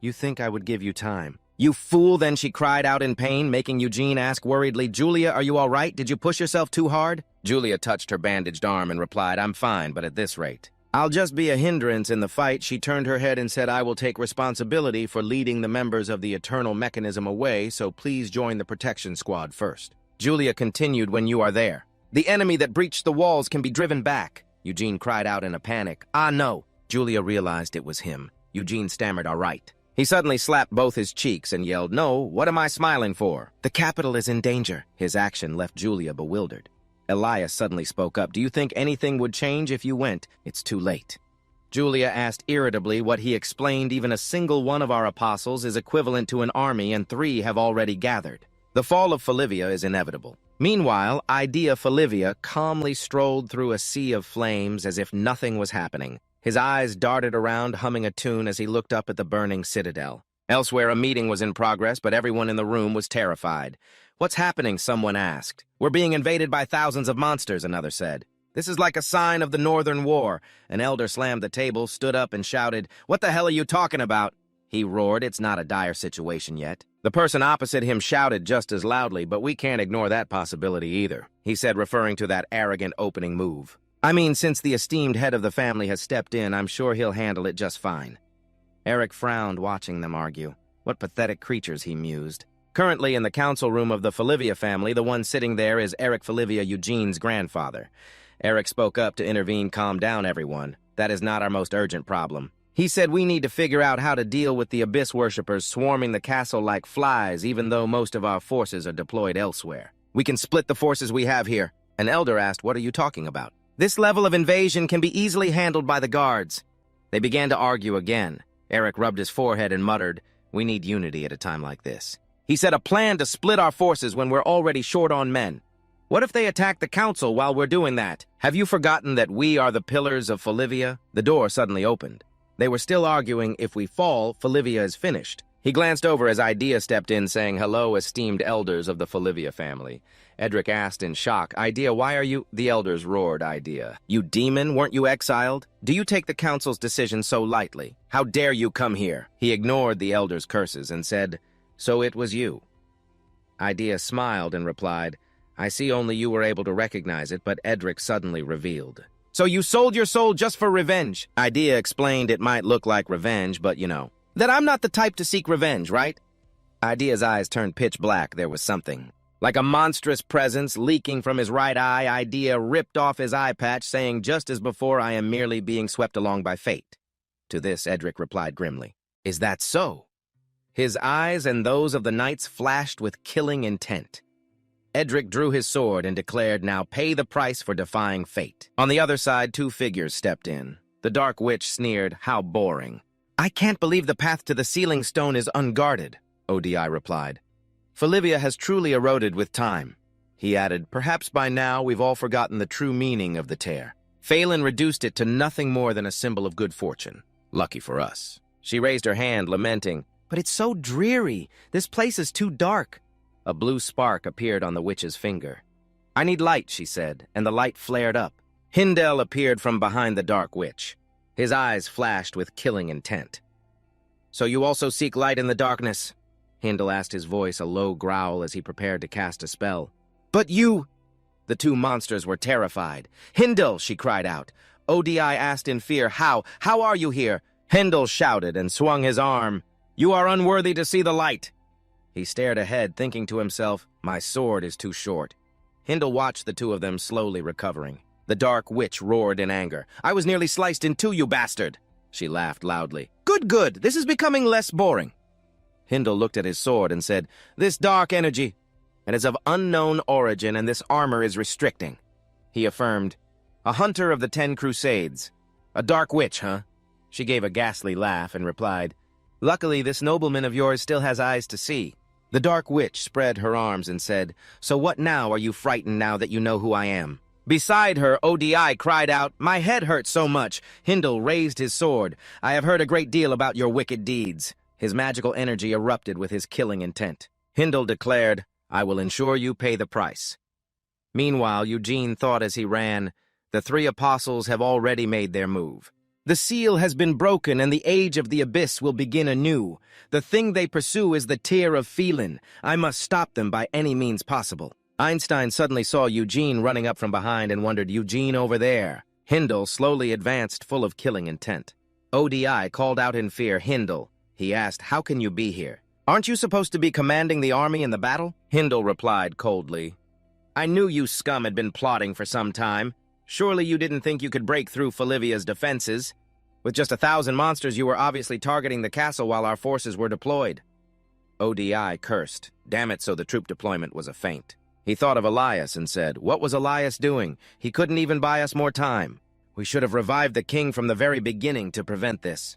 You think I would give you time? You fool, then she cried out in pain, making Eugene ask worriedly, Julia, are you all right? Did you push yourself too hard? Julia touched her bandaged arm and replied, I'm fine, but at this rate, I'll just be a hindrance in the fight. She turned her head and said, I will take responsibility for leading the members of the eternal mechanism away, so please join the protection squad first. Julia continued, when you are there, the enemy that breached the walls can be driven back. Eugene cried out in a panic, Ah, no. Julia realized it was him. Eugene stammered, all right. He suddenly slapped both his cheeks and yelled, No, what am I smiling for? The capital is in danger. His action left Julia bewildered. Elias suddenly spoke up, Do you think anything would change if you went? It's too late. Julia asked irritably what he explained, even a single one of our apostles is equivalent to an army, and 3 have already gathered. The fall of Falivia is inevitable. Meanwhile, Idea Falivia calmly strolled through a sea of flames as if nothing was happening. His eyes darted around, humming a tune as he looked up at the burning citadel. Elsewhere, a meeting was in progress, but everyone in the room was terrified. What's happening? Someone asked. We're being invaded by thousands of monsters, another said. This is like a sign of the Northern War. An elder slammed the table, stood up, and shouted, What the hell are you talking about? He roared, It's not a dire situation yet. The person opposite him shouted just as loudly, But we can't ignore that possibility either, he said, referring to that arrogant opening move. I mean, since the esteemed head of the family has stepped in, I'm sure he'll handle it just fine. Eric frowned, watching them argue. What pathetic creatures, he mused. Currently in the council room of the Falivia family, the one sitting there is Eric Falivia, Eugene's grandfather. Eric spoke up to intervene, calm down everyone. That is not our most urgent problem. He said we need to figure out how to deal with the abyss worshippers swarming the castle like flies, even though most of our forces are deployed elsewhere. We can split the forces we have here. An elder asked, What are you talking about? This level of invasion can be easily handled by the guards. They began to argue again. Eric rubbed his forehead and muttered, We need unity at a time like this. He said, a plan to split our forces when we're already short on men. What if they attack the council while we're doing that? Have you forgotten that we are the pillars of Falivia? The door suddenly opened. They were still arguing, if we fall, Falivia is finished. He glanced over as Idea stepped in, saying, Hello, esteemed elders of the Falivia family. Edric asked in shock, Idea, why are you— The elders roared, Idea. You demon, weren't you exiled? Do you take the council's decision so lightly? How dare you come here? He ignored the elders' curses and said, So it was you. Idea smiled and replied, I see only you were able to recognize it, but Edric suddenly revealed. So you sold your soul just for revenge? Idea explained it might look like revenge, but you know, that I'm not the type to seek revenge, right? Idea's eyes turned pitch black. There was something. Like a monstrous presence leaking from his right eye, Idea ripped off his eye patch, saying, Just as before, I am merely being swept along by fate. To this, Edric replied grimly, Is that so? His eyes and those of the knights flashed with killing intent. Edric drew his sword and declared, Now pay the price for defying fate. On the other side, 2 figures stepped in. The Dark Witch sneered, How boring. I can't believe the path to the sealing stone is unguarded, ODI replied. Falivia has truly eroded with time. He added, Perhaps by now we've all forgotten the true meaning of the tear. Phelan reduced it to nothing more than a symbol of good fortune. Lucky for us. She raised her hand, lamenting, But it's so dreary. This place is too dark. A blue spark appeared on the witch's finger. I need light, she said, and the light flared up. Hindel appeared from behind the Dark Witch. His eyes flashed with killing intent. So you also seek light in the darkness? Hindle asked, his voice a low growl as he prepared to cast a spell. "But you—" The two monsters were terrified. "Hindle!" she cried out. ODI asked in fear, How are you here?" Hindle shouted and swung his arm. "You are unworthy to see the light." He stared ahead, thinking to himself, "My sword is too short." Hindle watched the two of them slowly recovering. The dark witch roared in anger. "I was nearly sliced in two, you bastard!" She laughed loudly. Good. This is becoming less boring." Hindle looked at his sword and said, "This dark energy, it is of unknown origin, and this armor is restricting." He affirmed, "A hunter of the 10 Crusades. A dark witch, huh?" She gave a ghastly laugh and replied, "Luckily, this nobleman of yours still has eyes to see." The dark witch spread her arms and said, "So what now? Are you frightened now that you know who I am?" Beside her, ODI cried out, "My head hurts so much." Hindle raised his sword. "I have heard a great deal about your wicked deeds." His magical energy erupted with his killing intent. Hindle declared, "I will ensure you pay the price." Meanwhile, Eugene thought as he ran, "The 3 apostles have already made their move. The seal has been broken, and the age of the abyss will begin anew. The thing they pursue is the tear of Phelan. I must stop them by any means possible." Einstein suddenly saw Eugene running up from behind and wondered, "Eugene over there." Hindle slowly advanced, full of killing intent. ODI called out in fear, "Hindle." He asked, "How can you be here? Aren't you supposed to be commanding the army in the battle?" Hindle replied coldly, "I knew you scum had been plotting for some time. Surely you didn't think you could break through Falivia's defenses. With just 1,000 monsters, you were obviously targeting the castle while our forces were deployed." ODI cursed. Damn it, so the troop deployment was a feint. He thought of Elias and said, "What was Elias doing? He couldn't even buy us more time. We should have revived the king from the very beginning to prevent this."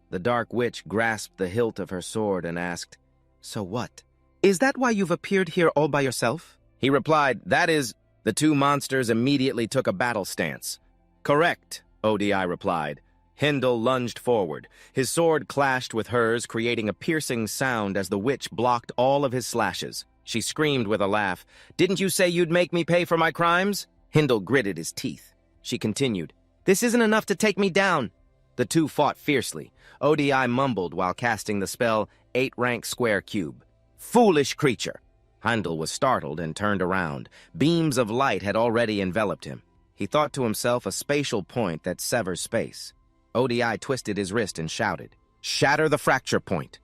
The dark witch grasped the hilt of her sword and asked, "So what? Is that why you've appeared here all by yourself?" He replied, "That is—" The two monsters immediately took a battle stance. "Correct," ODI replied. Hindle lunged forward. His sword clashed with hers, creating a piercing sound as the witch blocked all of his slashes. She screamed with a laugh, "Didn't you say you'd make me pay for my crimes?" Hindle gritted his teeth. She continued, "This isn't enough to take me down." The two fought fiercely. ODI mumbled while casting the spell 8-rank square cube. "Foolish creature!" Hindle was startled and turned around. Beams of light had already enveloped him. He thought to himself, a spatial point that severs space. ODI twisted his wrist and shouted, "Shatter the fracture point."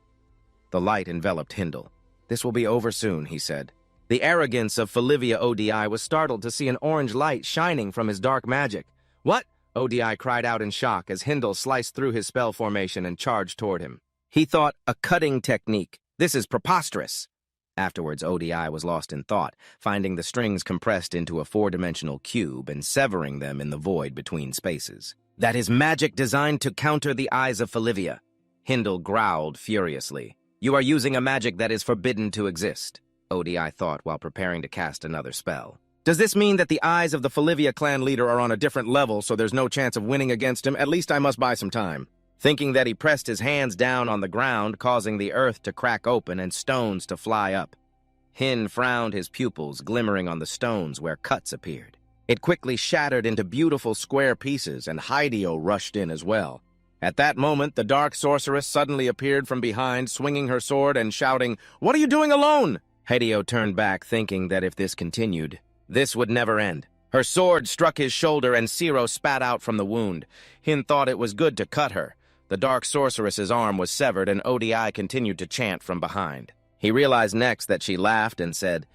The light enveloped Hindle. "This will be over soon," he said. The arrogance of Falivia ODI was startled to see an orange light shining from his dark magic. "What?" ODI cried out in shock as Hindle sliced through his spell formation and charged toward him. He thought, "A cutting technique. This is preposterous." Afterwards, ODI was lost in thought, finding the strings compressed into a 4-dimensional cube and severing them in the void between spaces. "That is magic designed to counter the eyes of Falivia." Hindle growled furiously. "You are using a magic that is forbidden to exist," ODI thought while preparing to cast another spell. "Does this mean that the eyes of the Falivia clan leader are on a different level, so there's no chance of winning against him? At least I must buy some time." Thinking that, he pressed his hands down on the ground, causing the earth to crack open and stones to fly up. Hin frowned, his pupils glimmering on the stones where cuts appeared. It quickly shattered into beautiful square pieces, and Hideo rushed in as well. At that moment, the dark sorceress suddenly appeared from behind, swinging her sword and shouting, "What are you doing alone?" Hideo turned back, thinking that if this continued, this would never end. Her sword struck his shoulder, and Zero spat out from the wound. Hin thought it was good to cut her. The dark sorceress's arm was severed, and ODI continued to chant from behind. He realized next that she laughed and said,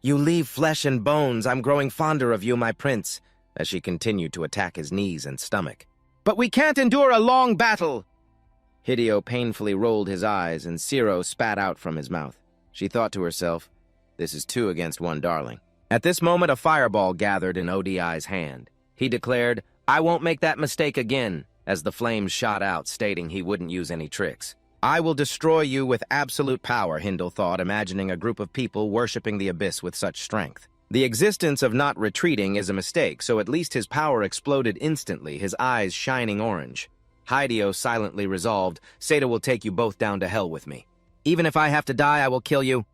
"You leave flesh and bones. I'm growing fonder of you, my prince," as she continued to attack his knees and stomach. "But we can't endure a long battle!" Hideo painfully rolled his eyes, and Zero spat out from his mouth. She thought to herself, "This is 2 against 1, darling." At this moment, a fireball gathered in ODI's hand. He declared, "I won't make that mistake again," as the flames shot out, stating he wouldn't use any tricks. "I will destroy you with absolute power," Hindle thought, imagining a group of people worshipping the abyss with such strength. The existence of not retreating is a mistake, so at least his power exploded instantly, his eyes shining orange. Hideo silently resolved, "Seda will take you both down to hell with me. Even if I have to die, I will kill you."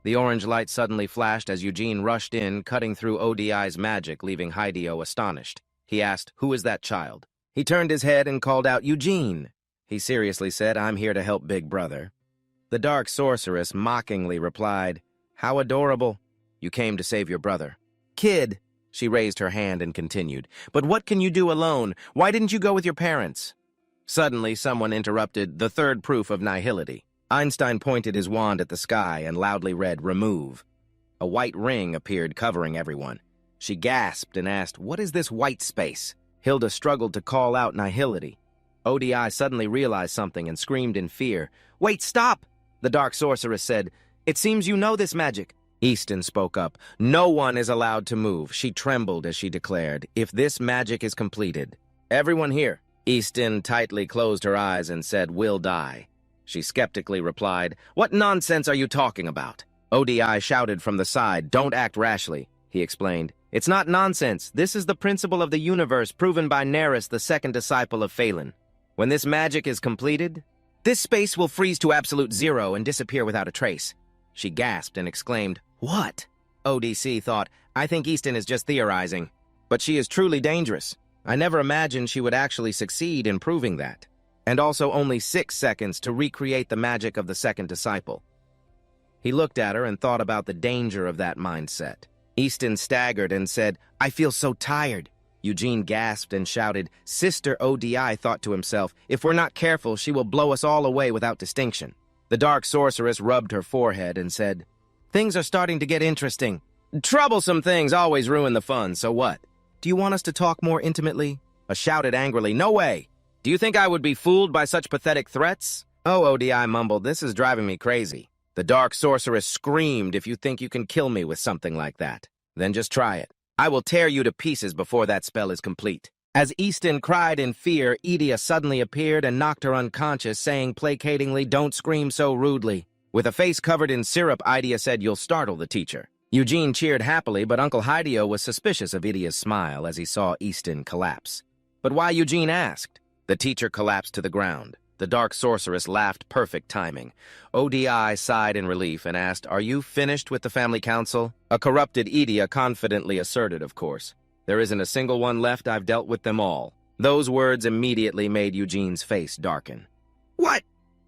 The orange light suddenly flashed as Eugene rushed in, cutting through ODI's magic, leaving Hideo astonished. He asked, "Who is that child?" He turned his head and called out, "Eugene." He seriously said, "I'm here to help Big Brother." The dark sorceress mockingly replied, "How adorable. You came to save your brother." "Kid," she raised her hand and continued, "but what can you do alone? Why didn't you go with your parents?" Suddenly, someone interrupted the third proof of nihility. Einstein pointed his wand at the sky and loudly read, "Remove." A white ring appeared covering everyone. She gasped and asked, "What is this white space?" Hilda struggled to call out nihility. ODI suddenly realized something and screamed in fear. "Wait, stop!" The dark sorceress said, "It seems you know this magic." Easton spoke up. "No one is allowed to move." She trembled as she declared, "If this magic is completed, everyone here." Easton tightly closed her eyes and said, "Will die." She skeptically replied, "What nonsense are you talking about?" ODI shouted from the side, "Don't act rashly," he explained. "It's not nonsense. This is the principle of the universe proven by Neris, the second disciple of Phelan. When this magic is completed, this space will freeze to absolute zero and disappear without a trace." She gasped and exclaimed, "What?" ODC thought, "I think Easton is just theorizing. But she is truly dangerous. I never imagined she would actually succeed in proving that. And also only 6 seconds to recreate the magic of the second disciple." He looked at her and thought about the danger of that mindset. Easton staggered and said, "I feel so tired." Eugene gasped and shouted. Sister ODI thought to himself, "If we're not careful, she will blow us all away without distinction." The dark sorceress rubbed her forehead and said, "Things are starting to get interesting. Troublesome things always ruin the fun, so what? Do you want us to talk more intimately?" I shouted angrily, "No way! Do you think I would be fooled by such pathetic threats?" "Oh," ODI mumbled, "this is driving me crazy." The dark sorceress screamed, "If you think you can kill me with something like that, then just try it. I will tear you to pieces before that spell is complete." As Easton cried in fear, Edea suddenly appeared and knocked her unconscious, saying placatingly, "Don't scream so rudely." With a face covered in syrup, Edea said, "You'll startle the teacher." Eugene cheered happily, but Uncle Hideo was suspicious of Edea's smile as he saw Easton collapse. "But why?" Eugene asked. The teacher collapsed to the ground. The dark sorceress laughed, perfect timing. ODI sighed in relief and asked, "Are you finished with the family council?" A corrupted Edea confidently asserted, "Of course. There isn't a single one left. I've dealt with them all." Those words immediately made Eugene's face darken. "What?"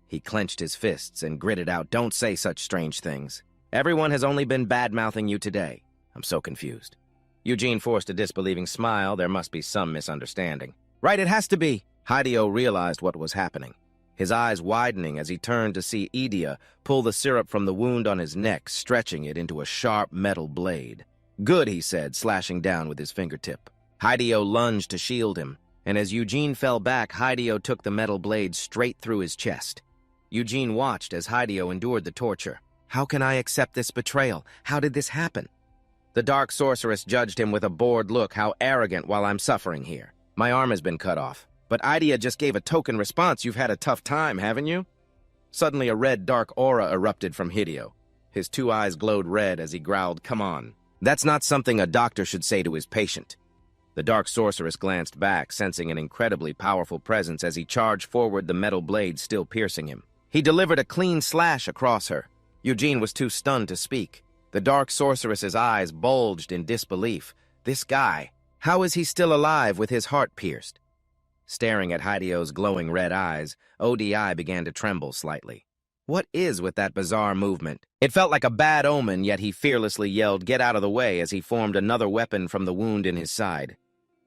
He clenched his fists and gritted out, "Don't say such strange things. Everyone has only been bad-mouthing you today. I'm so confused." Eugene forced a disbelieving smile. There must be some misunderstanding. "Right, it has to be." Hideo realized what was happening, his eyes widening as he turned to see Edea pull the syrup from the wound on his neck, stretching it into a sharp metal blade. "Good," he said, slashing down with his fingertip. Hideo lunged to shield him, and as Eugene fell back, Hideo took the metal blade straight through his chest. Eugene watched as Hideo endured the torture. "How can I accept this betrayal? How did this happen?" The dark sorceress judged him with a bored look. "How arrogant while I'm suffering here. My arm has been cut off. But Idea just gave a token response. You've had a tough time, haven't you?" Suddenly a red, dark aura erupted from Hideo. His 2 eyes glowed red as he growled, "Come on. That's not something a doctor should say to his patient." The dark sorceress glanced back, sensing an incredibly powerful presence as he charged forward, the metal blade still piercing him. He delivered a clean slash across her. Eugene was too stunned to speak. The dark sorceress's eyes bulged in disbelief. This guy, how is he still alive with his heart pierced? Staring at Hideo's glowing red eyes, ODI began to tremble slightly. What is with that bizarre movement? It felt like a bad omen, yet he fearlessly yelled, "Get out of the way," as he formed another weapon from the wound in his side.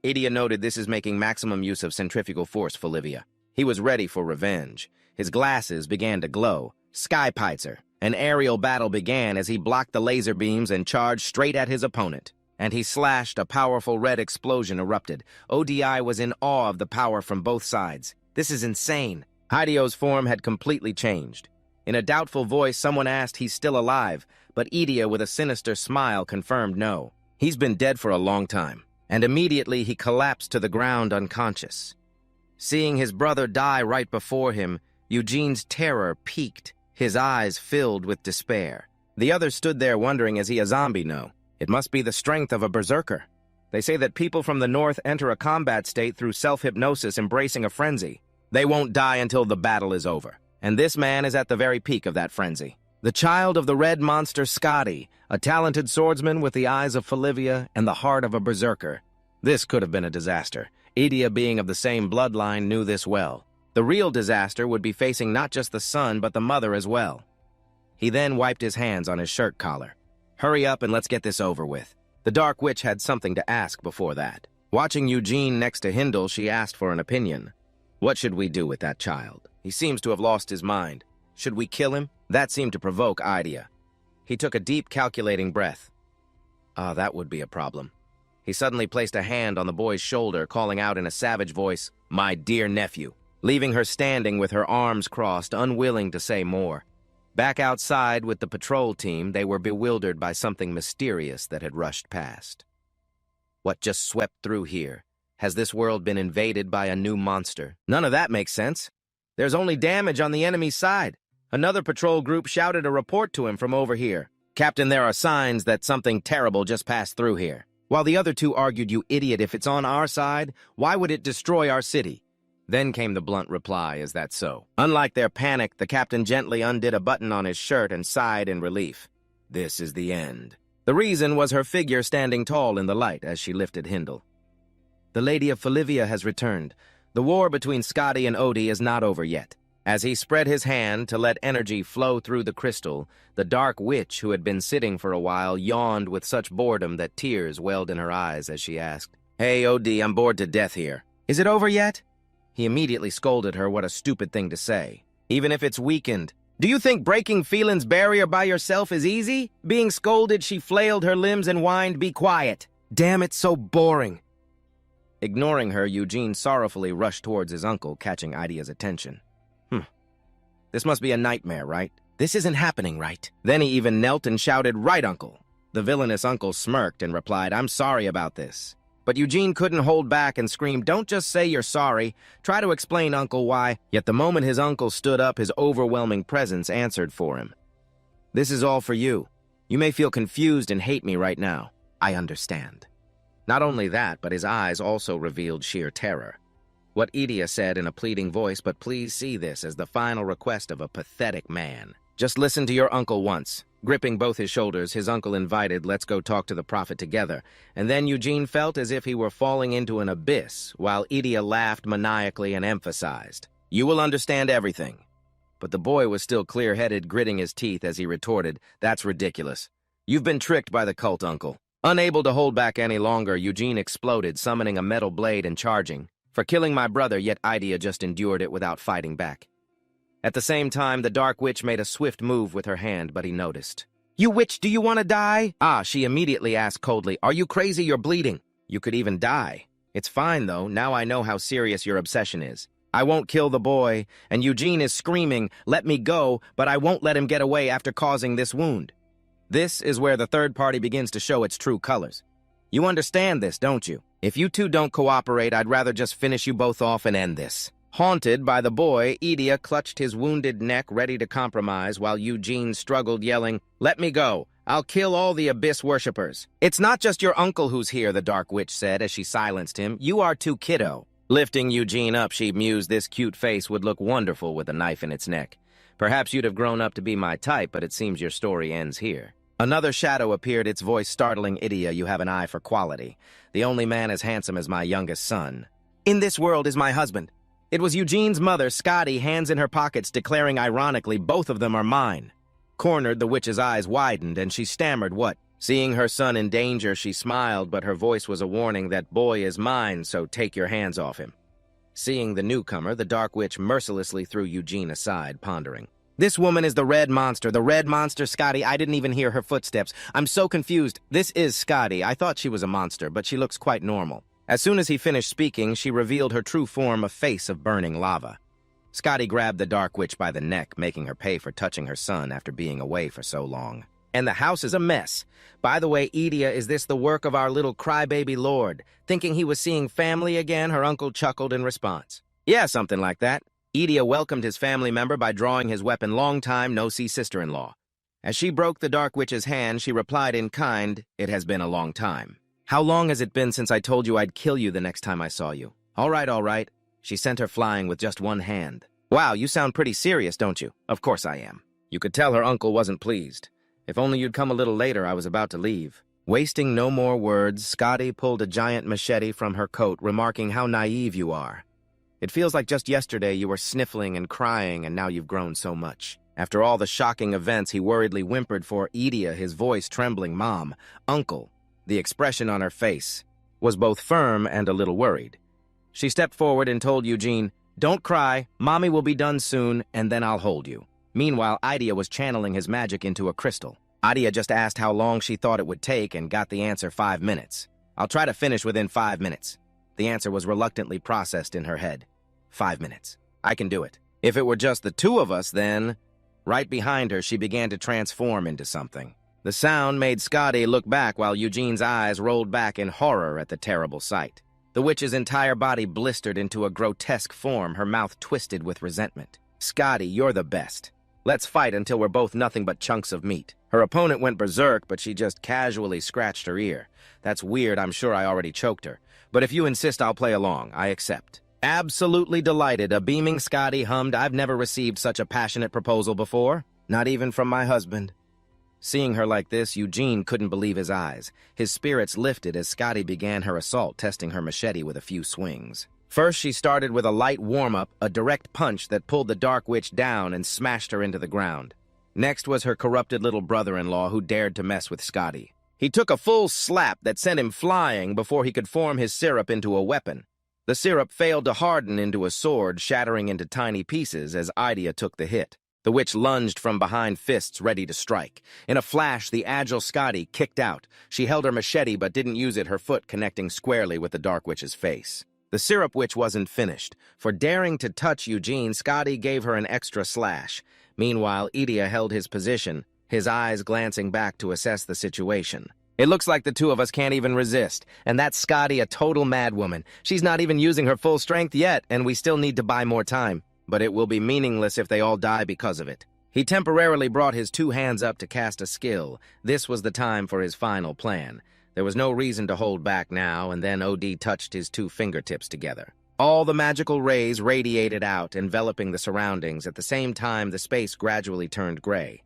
Idea noted, "This is making maximum use of centrifugal force, Folivia." He was ready for revenge. His glasses began to glow. Skypitzer. An aerial battle began as he blocked the laser beams and charged straight at his opponent. And he slashed. A powerful red explosion erupted. ODI was in awe of the power from both sides. "This is insane." Hideo's form had completely changed. In a doubtful voice, someone asked, "He's still alive," but Idea, with a sinister smile, confirmed no. He's been dead for a long time. And immediately he collapsed to the ground unconscious. Seeing his brother die right before him, Eugene's terror peaked. His eyes filled with despair. The others stood there wondering, is he a zombie? No. It must be the strength of a berserker. They say that people from the north enter a combat state through self-hypnosis, embracing a frenzy. They won't die until the battle is over. And this man is at the very peak of that frenzy. The child of the red monster Scotty, a talented swordsman with the eyes of Folivia and the heart of a berserker. This could have been a disaster. Idea, being of the same bloodline, knew this well. The real disaster would be facing not just the son, but the mother as well. He then wiped his hands on his shirt collar. Hurry up and let's get this over with. The Dark Witch had something to ask before that. Watching Eugene next to Hindle, she asked for an opinion. What should we do with that child? He seems to have lost his mind. Should we kill him? That seemed to provoke Idea. He took a deep, calculating breath. That would be a problem. He suddenly placed a hand on the boy's shoulder, calling out in a savage voice, "My dear nephew," leaving her standing with her arms crossed, unwilling to say more. Back outside with the patrol team, they were bewildered by something mysterious that had rushed past. What just swept through here? Has this world been invaded by a new monster? None of that makes sense. There's only damage on the enemy's side. Another patrol group shouted a report to him from over here. Captain, there are signs that something terrible just passed through here. While the other two argued, "You idiot, if it's on our side, why would it destroy our city?" Then came the blunt reply, "Is that so?" Unlike their panic, the captain gently undid a button on his shirt and sighed in relief. This is the end. The reason was her figure standing tall in the light as she lifted Hindle. The Lady of Folivia has returned. The war between Scotty and Odie is not over yet. As he spread his hand to let energy flow through the crystal, the Dark Witch, who had been sitting for a while, yawned with such boredom that tears welled in her eyes as she asked, "Hey, Odie, I'm bored to death here. Is it over yet?" He immediately scolded her. What a stupid thing to say. Even if it's weakened. Do you think breaking feelings barrier by yourself is easy? Being scolded, she flailed her limbs and whined, "Be quiet. Damn, it's so boring." Ignoring her, Eugene sorrowfully rushed towards his uncle, catching Idea's attention. This must be a nightmare, right? This isn't happening, right? Then he even knelt and shouted, "Right, uncle." The villainous uncle smirked and replied, "I'm sorry about this." But Eugene couldn't hold back and screamed, "Don't just say you're sorry. Try to explain, uncle, why." Yet the moment his uncle stood up, his overwhelming presence answered for him. "This is all for you. You may feel confused and hate me right now. I understand." Not only that, but his eyes also revealed sheer terror. What Idia said in a pleading voice, "But please see this as the final request of a pathetic man. Just listen to your uncle once." Gripping both his shoulders, his uncle invited, "Let's go talk to the prophet together." And then Eugene felt as if he were falling into an abyss, while Idia laughed maniacally and emphasized, "You will understand everything." But the boy was still clear-headed, gritting his teeth as he retorted, "That's ridiculous. You've been tricked by the cult, uncle." Unable to hold back any longer, Eugene exploded, summoning a metal blade and charging. "For killing my brother," yet Idia just endured it without fighting back. At the same time, the Dark Witch made a swift move with her hand, but he noticed. "You witch, do you want to die?" She immediately asked coldly, "Are you crazy? You're bleeding." "You could even die. It's fine, though. Now I know how serious your obsession is. I won't kill the boy." And Eugene is screaming, "Let me go, but I won't let him get away after causing this wound." This is where the third party begins to show its true colors. You understand this, don't you? If you two don't cooperate, I'd rather just finish you both off and end this. Haunted by the boy, Idia clutched his wounded neck, ready to compromise, while Eugene struggled, yelling, "Let me go. I'll kill all the Abyss worshippers." "It's not just your uncle who's here," the Dark Witch said as she silenced him. "You are too, kiddo." Lifting Eugene up, she mused this cute face would look wonderful with a knife in its neck. "Perhaps you'd have grown up to be my type, but it seems your story ends here." Another shadow appeared, its voice startling. "Idia, you have an eye for quality. The only man as handsome as my youngest son. In this world is my husband." It was Eugene's mother, Scotty, hands in her pockets, declaring ironically, "Both of them are mine." Cornered, the witch's eyes widened, and she stammered, "What?" Seeing her son in danger, she smiled, but her voice was a warning that boy is mine, so take your hands off him. Seeing the newcomer, the Dark Witch mercilessly threw Eugene aside, pondering. "This woman is the Red Monster. The Red Monster, Scotty. I didn't even hear her footsteps. I'm so confused. This is Scotty. I thought she was a monster, but she looks quite normal." As soon as he finished speaking, she revealed her true form, a face of burning lava. Scotty grabbed the Dark Witch by the neck, making her pay for touching her son after being away for so long. "And the house is a mess. By the way, Idia, is this the work of our little crybaby lord?" Thinking he was seeing family again, her uncle chuckled in response. "Yeah, something like that." Idia welcomed his family member by drawing his weapon. "Long time no see, sister-in-law." As she broke the Dark Witch's hand, she replied in kind, "It has been a long time. How long has it been since I told you I'd kill you the next time I saw you?" All right. She sent her flying with just one hand. "Wow, you sound pretty serious, don't you?" "Of course I am." You could tell her uncle wasn't pleased. "If only you'd come a little later, I was about to leave." Wasting no more words, Scotty pulled a giant machete from her coat, remarking, "How naive you are." It feels like just yesterday you were sniffling and crying, and now you've grown so much. After all the shocking events, he worriedly whimpered for Idia, his voice trembling. Mom, Uncle. The expression on her face was both firm and a little worried. She stepped forward and told Eugene, "Don't cry, Mommy will be done soon, and then I'll hold you." Meanwhile, Idia was channeling his magic into a crystal. Idia just asked how long she thought it would take and got the answer 5 minutes. "I'll try to finish within 5 minutes." The answer was reluctantly processed in her head. 5 minutes. I can do it. If it were just the two of us, then... Right behind her, she began to transform into something. The sound made Scotty look back while Eugene's eyes rolled back in horror at the terrible sight. The witch's entire body blistered into a grotesque form, her mouth twisted with resentment. "Scotty, you're the best. Let's fight until we're both nothing but chunks of meat." Her opponent went berserk, but she just casually scratched her ear. "That's weird, I'm sure I already choked her. But if you insist, I'll play along. I accept." Absolutely delighted, a beaming Scotty hummed, "I've never received such a passionate proposal before. Not even from my husband." Seeing her like this, Eugene couldn't believe his eyes. His spirits lifted as Scotty began her assault, testing her machete with a few swings. First, she started with a light warm-up, a direct punch that pulled the Dark Witch down and smashed her into the ground. Next was her corrupted little brother-in-law who dared to mess with Scotty. He took a full slap that sent him flying before he could form his syrup into a weapon. The syrup failed to harden into a sword, shattering into tiny pieces as Idia took the hit. The witch lunged from behind, fists ready to strike. In a flash, the agile Scotty kicked out. She held her machete but didn't use it, her foot connecting squarely with the Dark Witch's face. The Syrup Witch wasn't finished. For daring to touch Eugene, Scotty gave her an extra slash. Meanwhile, Idia held his position, his eyes glancing back to assess the situation. "It looks like the two of us can't even resist, and that's Scotty, a total madwoman. She's not even using her full strength yet, and we still need to buy more time. But it will be meaningless if they all die because of it." He temporarily brought his two hands up to cast a skill. This was the time for his final plan. There was no reason to hold back now, and then OD touched his two fingertips together. All the magical rays radiated out, enveloping the surroundings. At the same time, the space gradually turned gray.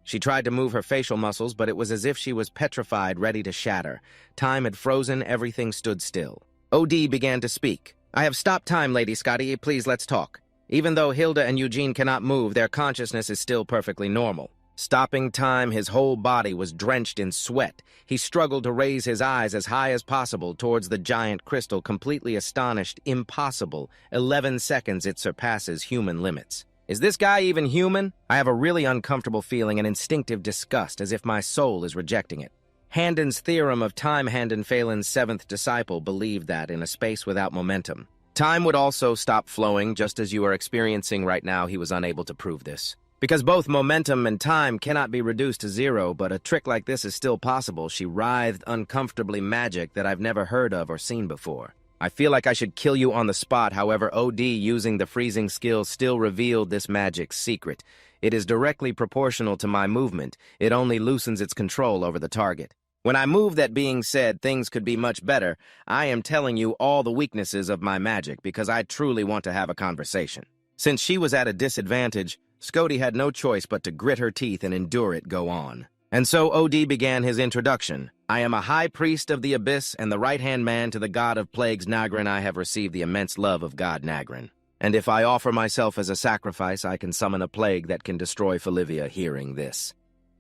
She tried to move her facial muscles, but it was as if she was petrified, ready to shatter. Time had frozen, everything stood still. OD began to speak. "I have stopped time, Lady Scotty. Please, let's talk. Even though Hilda and Eugene cannot move, their consciousness is still perfectly normal." Stopping time, his whole body was drenched in sweat. He struggled to raise his eyes as high as possible towards the giant crystal, completely astonished. Impossible. 11 seconds, it surpasses human limits. Is this guy even human? I have a really uncomfortable feeling, an instinctive disgust, as if my soul is rejecting it. Handen's theorem of time, Handen Phelan's seventh disciple, believed that in a space without momentum, time would also stop flowing, just as you are experiencing right now. He was unable to prove this. Because both momentum and time cannot be reduced to zero, but a trick like this is still possible. She writhed uncomfortably, magic that I've never heard of or seen before. I feel like I should kill you on the spot. However, OD, using the freezing skill, still revealed this magic's secret. It is directly proportional to my movement. It only loosens its control over the target. When I move, that being said, things could be much better. I am telling you all the weaknesses of my magic because I truly want to have a conversation. Since she was at a disadvantage, Scotty had no choice but to grit her teeth and endure it go on. And so OD began his introduction. "I am a high priest of the abyss and the right-hand man to the god of plagues Nagrin. I have received the immense love of God Nagrin. And if I offer myself as a sacrifice, I can summon a plague that can destroy Folivia." Hearing this,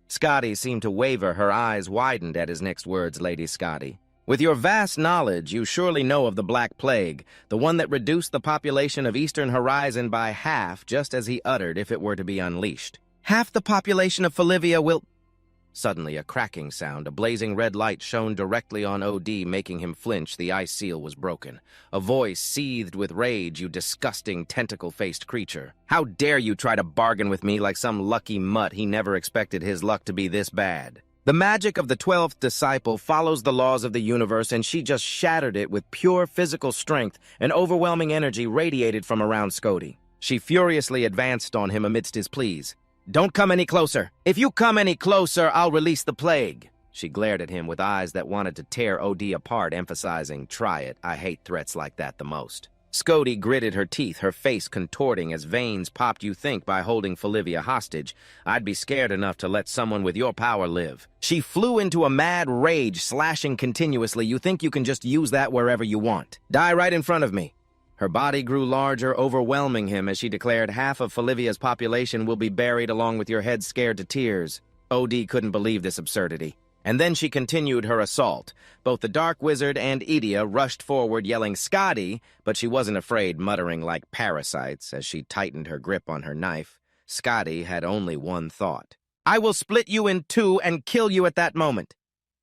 Scotty seemed to waver. Her eyes widened at his next words. "Lady Scotty, with your vast knowledge, you surely know of the Black Plague, the one that reduced the population of Eastern Horizon by half, just as he uttered, if it were to be unleashed. Half the population of Folivia will..." Suddenly, a cracking sound, a blazing red light shone directly on OD, making him flinch. The ice seal was broken. A voice seethed with rage. "You disgusting, tentacle-faced creature. How dare you try to bargain with me like some lucky mutt?" He never expected his luck to be this bad. The magic of the 12th disciple follows the laws of the universe, and she just shattered it with pure physical strength. An overwhelming energy radiated from around Scotty. She furiously advanced on him amidst his pleas. "Don't come any closer. If you come any closer, I'll release the plague." She glared at him with eyes that wanted to tear OD apart, emphasizing, "Try it. I hate threats like that the most." Scotty gritted her teeth, her face contorting as veins popped. "You think by holding Folivia hostage, I'd be scared enough to let someone with your power live?" She flew into a mad rage, slashing continuously. "You think you can just use that wherever you want? Die right in front of me." Her body grew larger, overwhelming him as she declared half of Folivia's population will be buried along with your head scared to tears. OD couldn't believe this absurdity. And then she continued her assault. Both the Dark Wizard and Edia rushed forward yelling Scotty, but she wasn't afraid, muttering like parasites as she tightened her grip on her knife. Scotty had only one thought. I will split you in two and kill you at that moment.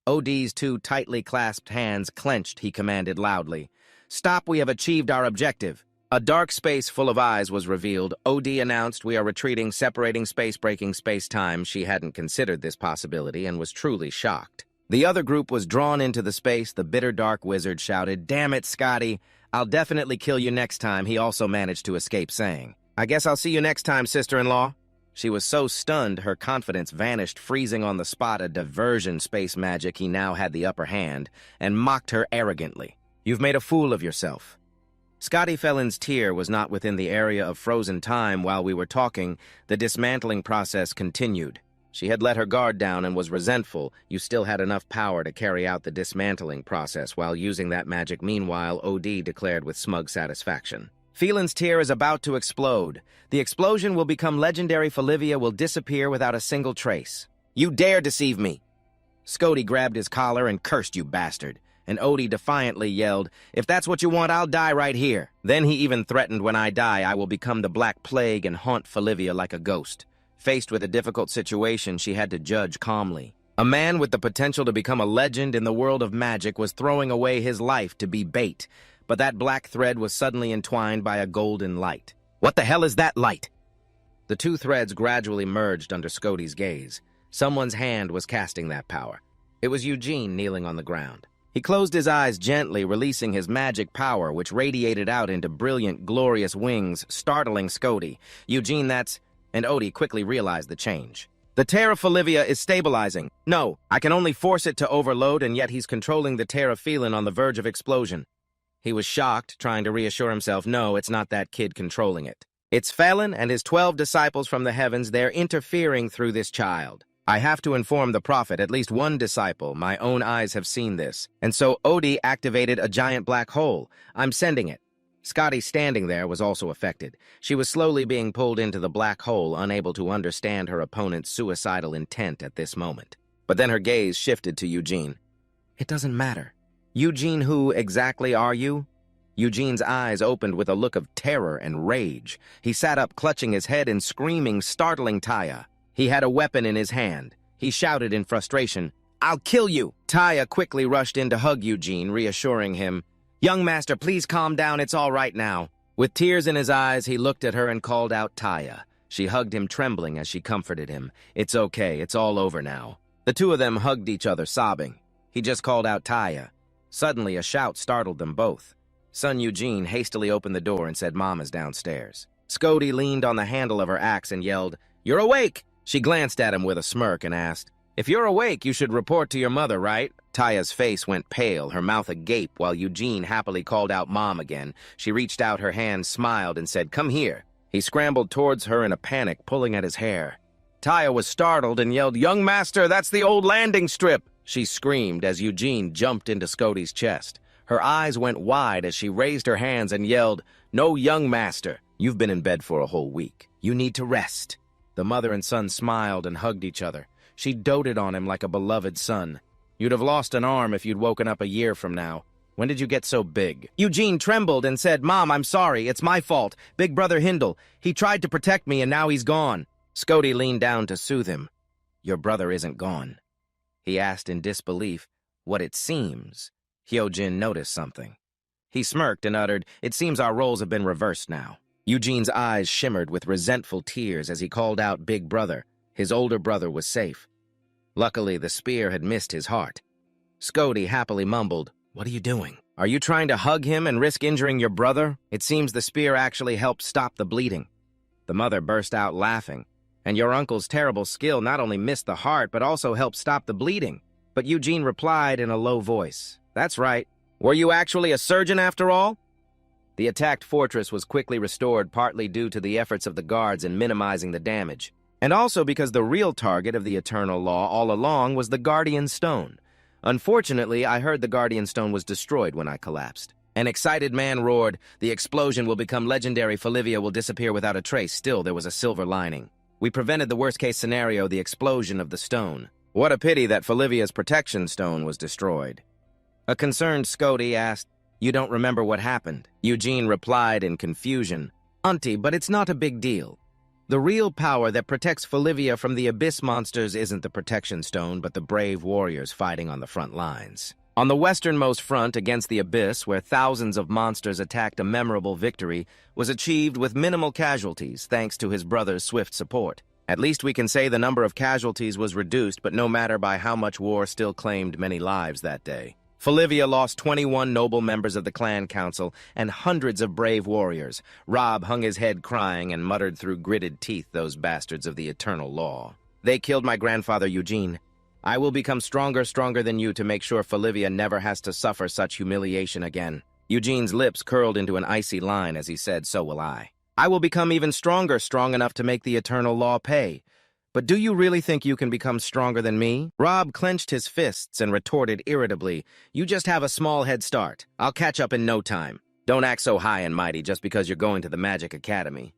OD's two tightly clasped hands clenched, he commanded loudly. Stop, we have achieved our objective. A dark space full of eyes was revealed. OD announced we are retreating, separating space, breaking space-time. She hadn't considered this possibility and was truly shocked. The other group was drawn into the space. The bitter Dark Wizard shouted, Damn it, Scotty. I'll definitely kill you next time. He also managed to escape saying, I guess I'll see you next time, sister-in-law. She was so stunned, her confidence vanished, freezing on the spot a diversion space magic. He now had the upper hand, and mocked her arrogantly. You've made a fool of yourself. Scotty Fellin's tear was not within the area of frozen time. While we were talking, the dismantling process continued. She had let her guard down and was resentful. You still had enough power to carry out the dismantling process while using that magic. Meanwhile, OD declared with smug satisfaction. Phelan's tear is about to explode. The explosion will become legendary. Folivia will disappear without a single trace. You dare deceive me! Scotty grabbed his collar and cursed, you bastard. And Odie defiantly yelled, If that's what you want, I'll die right here. Then he even threatened, when I die, I will become the Black Plague and haunt Folivia like a ghost. Faced with a difficult situation, she had to judge calmly. A man with the potential to become a legend in the world of magic was throwing away his life to be bait. But that black thread was suddenly entwined by a golden light. What the hell is that light? The two threads gradually merged under Scotty's gaze. Someone's hand was casting that power. It was Eugene kneeling on the ground. He closed his eyes gently, releasing his magic power, which radiated out into brilliant, glorious wings, startling Scotty. Eugene, that's... And Odie quickly realized the change. The tear of Folivia is stabilizing. No, I can only force it to overload, and yet he's controlling the tear of Phelan on the verge of explosion. He was shocked, trying to reassure himself, no, it's not that kid controlling it. It's Phelan and his 12 disciples from the heavens. They're interfering through this child. I have to inform the prophet, at least one disciple. My own eyes have seen this. And so Odie activated a giant black hole. I'm sending it. Scotty, standing there, was also affected. She was slowly being pulled into the black hole, unable to understand her opponent's suicidal intent at this moment. But then her gaze shifted to Eugene. It doesn't matter. Eugene, who exactly are you? Eugene's eyes opened with a look of terror and rage. He sat up, clutching his head and screaming, startling Taya. He had a weapon in his hand. He shouted in frustration, I'll kill you! Taya quickly rushed in to hug Eugene, reassuring him, Young master, please calm down, it's all right now. With tears in his eyes, he looked at her and called out Taya. She hugged him, trembling as she comforted him. It's okay, it's all over now. The two of them hugged each other, sobbing. He just called out Taya. Suddenly, a shout startled them both. Son Eugene hastily opened the door and said, Mama's downstairs. Scotty leaned on the handle of her axe and yelled, You're awake! She glanced at him with a smirk and asked, If you're awake, you should report to your mother, right? Taya's face went pale, her mouth agape, while Eugene happily called out Mom again. She reached out her hand, smiled, and said, Come here. He scrambled towards her in a panic, pulling at his hair. Taya was startled and yelled, Young master, that's the old landing strip! She screamed as Eugene jumped into Scotty's chest. Her eyes went wide as she raised her hands and yelled, No, young master. You've been in bed for a whole week. You need to rest. The mother and son smiled and hugged each other. She doted on him like a beloved son. You'd have lost an arm if you'd woken up a year from now. When did you get so big? Eugene trembled and said, Mom, I'm sorry. It's my fault. Big brother Hindle. He tried to protect me and now he's gone. Scotty leaned down to soothe him. Your brother isn't gone. He asked in disbelief. What it seems. Hyojin noticed something. He smirked and uttered, It seems our roles have been reversed now. Eugene's eyes shimmered with resentful tears as he called out Big Brother. His older brother was safe. Luckily, the spear had missed his heart. Scotty happily mumbled, What are you doing? Are you trying to hug him and risk injuring your brother? It seems the spear actually helped stop the bleeding. The mother burst out laughing. And your uncle's terrible skill not only missed the heart, but also helped stop the bleeding. But Eugene replied in a low voice, That's right. Were you actually a surgeon after all? The attacked fortress was quickly restored, partly due to the efforts of the guards in minimizing the damage, and also because the real target of the Eternal Law all along was the Guardian Stone. Unfortunately, I heard the Guardian Stone was destroyed when I collapsed. An excited man roared, "The explosion will become legendary. Folivia will disappear without a trace." Still, there was a silver lining. We prevented the worst-case scenario, the explosion of the stone. What a pity that Folivia's protection stone was destroyed. A concerned Scody asked, "You don't remember what happened?" Eugene replied in confusion, "Auntie, but it's not a big deal. The real power that protects Folivia from the abyss monsters isn't the protection stone, but the brave warriors fighting on the front lines. On the westernmost front against the abyss, where thousands of monsters attacked, a memorable victory was achieved with minimal casualties thanks to his brother's swift support. At least we can say the number of casualties was reduced, but no matter by how much war still claimed many lives that day. Folivia lost 21 noble members of the clan council and hundreds of brave warriors. Rob hung his head crying and muttered through gritted teeth, "Those bastards of the eternal law. They killed my grandfather Eugene. I will become stronger than you to make sure Folivia never has to suffer such humiliation again." Eugene's lips curled into an icy line as he said, "So will I. I will become even stronger, strong enough to make the eternal law pay. But do you really think you can become stronger than me?" Rob clenched his fists and retorted irritably, "You just have a small head start. I'll catch up in no time. Don't act so high and mighty just because you're going to the Magic Academy."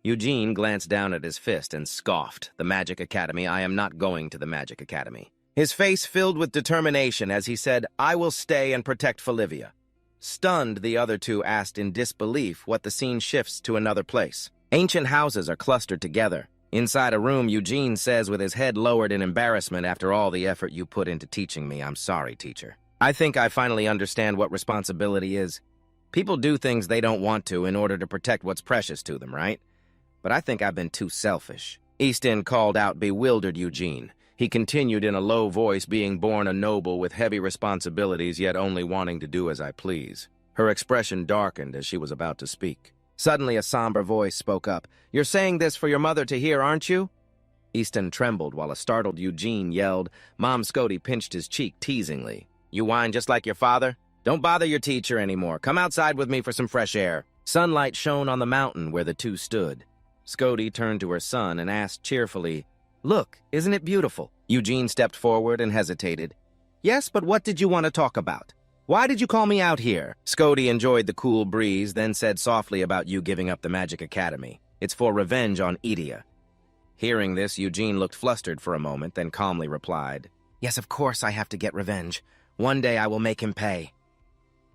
Eugene glanced down at his fist and scoffed. "The Magic Academy? I am not going to the Magic Academy." His face filled with determination as he said, "I will stay and protect Folivia." Stunned, the other two asked in disbelief what the scene shifts to another place. Ancient houses are clustered together. Inside a room, Eugene says with his head lowered in embarrassment, "After all the effort you put into teaching me, I'm sorry, teacher. I think I finally understand what responsibility is. People do things they don't want to in order to protect what's precious to them, right? But I think I've been too selfish." Easton called out bewildered Eugene. He continued in a low voice, "Being born a noble with heavy responsibilities, yet only wanting to do as I please." Her expression darkened as she was about to speak. Suddenly a somber voice spoke up. "You're saying this for your mother to hear, aren't you?" Easton trembled while a startled Eugene yelled. Mom Scody pinched his cheek teasingly. "You whine just like your father? Don't bother your teacher anymore. Come outside with me for some fresh air." Sunlight shone on the mountain where the two stood. Scody turned to her son and asked cheerfully, "Look, isn't it beautiful?" Eugene stepped forward and hesitated. "Yes, but what did you want to talk about? Why did you call me out here?" Scody enjoyed the cool breeze, then said softly, "About you giving up the Magic Academy. It's for revenge on Idia." Hearing this, Eugene looked flustered for a moment, then calmly replied, "Yes, of course I have to get revenge. One day I will make him pay."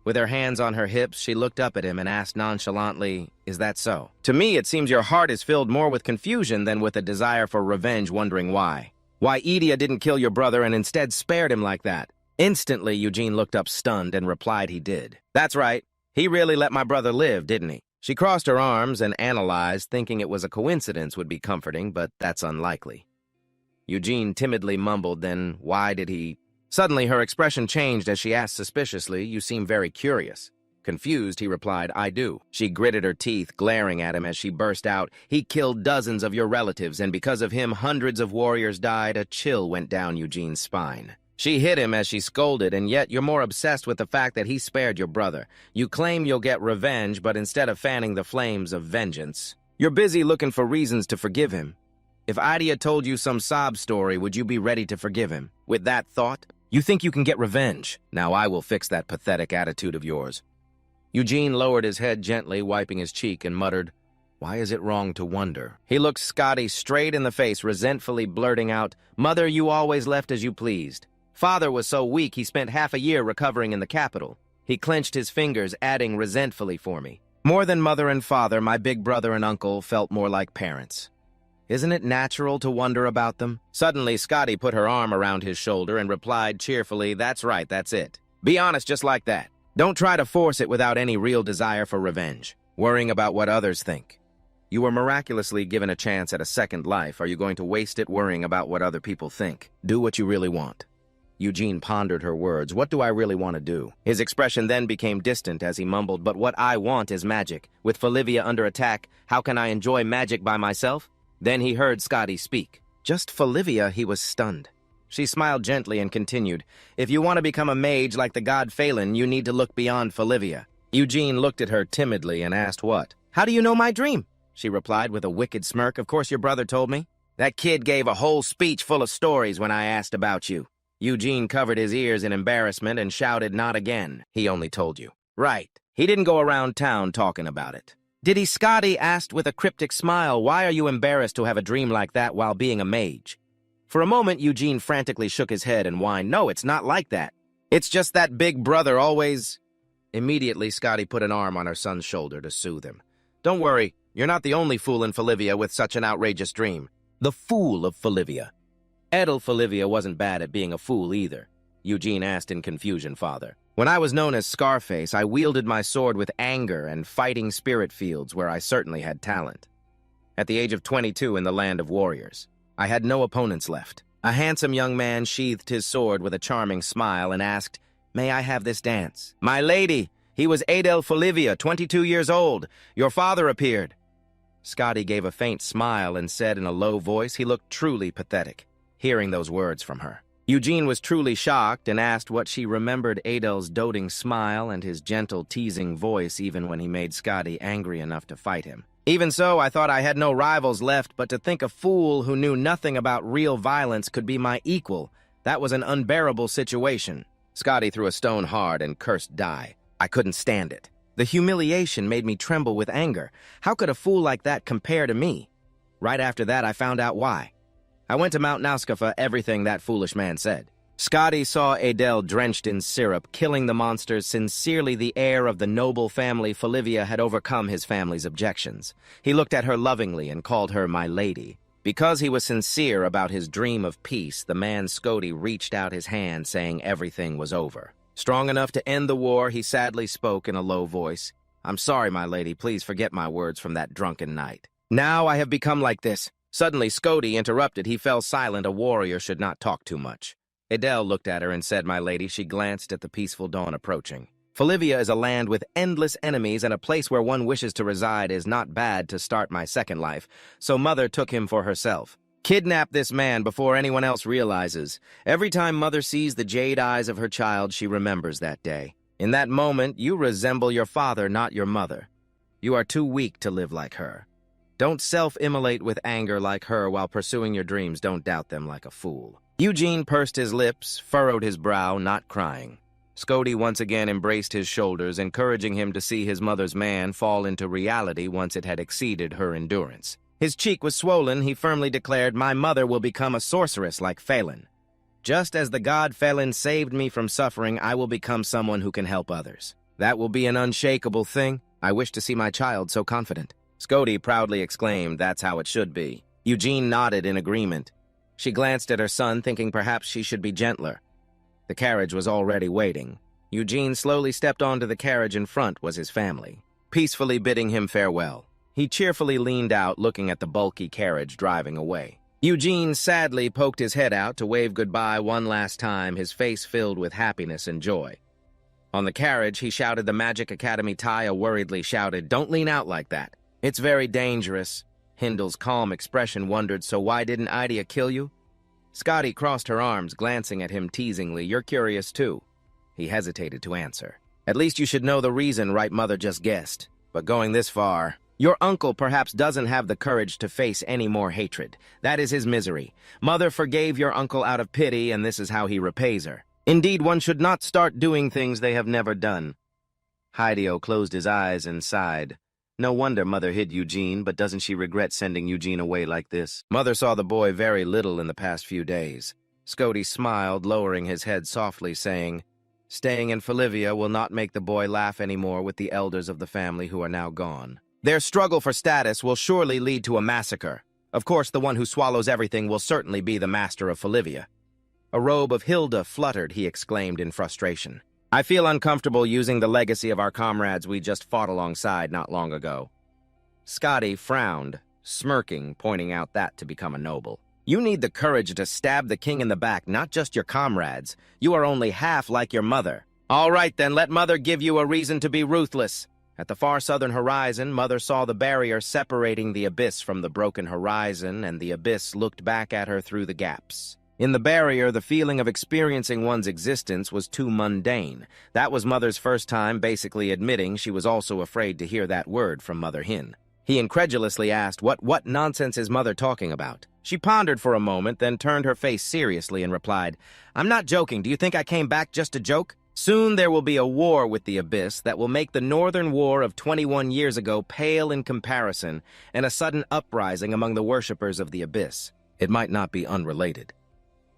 With her hands on her hips, she looked up at him and asked nonchalantly, "Is that so? To me, it seems your heart is filled more with confusion than with a desire for revenge, wondering why. Why Idia didn't kill your brother and instead spared him like that." Instantly, Eugene looked up stunned and replied he did. "That's right. He really let my brother live, didn't he?" She crossed her arms and analyzed, thinking it was a coincidence would be comforting, but that's unlikely. Eugene timidly mumbled, "Then why did he—" Suddenly, her expression changed as she asked suspiciously, "You seem very curious." Confused, he replied, "I do." She gritted her teeth, glaring at him as she burst out, "He killed dozens of your relatives, and because of him, hundreds of warriors died." A chill went down Eugene's spine. She hit him as she scolded, "And yet you're more obsessed with the fact that he spared your brother. You claim you'll get revenge, but instead of fanning the flames of vengeance, you're busy looking for reasons to forgive him. If Idia told you some sob story, would you be ready to forgive him? With that thought, you think you can get revenge. Now I will fix that pathetic attitude of yours." Eugene lowered his head gently, wiping his cheek, and muttered, "Why is it wrong to wonder?" He looked Scotty straight in the face, resentfully blurting out, "Mother, you always left as you pleased. Father was so weak he spent half a year recovering in the capital." He clenched his fingers, adding resentfully, "For me. More than mother and father, my big brother and uncle felt more like parents. Isn't it natural to wonder about them?" Suddenly, Scotty put her arm around his shoulder and replied cheerfully, "That's right, that's it. Be honest just like that. Don't try to force it without any real desire for revenge, worrying about what others think. You were miraculously given a chance at a second life. Are you going to waste it worrying about what other people think? Do what you really want." Eugene pondered her words. "What do I really want to do?" His expression then became distant as he mumbled, "But what I want is magic. With Folivia under attack, how can I enjoy magic by myself?" Then he heard Scotty speak. "Just Folivia?" He was stunned. She smiled gently and continued, "If you want to become a mage like the god Phelan, you need to look beyond Folivia." Eugene looked at her timidly and asked, "What?" "How do you know my dream?" She replied with a wicked smirk, "Of course your brother told me. That kid gave a whole speech full of stories when I asked about you." Eugene covered his ears in embarrassment and shouted, "Not again. He only told you." Right. He didn't go around town talking about it. Did he? Scotty asked with a cryptic smile. Why are you embarrassed to have a dream like that while being a mage? For a moment, Eugene frantically shook his head and whined, no, it's not like that. It's just that big brother always... Immediately, Scotty put an arm on her son's shoulder to soothe him. Don't worry, you're not the only fool in Folivia with such an outrageous dream. The fool of Folivia. Edel Folivia wasn't bad at being a fool either, Eugene asked in confusion, Father. When I was known as Scarface, I wielded my sword with anger and fighting spirit fields where I certainly had talent. At the age of 22 in the land of warriors, I had no opponents left. A handsome young man sheathed his sword with a charming smile and asked, May I have this dance? My lady, he was Adel Folivia, 22 years old. Your father appeared. Scotty gave a faint smile and said in a low voice he looked truly pathetic, hearing those words from her. Eugene was truly shocked and asked what she remembered Adel's doting smile and his gentle, teasing voice even when he made Scotty angry enough to fight him. Even so, I thought I had no rivals left, but to think a fool who knew nothing about real violence could be my equal, that was an unbearable situation. Scotty threw a stone hard and cursed die. I couldn't stand it. The humiliation made me tremble with anger. How could a fool like that compare to me? Right after that, I found out why. I went to Mount Nauska for everything that foolish man said. Scotty saw Adele drenched in syrup, killing the monsters. Sincerely, the heir of the noble family Folivia had overcome his family's objections. He looked at her lovingly and called her my lady. Because he was sincere about his dream of peace, the man Scotty reached out his hand, saying everything was over. Strong enough to end the war, he sadly spoke in a low voice. I'm sorry, my lady, please forget my words from that drunken night. Now I have become like this. Suddenly, Scotty interrupted. He fell silent. A warrior should not talk too much. Adele looked at her and said, my lady. She glanced at the peaceful dawn approaching. Folivia is a land with endless enemies, and a place where one wishes to reside is not bad to start my second life, so Mother took him for herself. Kidnap this man before anyone else realizes. Every time Mother sees the jade eyes of her child, she remembers that day. In that moment, you resemble your father, not your mother. You are too weak to live like her. Don't self-immolate with anger like her while pursuing your dreams. Don't doubt them like a fool. Eugene pursed his lips, furrowed his brow, not crying. Scotty once again embraced his shoulders, encouraging him to see his mother's man fall into reality once it had exceeded her endurance. His cheek was swollen. He firmly declared, my mother will become a sorceress like Phelan. Just as the god Phelan saved me from suffering, I will become someone who can help others. That will be an unshakable thing. I wish to see my child so confident. Scotty proudly exclaimed, that's how it should be. Eugene nodded in agreement. She glanced at her son, thinking perhaps she should be gentler. The carriage was already waiting. Eugene slowly stepped onto the carriage. In front was his family, peacefully bidding him farewell. He cheerfully leaned out, looking at the bulky carriage driving away. Eugene sadly poked his head out to wave goodbye one last time, his face filled with happiness and joy. On the carriage, he shouted the Magic Academy. Taya worriedly shouted, don't lean out like that. It's very dangerous. Hindel's calm expression wondered, so why didn't Idea kill you? Scotty crossed her arms, glancing at him teasingly. You're curious too. He hesitated to answer. At least you should know the reason, right? Mother just guessed. But going this far, your uncle perhaps doesn't have the courage to face any more hatred. That is his misery. Mother forgave your uncle out of pity, and this is how he repays her. Indeed, one should not start doing things they have never done. Hideo closed his eyes and sighed. No wonder Mother hid Eugene, but doesn't she regret sending Eugene away like this? Mother saw the boy very little in the past few days. Scotty smiled, lowering his head softly, saying, staying in Folivia will not make the boy laugh anymore with the elders of the family who are now gone. Their struggle for status will surely lead to a massacre. Of course, the one who swallows everything will certainly be the master of Folivia. A robe of Hilda fluttered, he exclaimed in frustration. I feel uncomfortable using the legacy of our comrades we just fought alongside not long ago. Scotty frowned, smirking, pointing out that to become a noble. You need the courage to stab the king in the back, not just your comrades. You are only half like your mother. All right, then, let Mother give you a reason to be ruthless. At the far southern horizon, Mother saw the barrier separating the abyss from the broken horizon, and the abyss looked back at her through the gaps. In the barrier, the feeling of experiencing one's existence was too mundane. That was Mother's first time basically admitting she was also afraid to hear that word from Mother Hin. He incredulously asked, what nonsense is Mother talking about? She pondered for a moment, then turned her face seriously and replied, I'm not joking. Do you think I came back just to joke? Soon there will be a war with the Abyss that will make the Northern War of 21 years ago pale in comparison, and a sudden uprising among the worshippers of the Abyss. It might not be unrelated.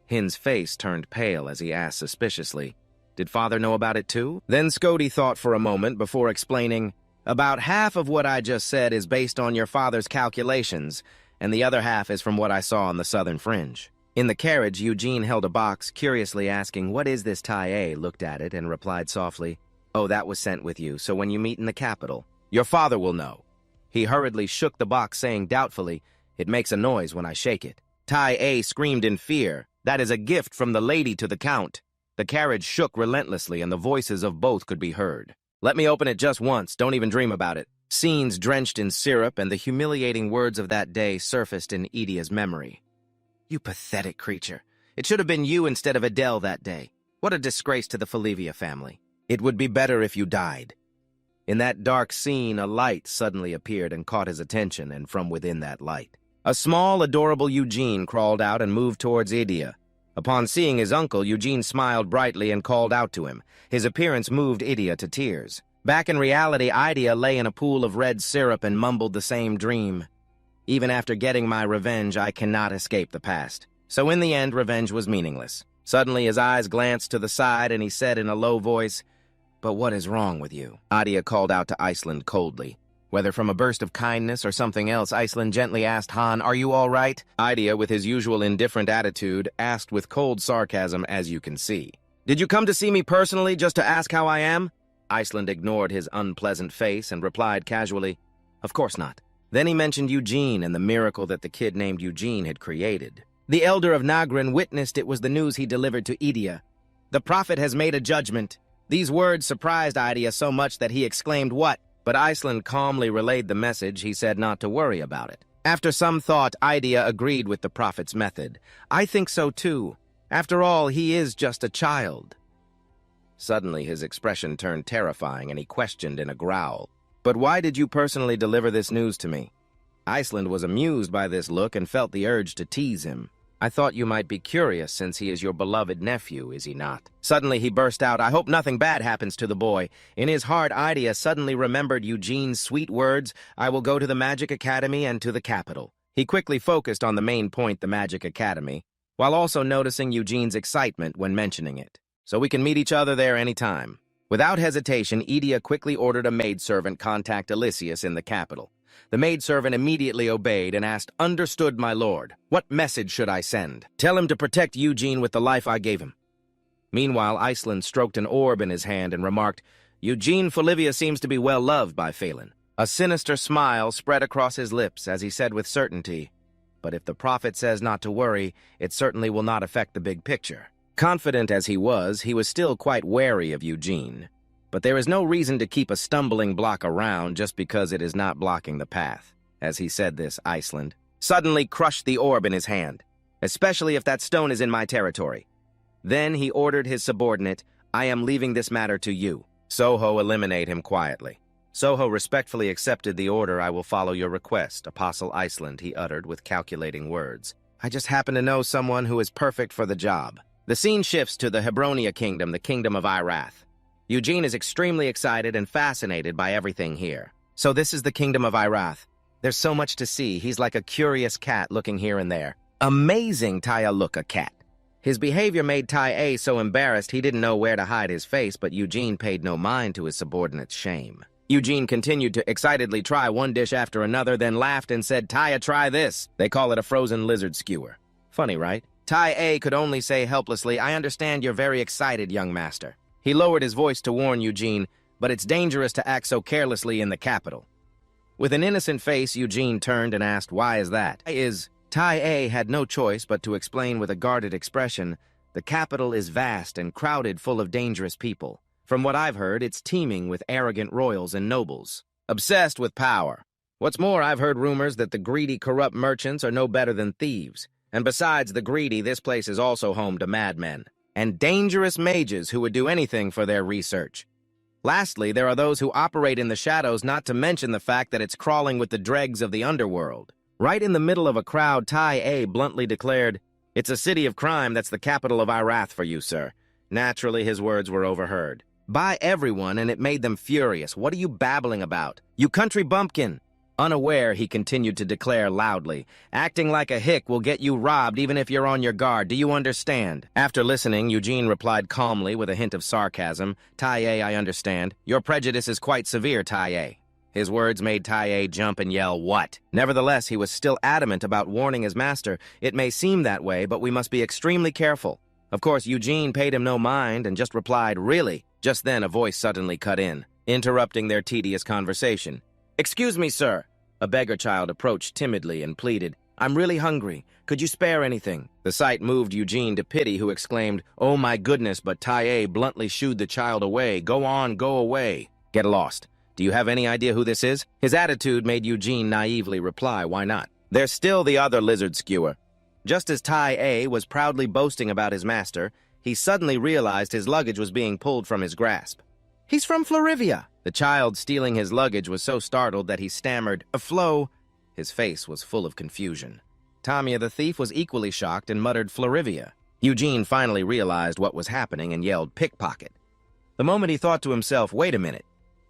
Hin's face turned pale as he asked suspiciously, "Did Father know about it too?" Then Scody thought for a moment before explaining, "About half of what I just said is based on your father's calculations, and the other half is from what I saw on the southern fringe." In the carriage, Eugene held a box, curiously asking, "What is this Tai-A?" Looked at it and replied softly, "Oh, that was sent with you, so when you meet in the capital, your father will know." He hurriedly shook the box, saying doubtfully, "It makes a noise when I shake it." Tai-A screamed in fear, "That is a gift from the lady to the Count." The carriage shook relentlessly, and the voices of both could be heard. "Let me open it just once, don't even dream about it." Scenes drenched in syrup and the humiliating words of that day surfaced in Edia's memory. "You pathetic creature. It should have been you instead of Adele that day. What a disgrace to the Falivia family. It would be better if you died." In that dark scene, a light suddenly appeared and caught his attention, and from within that light, a small, adorable Eugene crawled out and moved towards Idia. Upon seeing his uncle, Eugene smiled brightly and called out to him. His appearance moved Idia to tears. Back in reality, Idia lay in a pool of red syrup and mumbled the same dream. "Even after getting my revenge, I cannot escape the past." So in the end, revenge was meaningless. Suddenly his eyes glanced to the side and he said in a low voice, "But what is wrong with you?" Idia called out to Iceland coldly. Whether from a burst of kindness or something else, Iceland gently asked Han, "Are you all right?" Idia, with his usual indifferent attitude, asked with cold sarcasm, as you can see. "Did you come to see me personally just to ask how I am?" Iceland ignored his unpleasant face and replied casually, "Of course not." Then he mentioned Eugene and the miracle that the kid named Eugene had created. The elder of Nagrin witnessed it was the news he delivered to Idia. "The prophet has made a judgment." These words surprised Idia so much that he exclaimed, "What?" But Iceland calmly relayed the message. He said not to worry about it. After some thought, Idia agreed with the prophet's method. "I think so too. After all, he is just a child." Suddenly his expression turned terrifying and he questioned in a growl, "But why did you personally deliver this news to me?" Iceland was amused by this look and felt the urge to tease him. "I thought you might be curious since he is your beloved nephew, is he not?" Suddenly he burst out, "I hope nothing bad happens to the boy." In his heart, Idia suddenly remembered Eugene's sweet words, "I will go to the Magic Academy and to the capital." He quickly focused on the main point, the Magic Academy, while also noticing Eugene's excitement when mentioning it. "So we can meet each other there any time." Without hesitation, Idia quickly ordered a maidservant contact Elysius in the capital. The maidservant immediately obeyed and asked, "Understood, my lord. What message should I send?" "Tell him to protect Eugene with the life I gave him." Meanwhile, Iceland stroked an orb in his hand and remarked, "Eugene Falivia seems to be well loved by Phelan." A sinister smile spread across his lips as he said with certainty, "But if the prophet says not to worry, it certainly will not affect the big picture." Confident as he was still quite wary of Eugene. But there is no reason to keep a stumbling block around just because it is not blocking the path. As he said this, Iceland suddenly crushed the orb in his hand, "Especially if that stone is in my territory." Then he ordered his subordinate, "I am leaving this matter to you. Soho, eliminate him quietly." Soho respectfully accepted the order. "I will follow your request, Apostle Iceland," he uttered with calculating words. "I just happen to know someone who is perfect for the job." The scene shifts to the Hebronia Kingdom, the Kingdom of Irath. Eugene is extremely excited and fascinated by everything here. "So this is the Kingdom of Irath. There's so much to see. He's like a curious cat looking here and there." "Amazing, Taya, look, a cat." His behavior made Tai-A so embarrassed he didn't know where to hide his face, but Eugene paid no mind to his subordinate's shame. Eugene continued to excitedly try one dish after another, then laughed and said, "Taya, try this. They call it a frozen lizard skewer." Funny, right? Tai-A could only say helplessly, "I understand you're very excited, young master." He lowered his voice to warn Eugene, "But it's dangerous to act so carelessly in the capital." With an innocent face, Eugene turned and asked, "Why is that?" Tai-A had no choice but to explain with a guarded expression, "The capital is vast and crowded full of dangerous people. From what I've heard, it's teeming with arrogant royals and nobles, obsessed with power. What's more, I've heard rumors that the greedy, corrupt merchants are no better than thieves. And besides the greedy, this place is also home to madmen and dangerous mages who would do anything for their research. Lastly, there are those who operate in the shadows, not to mention the fact that it's crawling with the dregs of the underworld." Right in the middle of a crowd, Tai-A bluntly declared, "It's a city of crime that's the capital of Irath for you, sir. Naturally, his words were overheard by everyone, and it made them furious. "What are you babbling about? You country bumpkin!" Unaware, he continued to declare loudly, "Acting like a hick will get you robbed even if you're on your guard. Do you understand?" After listening, Eugene replied calmly with a hint of sarcasm, "Taye, I understand. Your prejudice is quite severe, Taye." His words made Taye jump and yell, "What?" Nevertheless, he was still adamant about warning his master. "It may seem that way, but we must be extremely careful." Of course, Eugene paid him no mind and just replied, "Really?" Just then, a voice suddenly cut in, interrupting their tedious conversation. "Excuse me, sir." A beggar child approached timidly and pleaded, "I'm really hungry. Could you spare anything?" The sight moved Eugene to pity, who exclaimed, "Oh my goodness," but Taye bluntly shooed the child away. "Go on, go away. Get lost. Do you have any idea who this is?" His attitude made Eugene naively reply, "Why not? There's still the other lizard skewer." Just as Taye was proudly boasting about his master, he suddenly realized his luggage was being pulled from his grasp. "He's from Florivia." The child stealing his luggage was so startled that he stammered, "A flow." His face was full of confusion. Tamia the thief was equally shocked and muttered, "Florivia." Eugene finally realized what was happening and yelled, "Pickpocket." The moment he thought to himself, "Wait a minute,"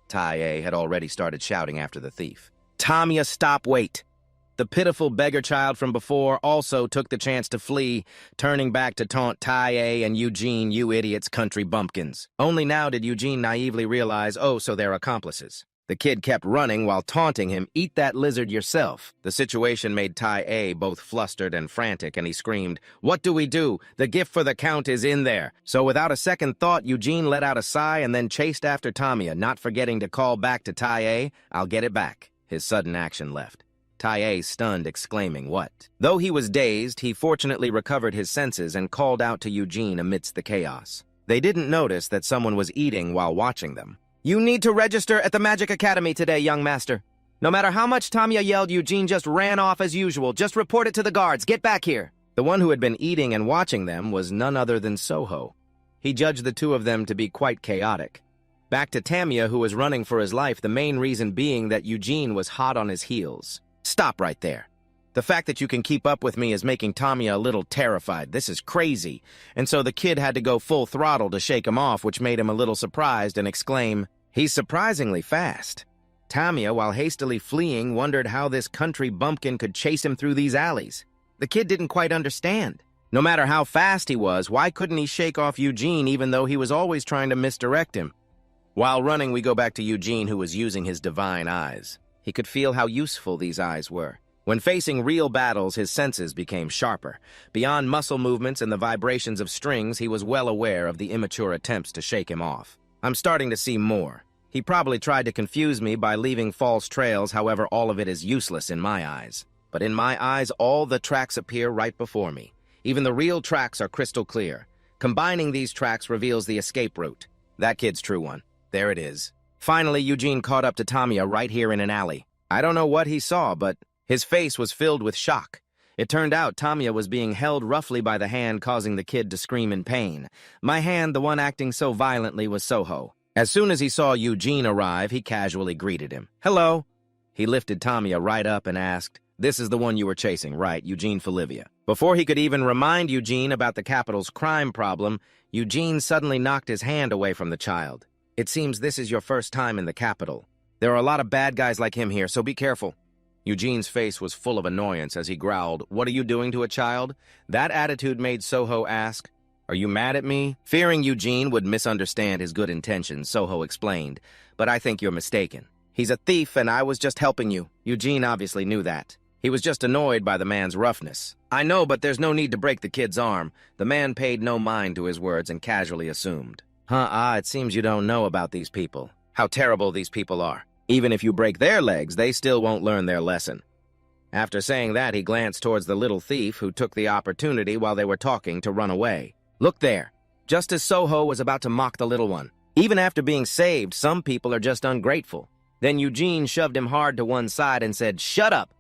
Taye had already started shouting after the thief. "Tamia, stop, wait." The pitiful beggar child from before also took the chance to flee, turning back to taunt Taye and Eugene, "You idiots, country bumpkins." Only now did Eugene naively realize, oh, so they're accomplices. The kid kept running while taunting him, "Eat that lizard yourself." The situation made Taye both flustered and frantic, and he screamed, "What do we do? The gift for the count is in there." So without a second thought, Eugene let out a sigh and then chased after Tamia, not forgetting to call back to Taye, "I'll get it back." His sudden action left Taye stunned, exclaiming, "What?" Though he was dazed, he fortunately recovered his senses and called out to Eugene amidst the chaos. They didn't notice that someone was eating while watching them. "You need to register at the Magic Academy today, young master." No matter how much Tamia yelled, Eugene just ran off as usual. "Just report it to the guards. Get back here." The one who had been eating and watching them was none other than Soho. He judged the two of them to be quite chaotic. Back to Tamia, who was running for his life, the main reason being that Eugene was hot on his heels. "Stop right there. The fact that you can keep up with me is making Tamia a little terrified. This is crazy." And so the kid had to go full throttle to shake him off, which made him a little surprised and exclaim, "He's surprisingly fast." Tamia, while hastily fleeing, wondered how this country bumpkin could chase him through these alleys. The kid didn't quite understand. No matter how fast he was, why couldn't he shake off Eugene even though he was always trying to misdirect him? While running, we go back to Eugene, who was using his divine eyes. He could feel how useful these eyes were. When facing real battles, his senses became sharper. Beyond muscle movements and the vibrations of strings, he was well aware of the immature attempts to shake him off. "I'm starting to see more. He probably tried to confuse me by leaving false trails, however, all of it is useless in my eyes. But in my eyes, all the tracks appear right before me. Even the real tracks are crystal clear. Combining these tracks reveals the escape route. That kid's true one. There it is." Finally, Eugene caught up to Tamia right here in an alley. I don't know what he saw, but his face was filled with shock. It turned out Tamia was being held roughly by the hand, causing the kid to scream in pain. My hand, the one acting so violently, was Soho. As soon as he saw Eugene arrive, he casually greeted him. "Hello." He lifted Tamia right up and asked, "This is the one you were chasing, right, Eugene Florivia?" Before he could even remind Eugene about the capital's crime problem, Eugene suddenly knocked his hand away from the child. "It seems this is your first time in the capital. There are a lot of bad guys like him here, so be careful." Eugene's face was full of annoyance as he growled, "What are you doing to a child?" That attitude made Soho ask, "Are you mad at me?" Fearing Eugene would misunderstand his good intentions, Soho explained, "But I think you're mistaken. He's a thief and I was just helping you." Eugene obviously knew that. He was just annoyed by the man's roughness. "I know, but there's no need to break the kid's arm." The man paid no mind to his words and casually assumed, it seems you don't know about these people. How terrible these people are. Even if you break their legs, they still won't learn their lesson." After saying that, he glanced towards the little thief, who took the opportunity while they were talking to run away. "Look there." Just as Soho was about to mock the little one. Even after being saved, some people are just ungrateful. Then Eugene shoved him hard to one side and said, "Shut up."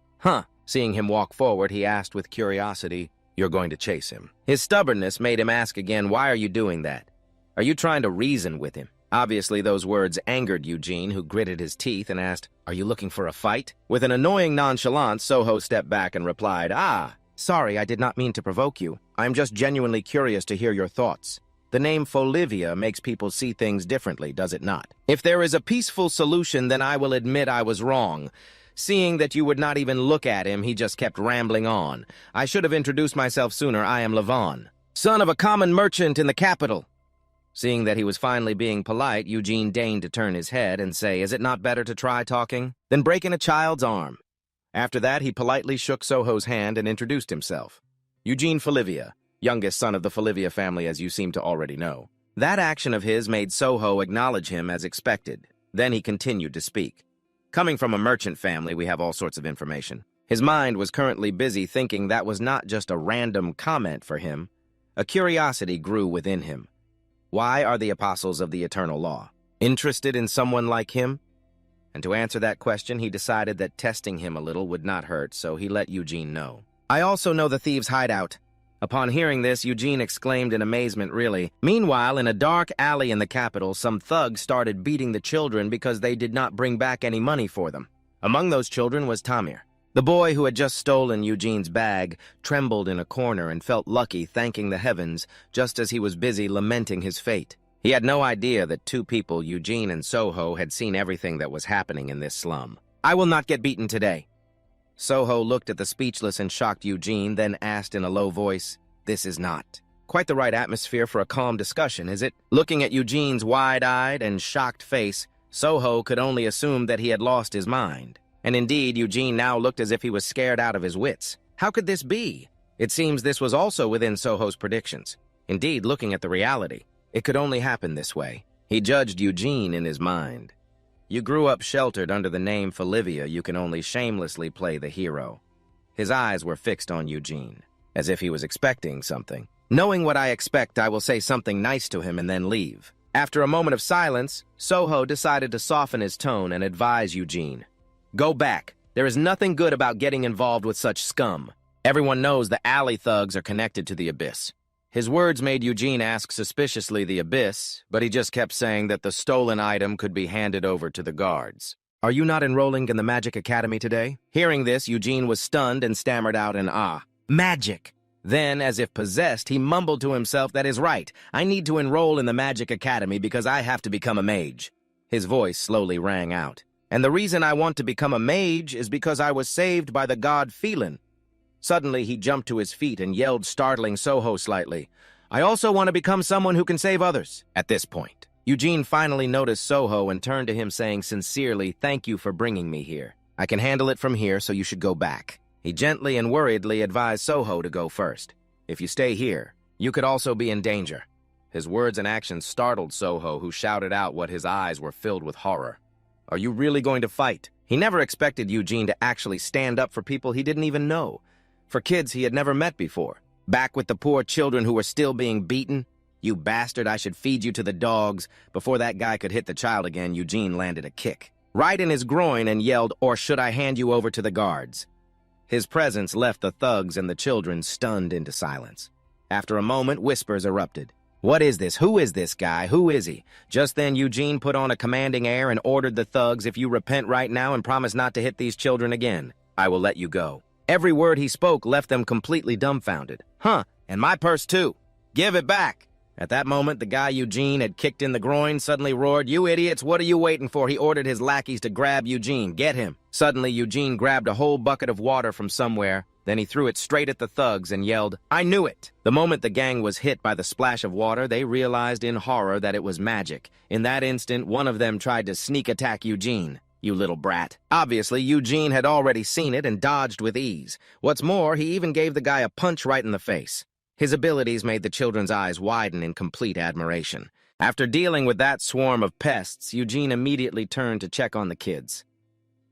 Seeing him walk forward, he asked with curiosity, "You're going to chase him?" His stubbornness made him ask again, "Why are you doing that? Are you trying to reason with him?" Obviously, those words angered Eugene, who gritted his teeth and asked, "Are you looking for a fight?" With an annoying nonchalance, Soho stepped back and replied, "Sorry, I did not mean to provoke you. I am just genuinely curious to hear your thoughts." The name Folivia makes people see things differently, does it not? If there is a peaceful solution, then I will admit I was wrong. Seeing that you would not even look at him, he just kept rambling on. I should have introduced myself sooner. I am Levon, son of a common merchant in the capital. Seeing that he was finally being polite, Eugene deigned to turn his head and say, is it not better to try talking than breaking a child's arm? After that, he politely shook Soho's hand and introduced himself. Eugene Folivia, youngest son of the Folivia family, as you seem to already know. That action of his made Soho acknowledge him as expected. Then he continued to speak. Coming from a merchant family, we have all sorts of information. His mind was currently busy thinking that was not just a random comment for him. A curiosity grew within him. Why are the apostles of the eternal law interested in someone like him? And to answer that question, he decided that testing him a little would not hurt, so he let Eugene know. I also know the thieves' hideout. Upon hearing this, Eugene exclaimed in amazement, really. Meanwhile, in a dark alley in the capital, some thugs started beating the children because they did not bring back any money for them. Among those children was Tamir. The boy who had just stolen Eugene's bag trembled in a corner and felt lucky, thanking the heavens, just as he was busy lamenting his fate. He had no idea that two people, Eugene and Soho, had seen everything that was happening in this slum. I will not get beaten today. Soho looked at the speechless and shocked Eugene, then asked in a low voice, this is not quite the right atmosphere for a calm discussion, is it? Looking at Eugene's wide-eyed and shocked face, Soho could only assume that he had lost his mind. And indeed, Eugene now looked as if he was scared out of his wits. How could this be? It seems this was also within Soho's predictions. Indeed, looking at the reality, it could only happen this way. He judged Eugene in his mind. You grew up sheltered under the name Folivia. You can only shamelessly play the hero. His eyes were fixed on Eugene, as if he was expecting something. Knowing what I expect, I will say something nice to him and then leave. After a moment of silence, Soho decided to soften his tone and advise Eugene. Go back. There is nothing good about getting involved with such scum. Everyone knows the alley thugs are connected to the Abyss. His words made Eugene ask suspiciously the Abyss, but he just kept saying that the stolen item could be handed over to the guards. Are you not enrolling in the Magic Academy today? Hearing this, Eugene was stunned and stammered out an ah. Magic! Then, as if possessed, he mumbled to himself, that is right. I need to enroll in the Magic Academy because I have to become a mage. His voice slowly rang out. And the reason I want to become a mage is because I was saved by the god Phelan. Suddenly, he jumped to his feet and yelled, startling Soho slightly. I also want to become someone who can save others. At this point, Eugene finally noticed Soho and turned to him saying sincerely, thank you for bringing me here. I can handle it from here, so you should go back. He gently and worriedly advised Soho to go first. If you stay here, you could also be in danger. His words and actions startled Soho, who shouted out what his eyes were filled with horror. Are you really going to fight? He never expected Eugene to actually stand up for people he didn't even know, for kids he had never met before. Back with the poor children who were still being beaten? You bastard, I should feed you to the dogs. Before that guy could hit the child again, Eugene landed a kick right in his groin and yelled, or should I hand you over to the guards? His presence left the thugs and the children stunned into silence. After a moment, whispers erupted. What is this? Who is this guy? Who is he? Just then, Eugene put on a commanding air and ordered the thugs, if you repent right now and promise not to hit these children again, I will let you go. Every word he spoke left them completely dumbfounded. Huh, and my purse too. Give it back. At that moment, the guy Eugene had kicked in the groin suddenly roared, you idiots, what are you waiting for? He ordered his lackeys to grab Eugene. Get him. Suddenly, Eugene grabbed a whole bucket of water from somewhere. Then he threw it straight at the thugs and yelled, I knew it! The moment the gang was hit by the splash of water, they realized in horror that it was magic. In that instant, one of them tried to sneak attack Eugene. You little brat. Obviously, Eugene had already seen it and dodged with ease. What's more, he even gave the guy a punch right in the face. His abilities made the children's eyes widen in complete admiration. After dealing with that swarm of pests, Eugene immediately turned to check on the kids.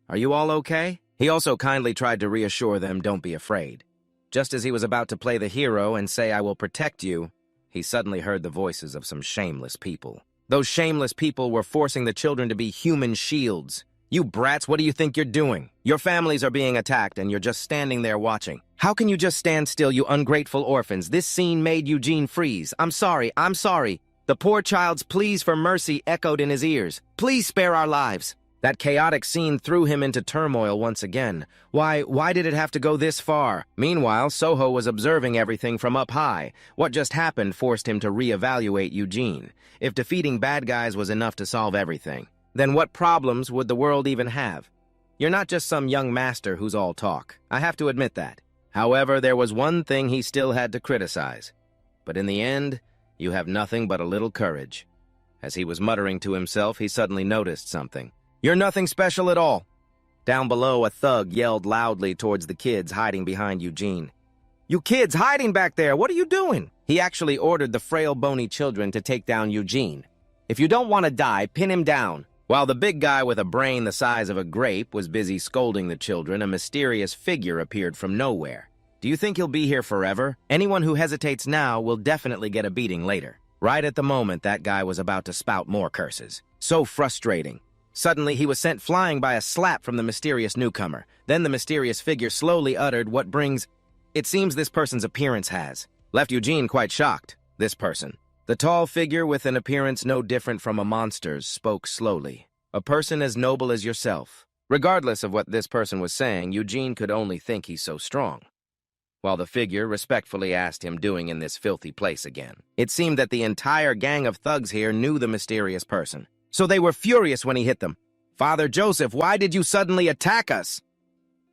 Are you all okay? He also kindly tried to reassure them, don't be afraid. Just as he was about to play the hero and say, I will protect you, he suddenly heard the voices of some shameless people. Those shameless people were forcing the children to be human shields. You brats, what do you think you're doing? Your families are being attacked and you're just standing there watching. How can you just stand still, you ungrateful orphans? This scene made Eugene freeze. I'm sorry, I'm sorry. The poor child's pleas for mercy echoed in his ears. Please spare our lives. That chaotic scene threw him into turmoil once again. Why did it have to go this far? Meanwhile, Soho was observing everything from up high. What just happened forced him to reevaluate Eugene. If defeating bad guys was enough to solve everything, then what problems would the world even have? You're not just some young master who's all talk. I have to admit that. However, there was one thing he still had to criticize. But in the end, you have nothing but a little courage. As he was muttering to himself, he suddenly noticed something. You're nothing special at all. Down below, a thug yelled loudly towards the kids hiding behind Eugene. You kids hiding back there, what are you doing? He actually ordered the frail, bony children to take down Eugene. If you don't want to die, pin him down. While the big guy with a brain the size of a grape was busy scolding the children, a mysterious figure appeared from nowhere. Do you think he'll be here forever? Anyone who hesitates now will definitely get a beating later. Right at the moment, that guy was about to spout more curses. So frustrating. Suddenly, he was sent flying by a slap from the mysterious newcomer. Then the mysterious figure slowly uttered what brings... It seems this person's appearance has. Left Eugene quite shocked. This person. The tall figure with an appearance no different from a monster's spoke slowly. A person as noble as yourself. Regardless of what this person was saying, Eugene could only think he's so strong. While the figure respectfully asked him doing in this filthy place again. It seemed that the entire gang of thugs here knew the mysterious person. So they were furious when he hit them. Father Joseph, why did you suddenly attack us?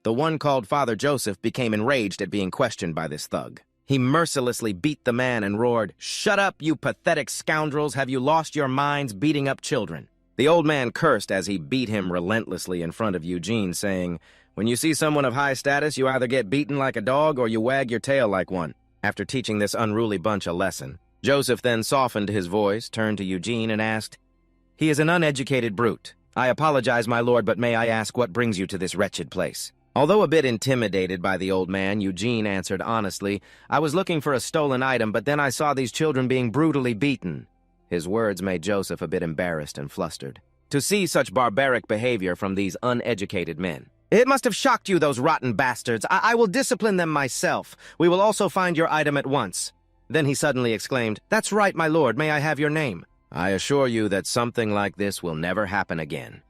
The one called Father Joseph became enraged at being questioned by this thug. He mercilessly beat the man and roared, Shut up, you pathetic scoundrels! Have you lost your minds beating up children? The old man cursed as he beat him relentlessly in front of Eugene, saying, When you see someone of high status, you either get beaten like a dog or you wag your tail like one. After teaching this unruly bunch a lesson, Joseph then softened his voice, turned to Eugene and asked, He is an uneducated brute. I apologize, my lord, but may I ask what brings you to this wretched place? Although a bit intimidated by the old man, Eugene answered honestly, I was looking for a stolen item, but then I saw these children being brutally beaten. His words made Joseph a bit embarrassed and flustered. To see such barbaric behavior from these uneducated men. It must have shocked you, those rotten bastards. I will discipline them myself. We will also find your item at once. Then he suddenly exclaimed, That's right, my lord, may I have your name? I assure you that something like this will never happen again.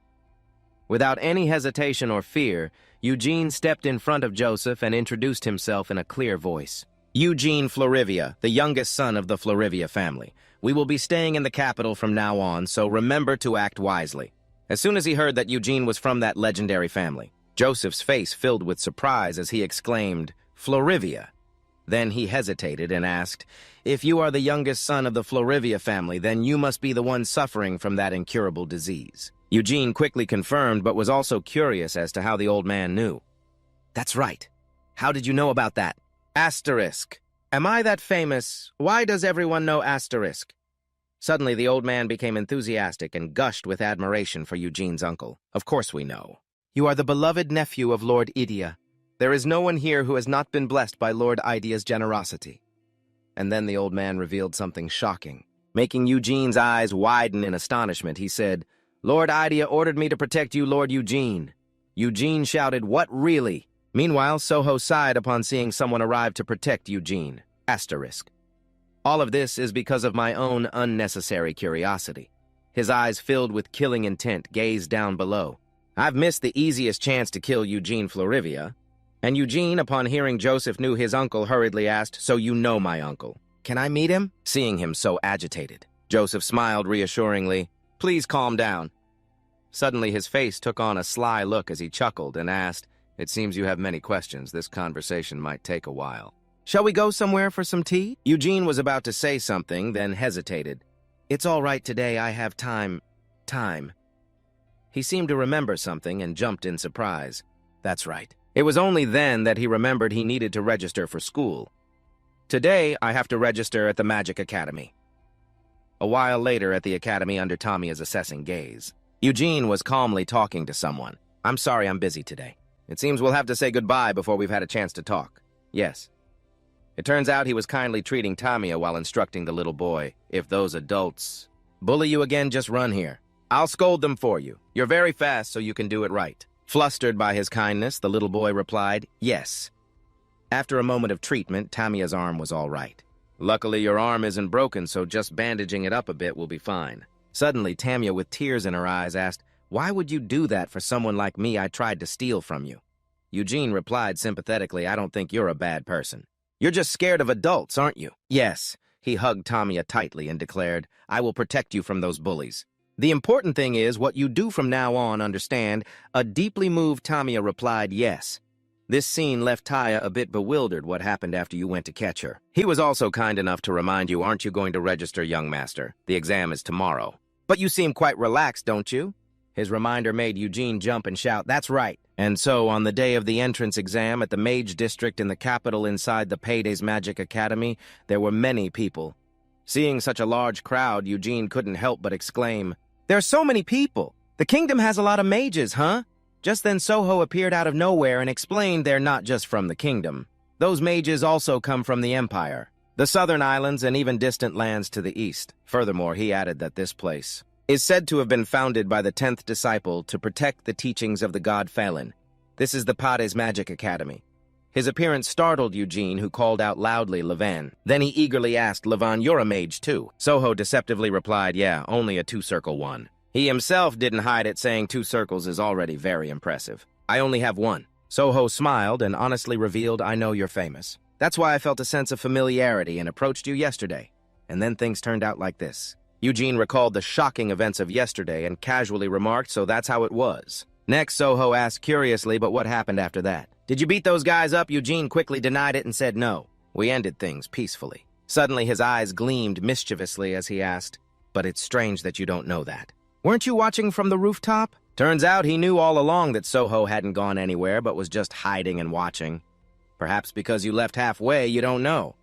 Without any hesitation or fear, Eugene stepped in front of Joseph and introduced himself in a clear voice. Eugene Florivia, the youngest son of the Florivia family. We will be staying in the capital from now on, so remember to act wisely. As soon as he heard that Eugene was from that legendary family, Joseph's face filled with surprise as he exclaimed, Florivia. Then he hesitated and asked, If you are the youngest son of the Florivia family, then you must be the one suffering from that incurable disease. Eugene quickly confirmed, but was also curious as to how the old man knew. That's right. How did you know about that? Asterisk. Am I that famous? Why does everyone know Asterisk? Suddenly the old man became enthusiastic and gushed with admiration for Eugene's uncle. Of course we know. You are the beloved nephew of Lord Idia. There is no one here who has not been blessed by Lord Idia's generosity. And then the old man revealed something shocking. Making Eugene's eyes widen in astonishment, he said, Lord Idia ordered me to protect you, Lord Eugene. Eugene shouted, What, really? Meanwhile, Soho sighed upon seeing someone arrive to protect Eugene. Asterisk. All of this is because of my own unnecessary curiosity. His eyes filled with killing intent gazed down below. I've missed the easiest chance to kill Eugene Florivia. And Eugene, upon hearing Joseph knew his uncle, hurriedly asked, So you know my uncle. Can I meet him? Seeing him so agitated, Joseph smiled reassuringly. Please calm down. Suddenly his face took on a sly look as he chuckled and asked, It seems you have many questions. This conversation might take a while. Shall we go somewhere for some tea? Eugene was about to say something, then hesitated. It's all right today, I have time. He seemed to remember something and jumped in surprise. That's right. It was only then that he remembered he needed to register for school. Today, I have to register at the Magic Academy. A while later at the academy under Tamia's assessing gaze, Eugene was calmly talking to someone. I'm sorry I'm busy today. It seems we'll have to say goodbye before we've had a chance to talk. Yes. It turns out he was kindly treating Tamia while instructing the little boy. If those adults bully you again, just run here. I'll scold them for you. You're very fast, so you can do it right. Flustered by his kindness, the little boy replied, Yes. After a moment of treatment, Tamia's arm was all right. Luckily, your arm isn't broken, so just bandaging it up a bit will be fine. Suddenly, Tamia, with tears in her eyes, asked, Why would you do that for someone like me I tried to steal from you? Eugene replied sympathetically, I don't think you're a bad person. You're just scared of adults, aren't you? Yes. He hugged Tamiya tightly and declared, I will protect you from those bullies. The important thing is what you do from now on, understand? A deeply moved Tamiya replied, yes. This scene left Taya a bit bewildered what happened after you went to catch her. He was also kind enough to remind you, aren't you going to register, young master? The exam is tomorrow. But you seem quite relaxed, don't you? His reminder made Eugene jump and shout, that's right. And so, on the day of the entrance exam at the Mage District in the capital inside the Payday's Magic Academy, there were many people. Seeing such a large crowd, Eugene couldn't help but exclaim, there are so many people! The kingdom has a lot of mages, huh? Just then Soho appeared out of nowhere and explained they're not just from the kingdom. Those mages also come from the Empire, the southern islands, and even distant lands to the east. Furthermore, he added that this place is said to have been founded by the 10th disciple to protect the teachings of the god Phelan. This is the Payday's Magic Academy. His appearance startled Eugene, who called out loudly, Levan. Then he eagerly asked, Levan, you're a mage too? Soho deceptively replied, yeah, only a 2-circle one. He himself didn't hide it, saying 2 circles is already very impressive. I only have 1. Soho smiled and honestly revealed, I know you're famous. That's why I felt a sense of familiarity and approached you yesterday. And then things turned out like this. Eugene recalled the shocking events of yesterday and casually remarked, so that's how it was. Next, Soho asked curiously, but what happened after that? Did you beat those guys up? Eugene quickly denied it and said no. We ended things peacefully. Suddenly, his eyes gleamed mischievously as he asked, but it's strange that you don't know that. Weren't you watching from the rooftop? Turns out he knew all along that Soho hadn't gone anywhere but was just hiding and watching. Perhaps because you left halfway, you don't know.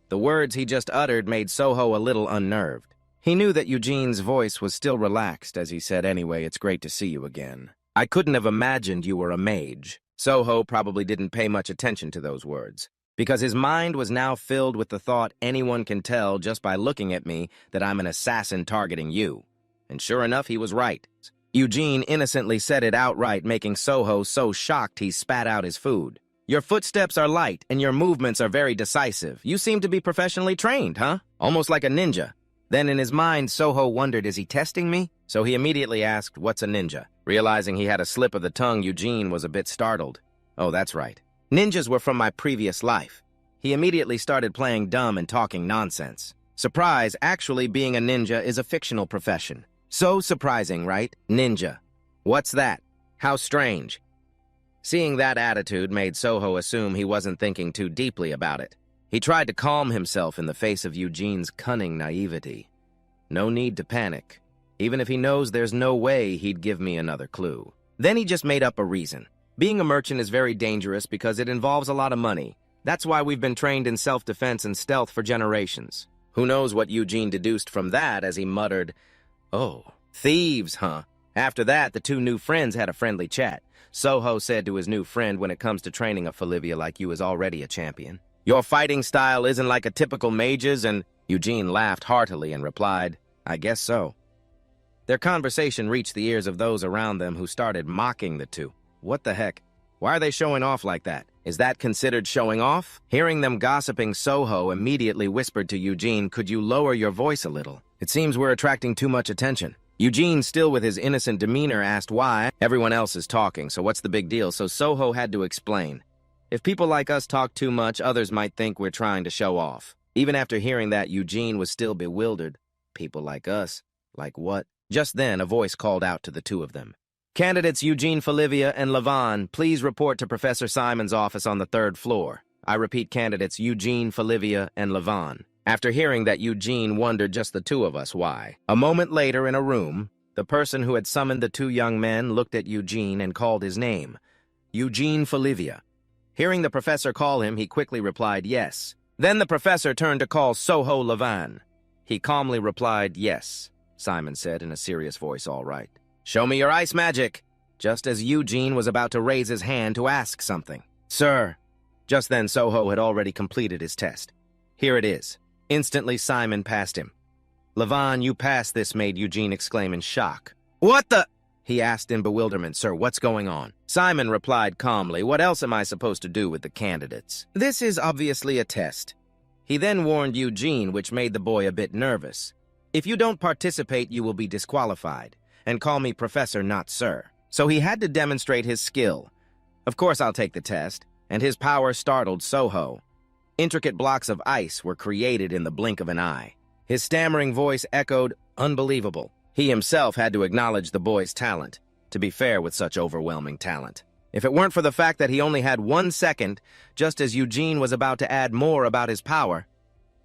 The words he just uttered made Soho a little unnerved. He knew that Eugene's voice was still relaxed as he said, anyway, it's great to see you again. I couldn't have imagined you were a mage. Soho probably didn't pay much attention to those words, because his mind was now filled with the thought anyone can tell just by looking at me that I'm an assassin targeting you. And sure enough, he was right. Eugene innocently said it outright, making Soho so shocked he spat out his food. Your footsteps are light and your movements are very decisive. You seem to be professionally trained, huh? Almost like a ninja. Then in his mind, Soho wondered, is he testing me? So he immediately asked, what's a ninja? Realizing he had a slip of the tongue, Eugene was a bit startled. Oh, that's right. Ninjas were from my previous life. He immediately started playing dumb and talking nonsense. Surprise, actually being a ninja is a fictional profession. So surprising, right? Ninja. What's that? How strange. Seeing that attitude made Soho assume he wasn't thinking too deeply about it. He tried to calm himself in the face of Eugene's cunning naivety. No need to panic. Even if he knows there's no way he'd give me another clue. Then he just made up a reason. Being a merchant is very dangerous because it involves a lot of money. That's why we've been trained in self-defense and stealth for generations. Who knows what Eugene deduced from that as he muttered, oh, thieves, huh? After that, the 2 new friends had a friendly chat. Soho said to his new friend, when it comes to training a Folivia like you is already a champion. Your fighting style isn't like a typical mage's, and Eugene laughed heartily and replied, I guess so. Their conversation reached the ears of those around them who started mocking the 2. What the heck? Why are they showing off like that? Is that considered showing off? Hearing them gossiping, Soho immediately whispered to Eugene, could you lower your voice a little? It seems we're attracting too much attention. Eugene, still with his innocent demeanor, asked why. Everyone else is talking, so what's the big deal? So Soho had to explain. If people like us talk too much, others might think we're trying to show off. Even after hearing that, Eugene was still bewildered. People like us? Like what? Just then, a voice called out to the 2 of them. Candidates Eugene Folivia and Levan, please report to Professor Simon's office on the 3rd floor. I repeat, candidates Eugene Folivia and Levan. After hearing that, Eugene wondered, just the 2 of us, why? A moment later in a room, the person who had summoned the 2 young men looked at Eugene and called his name. Eugene Folivia. Hearing the professor call him, he quickly replied, yes. Then the professor turned to call Soho Levan. He calmly replied, yes. Simon said in a serious voice, all right. Show me your ice magic. Just as Eugene was about to raise his hand to ask something. Sir. Just then, Soho had already completed his test. Here it is. Instantly, Simon passed him. Levan, you passed this, made Eugene exclaim in shock. What the? He asked in bewilderment. Sir, what's going on? Simon replied calmly, what else am I supposed to do with the candidates? This is obviously a test. He then warned Eugene, which made the boy a bit nervous. If you don't participate, you will be disqualified. and call me professor, not sir. So he had to demonstrate his skill. Of course I'll take the test, and his power startled Soho. Intricate blocks of ice were created in the blink of an eye. His stammering voice echoed, "Unbelievable." He himself had to acknowledge the boy's talent, to be fair with such overwhelming talent. If it weren't for the fact that he only had 1 second, just as Eugene was about to add more about his power.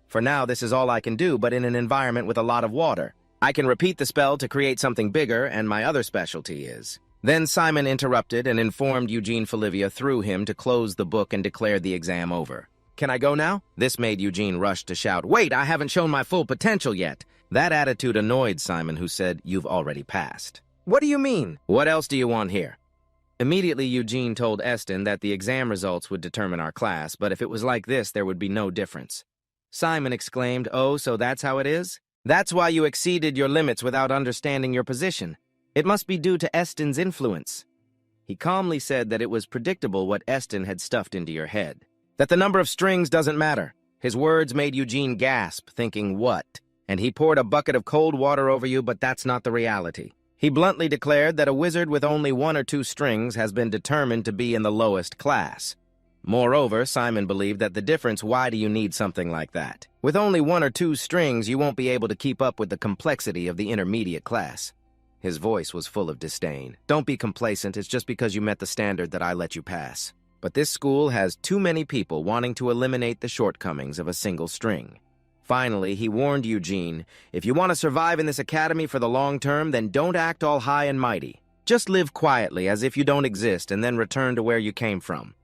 For now, this is all I can do, but in an environment with a lot of water. I can repeat the spell to create something bigger, and my other specialty is... Then Simon interrupted and informed Eugene Folivia through him to close the book and declared the exam over. "Can I go now?" This made Eugene rush to shout, "Wait, I haven't shown my full potential yet." That attitude annoyed Simon, who said, "You've already passed." "What do you mean?" "What else do you want here?" Immediately, Eugene told Eston that the exam results would determine our class, but if it was like this, there would be no difference. Simon exclaimed, "Oh, so that's how it is? That's why you exceeded your limits without understanding your position. It must be due to Eston's influence." He calmly said that it was predictable what Eston had stuffed into your head. That the number of strings doesn't matter. His words made Eugene gasp, thinking, what? And he poured a bucket of cold water over you, but that's not the reality. He bluntly declared that a wizard with only 1 or 2 strings has been determined to be in the lowest class. Moreover, Simon believed that the difference, why do you need something like that? With only 1 or 2 strings, you won't be able to keep up with the complexity of the intermediate class. His voice was full of disdain. "Don't be complacent, it's just because you met the standard that I let you pass. But this school has too many people wanting to eliminate the shortcomings of a single string." Finally, he warned Eugene, "If you want to survive in this academy for the long term, then don't act all high and mighty. Just live quietly as if you don't exist and then return to where you came from."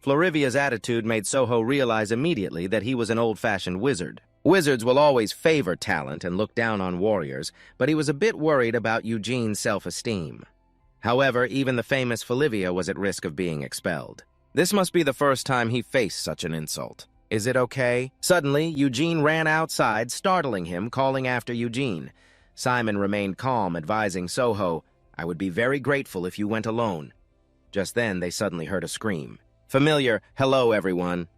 Florivia's attitude made Soho realize immediately that he was an old-fashioned wizard. Wizards will always favor talent and look down on warriors, but he was a bit worried about Eugene's self-esteem. However, even the famous Folivia was at risk of being expelled. This must be the first time he faced such an insult. "Is it okay?" Suddenly, Eugene ran outside, startling him, calling after Eugene. Simon remained calm, advising Soho, "I would be very grateful if you went alone." Just then, they suddenly heard a scream. Familiar, "Hello, everyone."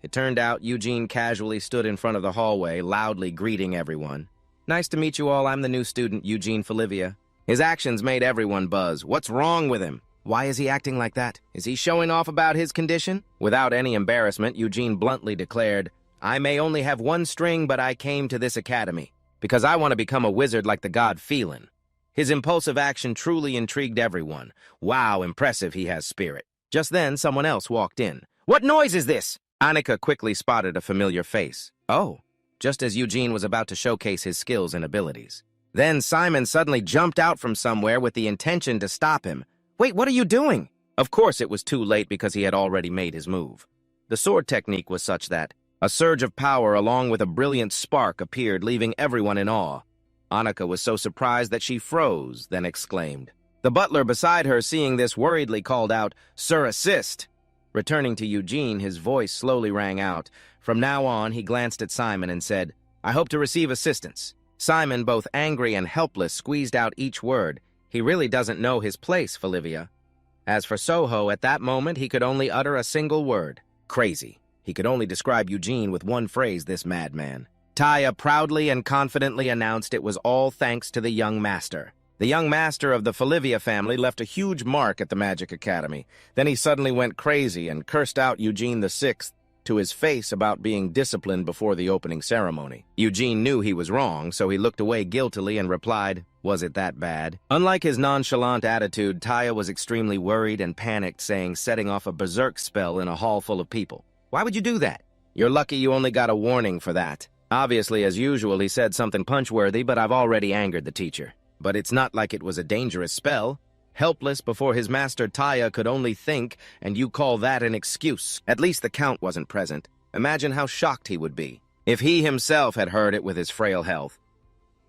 It turned out Eugene casually stood in front of the hallway, loudly greeting everyone. "Nice to meet you all. I'm the new student, Eugene Folivia." His actions made everyone buzz. What's wrong with him? Why is he acting like that? Is he showing off about his condition? Without any embarrassment, Eugene bluntly declared, "I may only have 1 string, but I came to this academy because I want to become a wizard like the god Phelan." His impulsive action truly intrigued everyone. Wow, impressive, he has spirit. Just then, someone else walked in. "What noise is this?" Annika quickly spotted a familiar face. Oh, just as Eugene was about to showcase his skills and abilities. Then Simon suddenly jumped out from somewhere with the intention to stop him. "Wait, what are you doing?" Of course, it was too late because he had already made his move. The sword technique was such that a surge of power along with a brilliant spark appeared, leaving everyone in awe. Annika was so surprised that she froze, then exclaimed. The butler beside her, seeing this, worriedly called out, "Sir, assist!" Returning to Eugene, his voice slowly rang out. From now on, he glanced at Simon and said, "I hope to receive assistance." Simon, both angry and helpless, squeezed out each word. He really doesn't know his place, Folivia. As for Soho, at that moment, he could only utter a single word. Crazy. He could only describe Eugene with one phrase, this madman. Taya proudly and confidently announced it was all thanks to the young master. The young master of the Folivia family left a huge mark at the Magic Academy. Then he suddenly went crazy and cursed out Eugene VI to his face about being disciplined before the opening ceremony. Eugene knew he was wrong, so he looked away guiltily and replied, "Was it that bad?" Unlike his nonchalant attitude, Taya was extremely worried and panicked, saying, setting off a berserk spell in a hall full of people. "Why would you do that? You're lucky you only got a warning for that." Obviously, as usual, he said something punch-worthy, but I've already angered the teacher. But it's not like it was a dangerous spell. Helpless before his master Taya could only think, and you call that an excuse. At least the Count wasn't present. Imagine how shocked he would be if he himself had heard it with his frail health.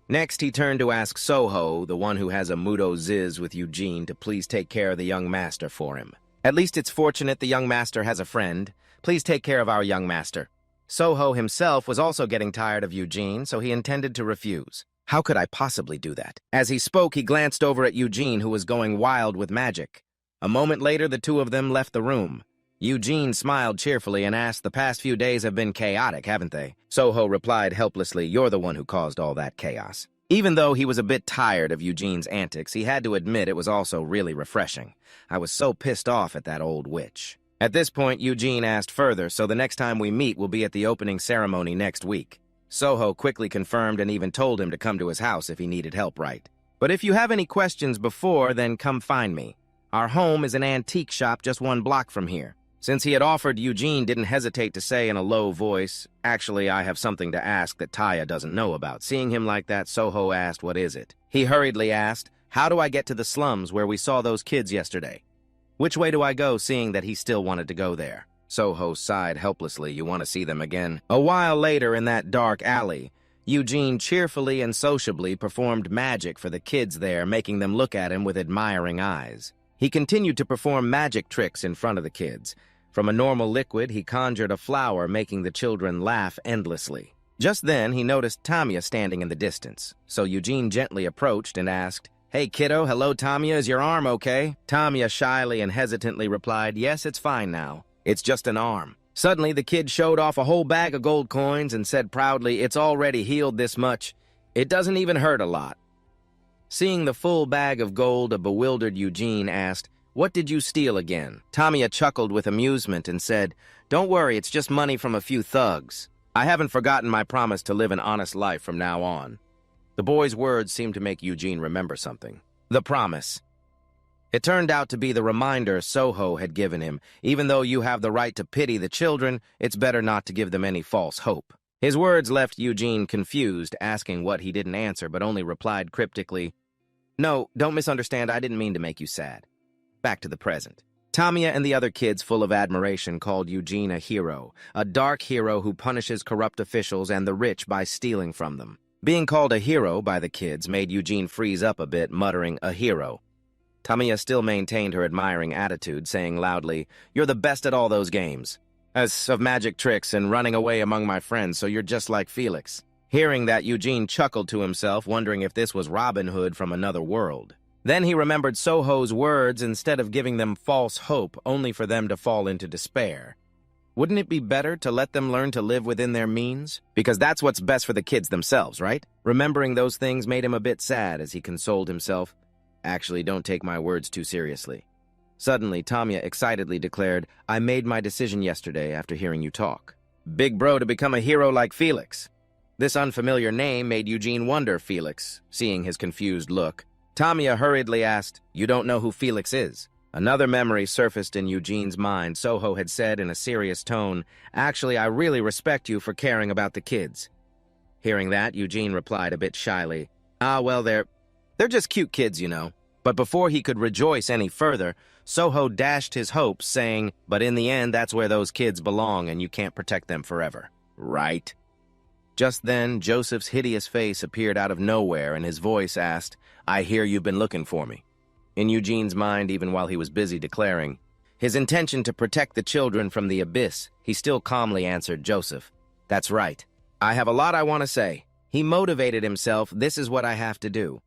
Next, he turned to ask Soho, the one who has a mudo ziz with Eugene, to please take care of the young master for him. At least it's fortunate the young master has a friend. Please take care of our young master. Soho himself was also getting tired of Eugene, so he intended to refuse. How could I possibly do that? As he spoke, he glanced over at Eugene, who was going wild with magic. A moment later, the two of them left the room. Eugene smiled cheerfully and asked, "The past few days have been chaotic, haven't they?" Soho replied helplessly, "You're the one who caused all that chaos." Even though he was a bit tired of Eugene's antics, he had to admit it was also really refreshing. I was so pissed off at that old witch. At this point, Eugene asked further, so the next time we meet will be at the opening ceremony next week. Soho quickly confirmed and even told him to come to his house if he needed help, right? But if you have any questions before, then come find me. Our home is an antique shop just 1 block from here. Since he had offered, Eugene didn't hesitate to say in a low voice, "Actually, I have something to ask that Taya doesn't know about." Seeing him like that, Soho asked, "What is it?" He hurriedly asked, "How do I get to the slums where we saw those kids yesterday? Which way do I go?" seeing that he still wanted to go there. Soho sighed helplessly. "You want to see them again?" A while later in that dark alley, Eugene cheerfully and sociably performed magic for the kids there, making them look at him with admiring eyes. He continued to perform magic tricks in front of the kids. From a normal liquid, he conjured a flower, making the children laugh endlessly. Just then, he noticed Tamia standing in the distance, so Eugene gently approached and asked, "Hey, kiddo, hello, Tamia, is your arm okay?" Tamia shyly and hesitantly replied, "Yes, it's fine now. It's just an arm." Suddenly, the kid showed off a whole bag of gold coins and said proudly, "It's already healed this much. It doesn't even hurt a lot." Seeing the full bag of gold, a bewildered Eugene asked, "What did you steal again?" Tamia chuckled with amusement and said, "Don't worry, it's just money from a few thugs. I haven't forgotten my promise to live an honest life from now on." The boy's words seemed to make Eugene remember something. The promise. It turned out to be the reminder Soho had given him. Even though you have the right to pity the children, it's better not to give them any false hope. His words left Eugene confused, asking what he didn't answer, but only replied cryptically, "No, don't misunderstand, I didn't mean to make you sad." Back to the present. Tamia and the other kids, full of admiration, called Eugene a hero, a dark hero who punishes corrupt officials and the rich by stealing from them. Being called a hero by the kids made Eugene freeze up a bit, muttering, "A hero." Tamia still maintained her admiring attitude, saying loudly, "You're the best at all those games. As of magic tricks and running away among my friends, so you're just like Felix." Hearing that, Eugene chuckled to himself, wondering if this was Robin Hood from another world. Then he remembered Soho's words instead of giving them false hope, only for them to fall into despair. Wouldn't it be better to let them learn to live within their means? Because that's what's best for the kids themselves, right? Remembering those things made him a bit sad as he consoled himself. "Actually, don't take my words too seriously." Suddenly, Tamia excitedly declared, "I made my decision yesterday after hearing you talk. Big bro to become a hero like Felix." This unfamiliar name made Eugene wonder Felix, seeing his confused look. Tamia hurriedly asked, "You don't know who Felix is?" Another memory surfaced in Eugene's mind. Soho had said in a serious tone, "Actually, I really respect you for caring about the kids." Hearing that, Eugene replied a bit shyly, Well, they're just cute kids, you know." But before he could rejoice any further, Soho dashed his hopes, saying, "But in the end, that's where those kids belong, and you can't protect them forever. Right?" Just then, Joseph's hideous face appeared out of nowhere, and his voice asked, "I hear you've been looking for me." In Eugene's mind, even while he was busy declaring his intention to protect the children from the abyss, he still calmly answered Joseph, "That's right. I have a lot I want to say." He motivated himself, "This is what I have to do."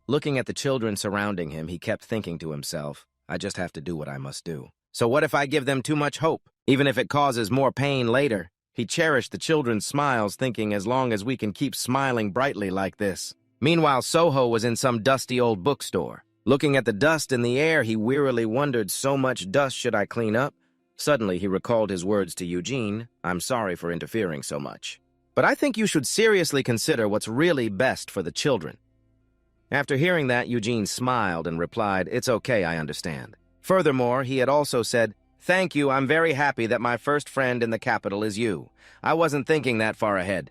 Looking at the children surrounding him, he kept thinking to himself, "I just have to do what I must do. So what if I give them too much hope, even if it causes more pain later?" He cherished the children's smiles, thinking, as long as we can keep smiling brightly like this. Meanwhile, Soho was in some dusty old bookstore. Looking at the dust in the air, he wearily wondered, so much dust should I clean up? Suddenly, he recalled his words to Eugene, "I'm sorry for interfering so much. But I think you should seriously consider what's really best for the children." After hearing that, Eugene smiled and replied, "It's okay, I understand." Furthermore, he had also said, "Thank you, I'm very happy that my first friend in the capital is you. I wasn't thinking that far ahead."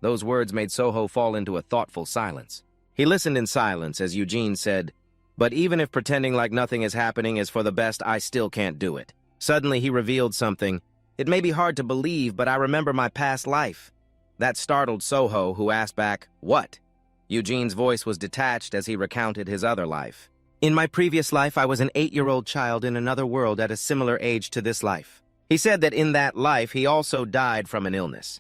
Those words made Soho fall into a thoughtful silence. He listened in silence as Eugene said, "But even if pretending like nothing is happening is for the best, I still can't do it." Suddenly he revealed something. "It may be hard to believe, but I remember my past life." That startled Soho, who asked back, "What?" Eugene's voice was detached as he recounted his other life. "In my previous life, I was an 8-year-old child in another world at a similar age to this life." He said that in that life, he also died from an illness.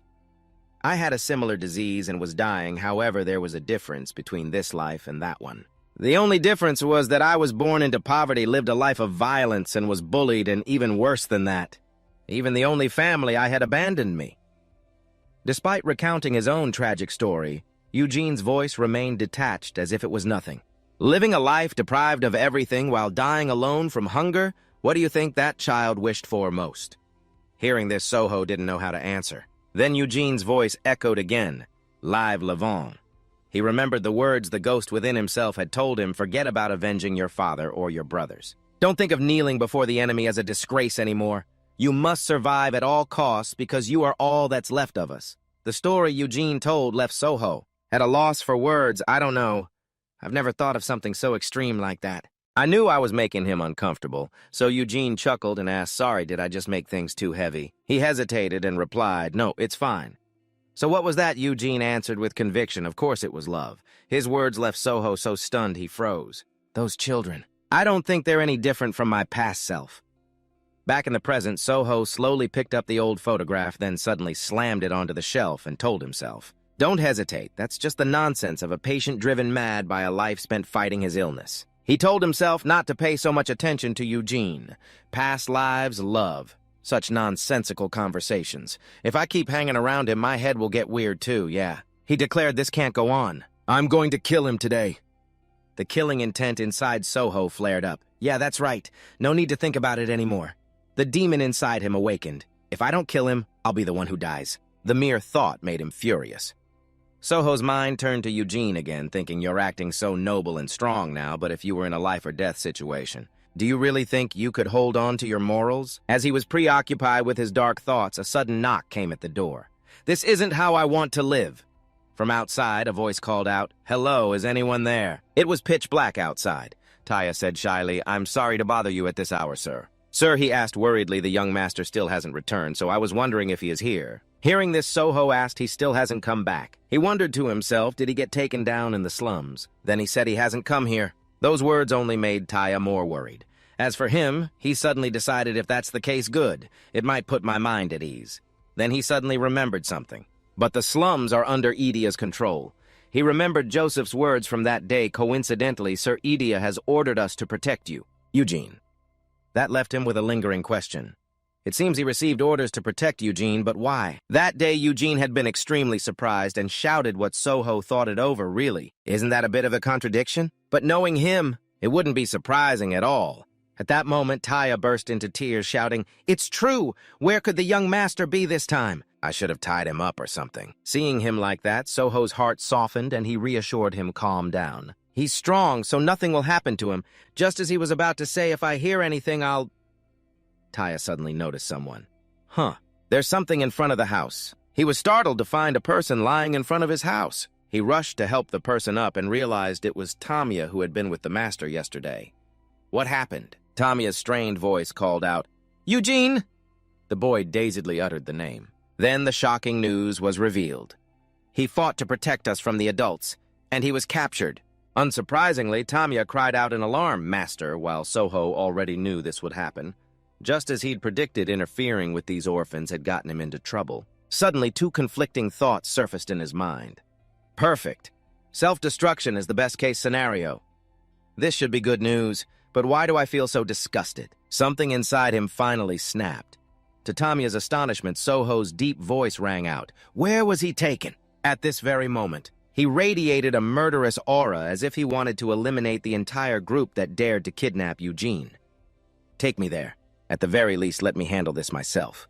"I had a similar disease and was dying, however, there was a difference between this life and that one. The only difference was that I was born into poverty, lived a life of violence, and was bullied, and even worse than that. Even the only family I had abandoned me." Despite recounting his own tragic story, Eugene's voice remained detached as if it was nothing. Living a life deprived of everything while dying alone from hunger? What do you think that child wished for most? Hearing this, Soho didn't know how to answer. Then Eugene's voice echoed again, live levant. He remembered the words the ghost within himself had told him, forget about avenging your father or your brothers. Don't think of kneeling before the enemy as a disgrace anymore. You must survive at all costs because you are all that's left of us. The story Eugene told left Soho. At a loss for words, I don't know. I've never thought of something so extreme like that. I knew I was making him uncomfortable, so Eugene chuckled and asked, sorry, did I just make things too heavy? He hesitated and replied, no, it's fine. So what was that? Eugene answered with conviction. Of course it was love. His words left Soho so stunned he froze. Those children. I don't think they're any different from my past self. Back in the present, Soho slowly picked up the old photograph, then suddenly slammed it onto the shelf and told himself, don't hesitate, that's just the nonsense of a patient driven mad by a life spent fighting his illness. He told himself not to pay so much attention to Eugene. Past lives, love. Such nonsensical conversations. If I keep hanging around him, my head will get weird too, yeah. He declared this can't go on. I'm going to kill him today. The killing intent inside Soho flared up. Yeah, that's right. No need to think about it anymore. The demon inside him awakened. If I don't kill him, I'll be the one who dies. The mere thought made him furious. Soho's mind turned to Eugene again, thinking you're acting so noble and strong now, but if you were in a life-or-death situation, do you really think you could hold on to your morals? As he was preoccupied with his dark thoughts, a sudden knock came at the door. This isn't how I want to live. From outside, a voice called out, hello, is anyone there? It was pitch black outside. Taya said shyly, I'm sorry to bother you at this hour, sir. Sir, he asked worriedly, the young master still hasn't returned, so I was wondering if he is here. Hearing this, Soho asked he still hasn't come back. He wondered to himself, did he get taken down in the slums? Then he said he hasn't come here. Those words only made Taya more worried. As for him, he suddenly decided if that's the case, good. It might put my mind at ease. Then he suddenly remembered something. But the slums are under Edia's control. He remembered Joseph's words from that day. Coincidentally, Sir Edia has ordered us to protect you. Eugene. That left him with a lingering question. It seems he received orders to protect Eugene, but why? That day, Eugene had been extremely surprised and shouted what Soho thought it over, really. Isn't that a bit of a contradiction? But knowing him, it wouldn't be surprising at all. At that moment, Taya burst into tears, shouting, it's true! Where could the young master be this time? I should have tied him up or something. Seeing him like that, Soho's heart softened and he reassured him, calm down. He's strong, so nothing will happen to him. Just as he was about to say, if I hear anything, I'll... Taya suddenly noticed someone. There's something in front of the house. He was startled to find a person lying in front of his house. He rushed to help the person up and realized it was Tamia who had been with the master yesterday. What happened? Tamia's strained voice called out, Eugene! The boy dazedly uttered the name. Then the shocking news was revealed. He fought to protect us from the adults, and he was captured. Unsurprisingly, Tamia cried out in alarm, Master, while Soho already knew this would happen. Just as he'd predicted, interfering with these orphans had gotten him into trouble. Suddenly, two conflicting thoughts surfaced in his mind. Perfect. Self-destruction is the best-case scenario. This should be good news, but why do I feel so disgusted? Something inside him finally snapped. To Tamia's astonishment, Soho's deep voice rang out. Where was he taken? At this very moment. He radiated a murderous aura as if he wanted to eliminate the entire group that dared to kidnap Eugene. Take me there. At the very least, let me handle this myself.